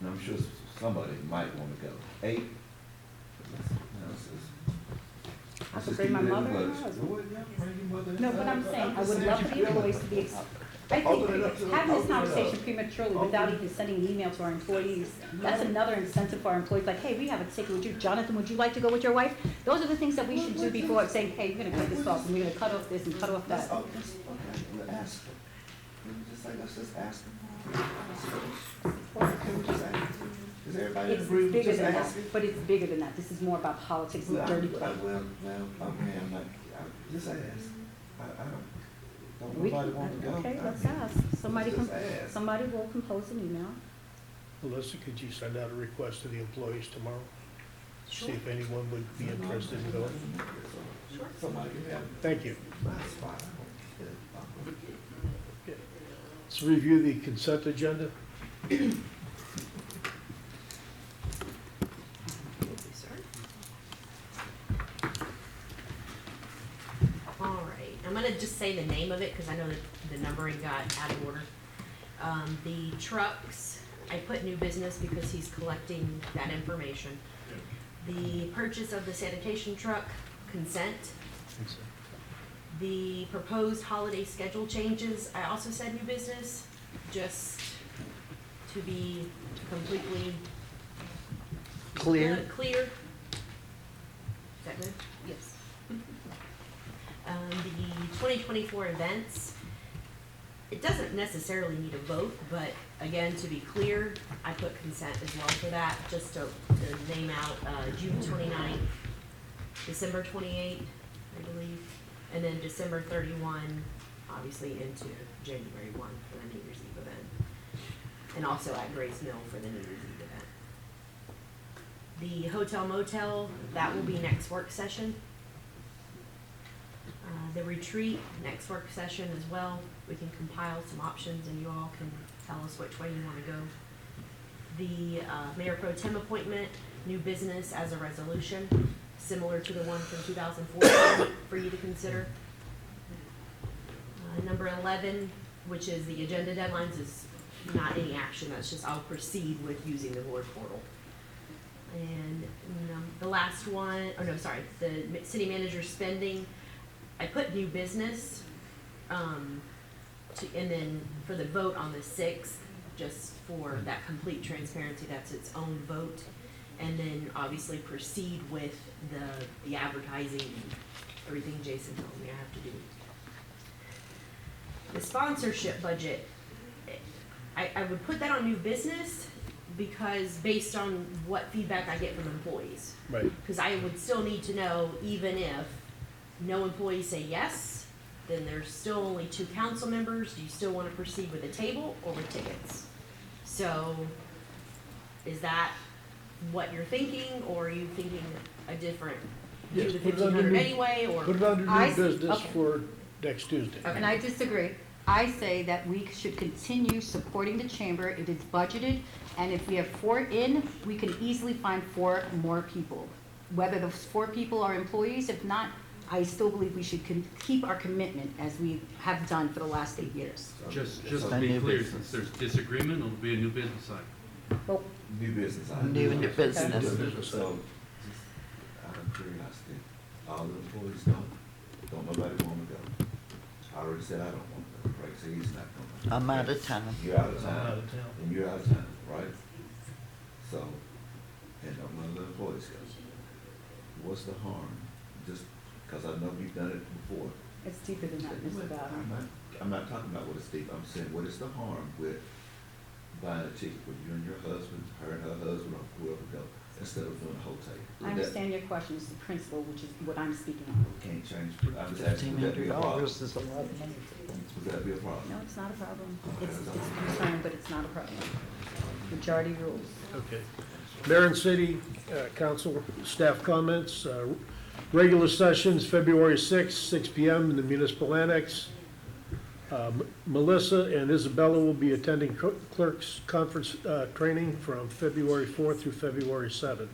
And I'm sure somebody might want to go. 8, I could bring my mother and my husband. No, but I'm saying, I would love for the employees to be, I think having this conversation prematurely without even sending an email to our employees, that's another incentive for our employees, like, hey, we have a ticket, would you, Jonathan, would you like to go with your wife? Those are the things that we should do before saying, hey, we're gonna cut this off, and we're gonna cut off this and cut off that. We'll ask them. Let's just ask them. Is everybody It's agree with bigger just than that, asking? but it's bigger than that. This is more about politics and dirty play. Well, okay, I'm not, just ask. Don't We nobody can- want to go. Okay, let's ask. Just ask. Somebody will compose an email. Melissa, could you send out a request to the employees tomorrow? See if anyone would be interested in going? Sure. Somebody can have. Thank you. That's fine. Let's review the consent agenda. All right, I'm gonna just say the name of it, because I know that the numbering got out of order. The trucks, I put new business because he's collecting that information. The purchase of the sanitation truck, consent. The proposed holiday schedule changes, I also said new business, just to be completely Clear? Clear. Is that good? Yes. The 2024 events, it doesn't necessarily need a vote, but again, to be clear, I put consent as well for that, just to name out, June 29th, December 28th, I believe, and then December 31, obviously into January 1 for the New Year's Eve event. And also at Grace Mill for the New Year's Eve event. The hotel motel, that will be next work session. The retreat, next work session as well. We can compile some options and you all can tell us which way you want to go. The Mayor Pro Tem appointment, new business as a resolution, similar to the one from 2014 for you to consider. Number 11, which is the agenda deadlines, is not any action. That's just I'll proceed with using the board portal. And the last one, the city manager spending, I put new business, and then for the vote on the 6th, just for that complete transparency, that's its own vote. And then obviously proceed with the advertising and everything Jason tells me I have to do. The sponsorship budget, I would put that on new business because based on what feedback I get from employees. Right. Because I would still need to know, even if no employees say yes, then there's still only 2 council members. Do you still want to proceed with a table or with tickets? So is that what you're thinking, or are you thinking a different, do Yes, the put it under 1,500 new- anyway, or? Put it under I new see. business Okay. for next Tuesday. And I disagree. I say that we should continue supporting the chamber. It is budgeted, and if we have 4 in, we can easily find 4 more people. Whether those 4 people are employees, if not, I still believe we should keep our commitment as we have done for the last 8 years. Just So to be new clear, business. since there's disagreement, it'll be a new business item. Well, New business. New business. So, just out of curiosity, all the employees don't nobody want to go. I already said I don't want to go, right, so he's not going. I'm out of town. You're out of I'm town. out of town. And you're out of town, right? So, and none of the employees go. What's the harm? Just, because I know we've done it before. it's deeper than that, Mr. Bowden. I'm not talking about what is deep, I'm saying, what is the harm with buying a ticket with you and your husband, her and her husband, or whoever go, instead of doing a whole table? I understand your question, it's the principle, which is what I'm speaking on. Can't change, I'm just asking, would that be a problem? $1,500 is a lot of money. Would that be a problem? No, it's not a problem. It's a concern, but it's not a problem. Majority rules. Okay. Mayor and City Council staff comments. Regular sessions, February 6th, 6 PM in the Municipal Annex. Melissa and Isabella will be attending clerks conference training from February 4th through February 7th.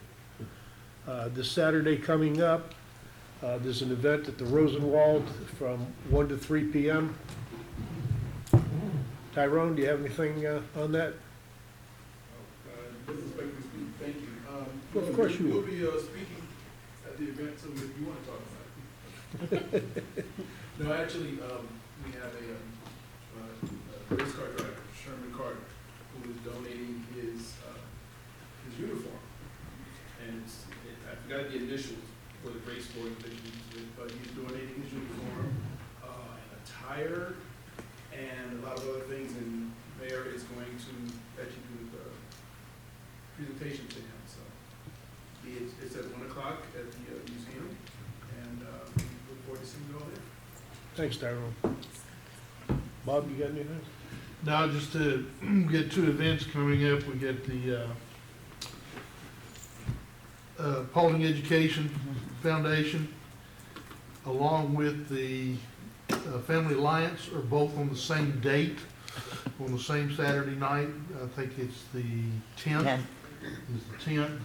This Saturday coming up, there's an event at the Rosenwald from 1 to 3 PM. Tyrone, do you have anything on that? Mrs. Baker, thank you. Well, of course you will will. be speaking at the event, so if you want to talk about it. No, actually, we have a race car driver, Sherman Carter, who is donating his uniform. And I forgot the initials for the race sport that he uses, but he's donating his uniform, and a tire, and a lot of other things, and Mayor is going to actually do the presentation to him, so. It's at 1 o'clock at the museum, and we look forward to seeing you all there. Thanks, Tyrone. Bob, you got anything? Now, just to get two events coming up, we get the Paulding Education Foundation, along with the Family Alliance, are both on the same date, on the same Saturday night. I think it's the 10th. It's the 10th.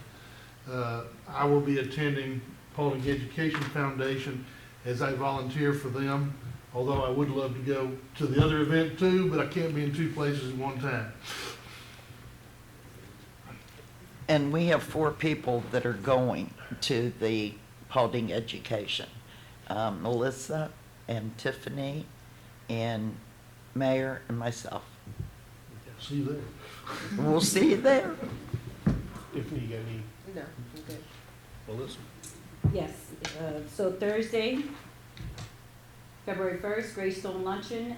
I will be attending Paulding Education Foundation as I volunteer for them, although I would love to go to the other event too, but I can't be in two places at one time. And we have 4 people that are going to the Paulding Education. Melissa and Tiffany and Mayor and myself. See you there. We'll see you there. Tiffany, you got any? No, I'm good. Melissa? Yes, so Thursday, February 1st, Greystone Luncheon.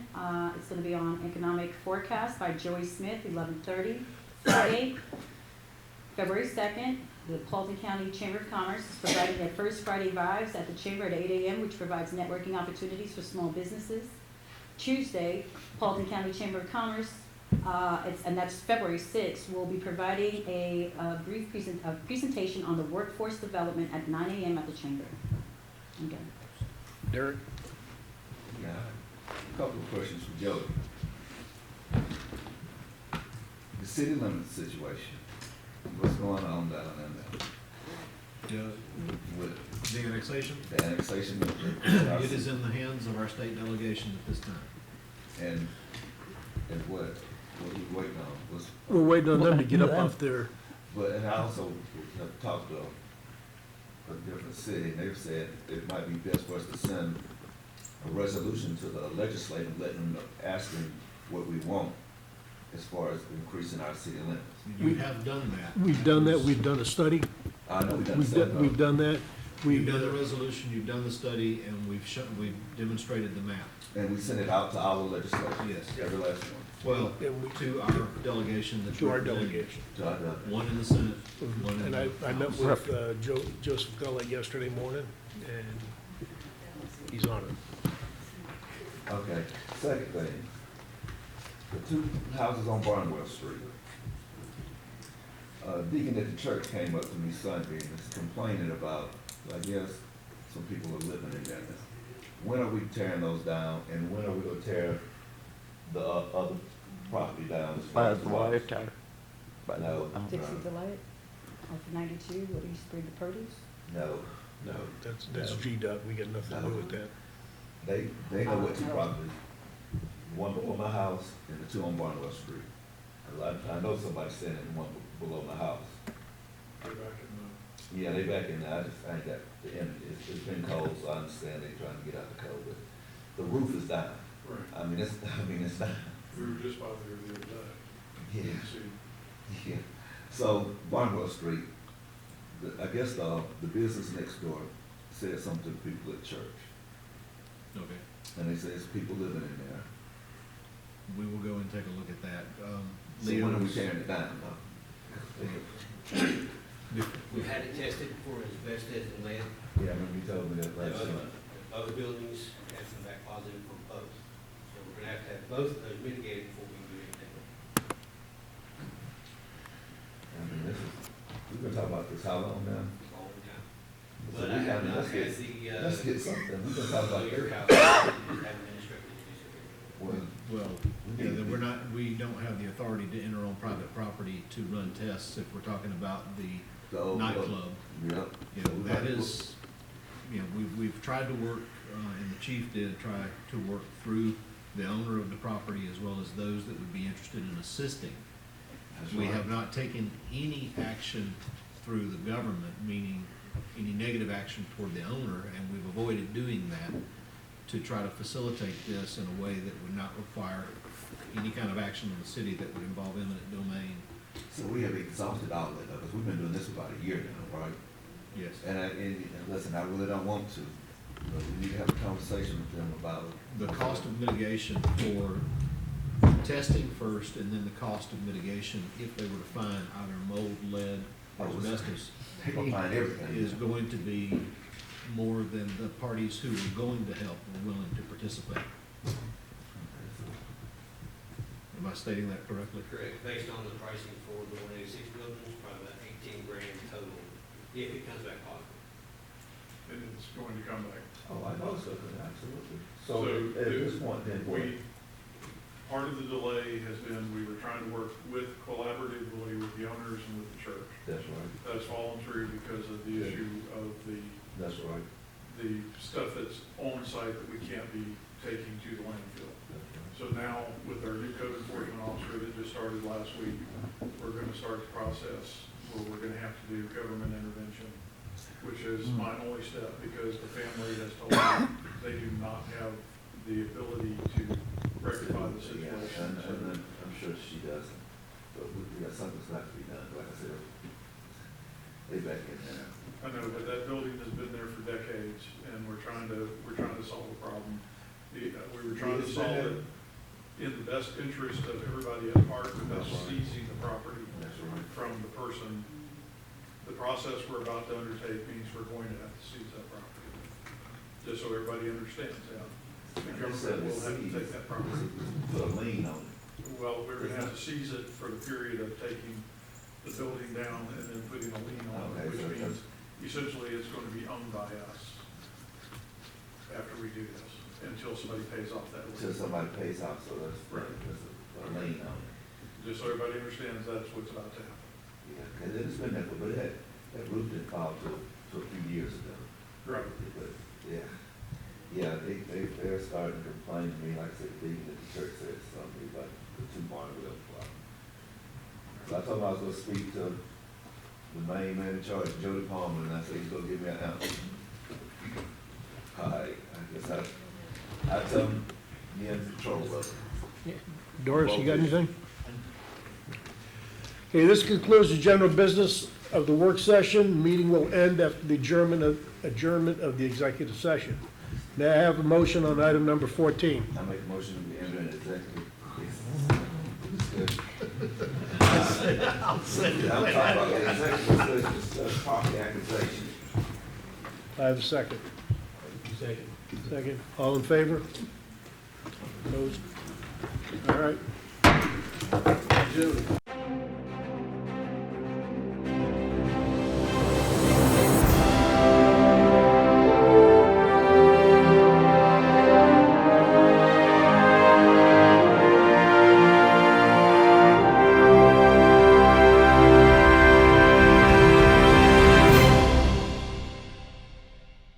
It's going to be on Economic Forecast by Joey Smith, 11:30. Friday, February 2nd, the Paulding County Chamber of Commerce is providing their first Friday Vibes at the Chamber at 8 a.m., which provides networking opportunities for small businesses. Tuesday, Paulding County Chamber of Commerce, and that's February 6th, will be providing a brief presentation on the workforce development at 9 a.m. at the Chamber. Okay. Derek? Yeah, a couple of questions for Joey. The city limits situation, what's going on down in there? With The annexation? the annexation? It is in the hands of our state delegation at this time. And what are we waiting on? We're waiting on them to get up off their, But, and I also have talked to a different city, and they've said it might be best for us to send a resolution to the legislature, letting them know, asking what we want as far as increasing our city limits. You have done that. we've done that, we've done a study. I know we've done We've done that. You've done the resolution, you've done the study, and we've demonstrated the map. And we sent it out to our legislature. Yes. Every last one. Well, to our delegation. that To our represented- delegation. To our delegation. One in the Senate, one in And the I met House. with Joseph Gullet yesterday morning, and he's on it. Okay, second thing, the 2 houses on Barnwell Street. Deacon at the church came up to me Sunday and is complaining about, I guess, some people are living in there. When are we tearing those down, and when are we gonna tear the other property down? as far By as the water tower. No. Dixie Delight, off 92, what do you spray the produce? No. No, that's G-Dub, we got nothing to do with that. They know what 2 properties, one below my house and the 2 on Barnwell Street. I know somebody's saying it, one below my house. They're back in Yeah, they back in there. I ain't got the end. It's been cold, so I understand they trying to get out the cold, but the roof is down. Right. I mean, it's down. we were just by there the other day. Yeah. See, Yeah. So Barnwell Street, I guess the business next door said something to the people at church, Okay. and they say it's people living in there. We will go and take a look at that. So when are we Leo's- tearing it down? We've had it tested for asbestos and lead. Yeah, I remember you told me that last The time. other buildings have come back positive from both. So we're gonna have to have both of those mitigated before we can do anything. I mean, we've been talking about this how long now? All the time. So But we I have got- not get- has the, let's get something. We can talk about your that. house, have administrative Well, Well, yeah, that we don't have the authority to enter on private property to run tests if we're talking about the old nightclub. Yep. You know, that is, you know, we've tried to work, and the chief did try to work through the owner of the property as well as those that would be interested in assisting. That's We right. have not taken any action through the government, meaning any negative action toward the owner, and we've avoided doing that to try to facilitate this in a way that would not require any kind of action in the city that would involve eminent domain. So we have exhausted all of it, because we've been doing this for about a year now, right? Yes. And listen, I really don't want to, but we need to have a conversation with them about. The cost of mitigation for testing first, and then the cost of mitigation if they were to find either mold, lead, or asbestos. They gonna find everything. Is going to be more than the parties who are going to help are willing to participate. Am I stating that correctly? Correct, based on the pricing for the 186 buildings, probably about 18 grand total, if it comes back positive. And it's going to come back. Oh, I know, so, absolutely. So So at this point, then what? Part of the delay has been, we were trying to work collaboratively with the owners and with the church. That's right, That's fallen through because of the issue of that's right. the stuff that's on site that we can't be taking to the landfill. So now, with our new code enforcement officer that just started last week, we're gonna start the process where we're gonna have to do government intervention, which is my only step, because the family has told me they do not have the ability to rectify the Yeah, situation. and I'm sure she doesn't, but something's got to be done, like I said. They back in there. I know, but that building has been there for decades, and we're trying to solve a problem. We were trying to solve it in the best interest of everybody at heart without seizing the property from the person. The process we're about to undertake means we're going to have to seize that property, just so everybody understands that. The government will have to take that property. Put a lien on it. Well, we're gonna have to seize it for the period of taking the building down and then putting a lien on it, Okay, which so means essentially it's gonna be owned by us after we do this, until somebody pays off that Until lien. somebody pays off, so that's a lien on it. Just so everybody understands that's what's about to happen. Yeah, because it's been there, but that roof didn't fall till a few years ago. Right. But, yeah, they're starting to complain to me, like I said, Deacon at the church said something about the two-barn wheel problem. So I told him I was gonna speak to the main man in charge, Jody Palmer, and I said, he's gonna give me an answer. All right, I guess I tell him, he in control of it. Doris, you got anything? Okay, this concludes the general business of the work session. Meeting will end after the adjournment of the executive session. May I have a motion on item number 14? I make a motion to enter an executive. I'll say I'm talking about the executive session, discuss property accusation. I have a second. Second. All in favor? Opposed? All right.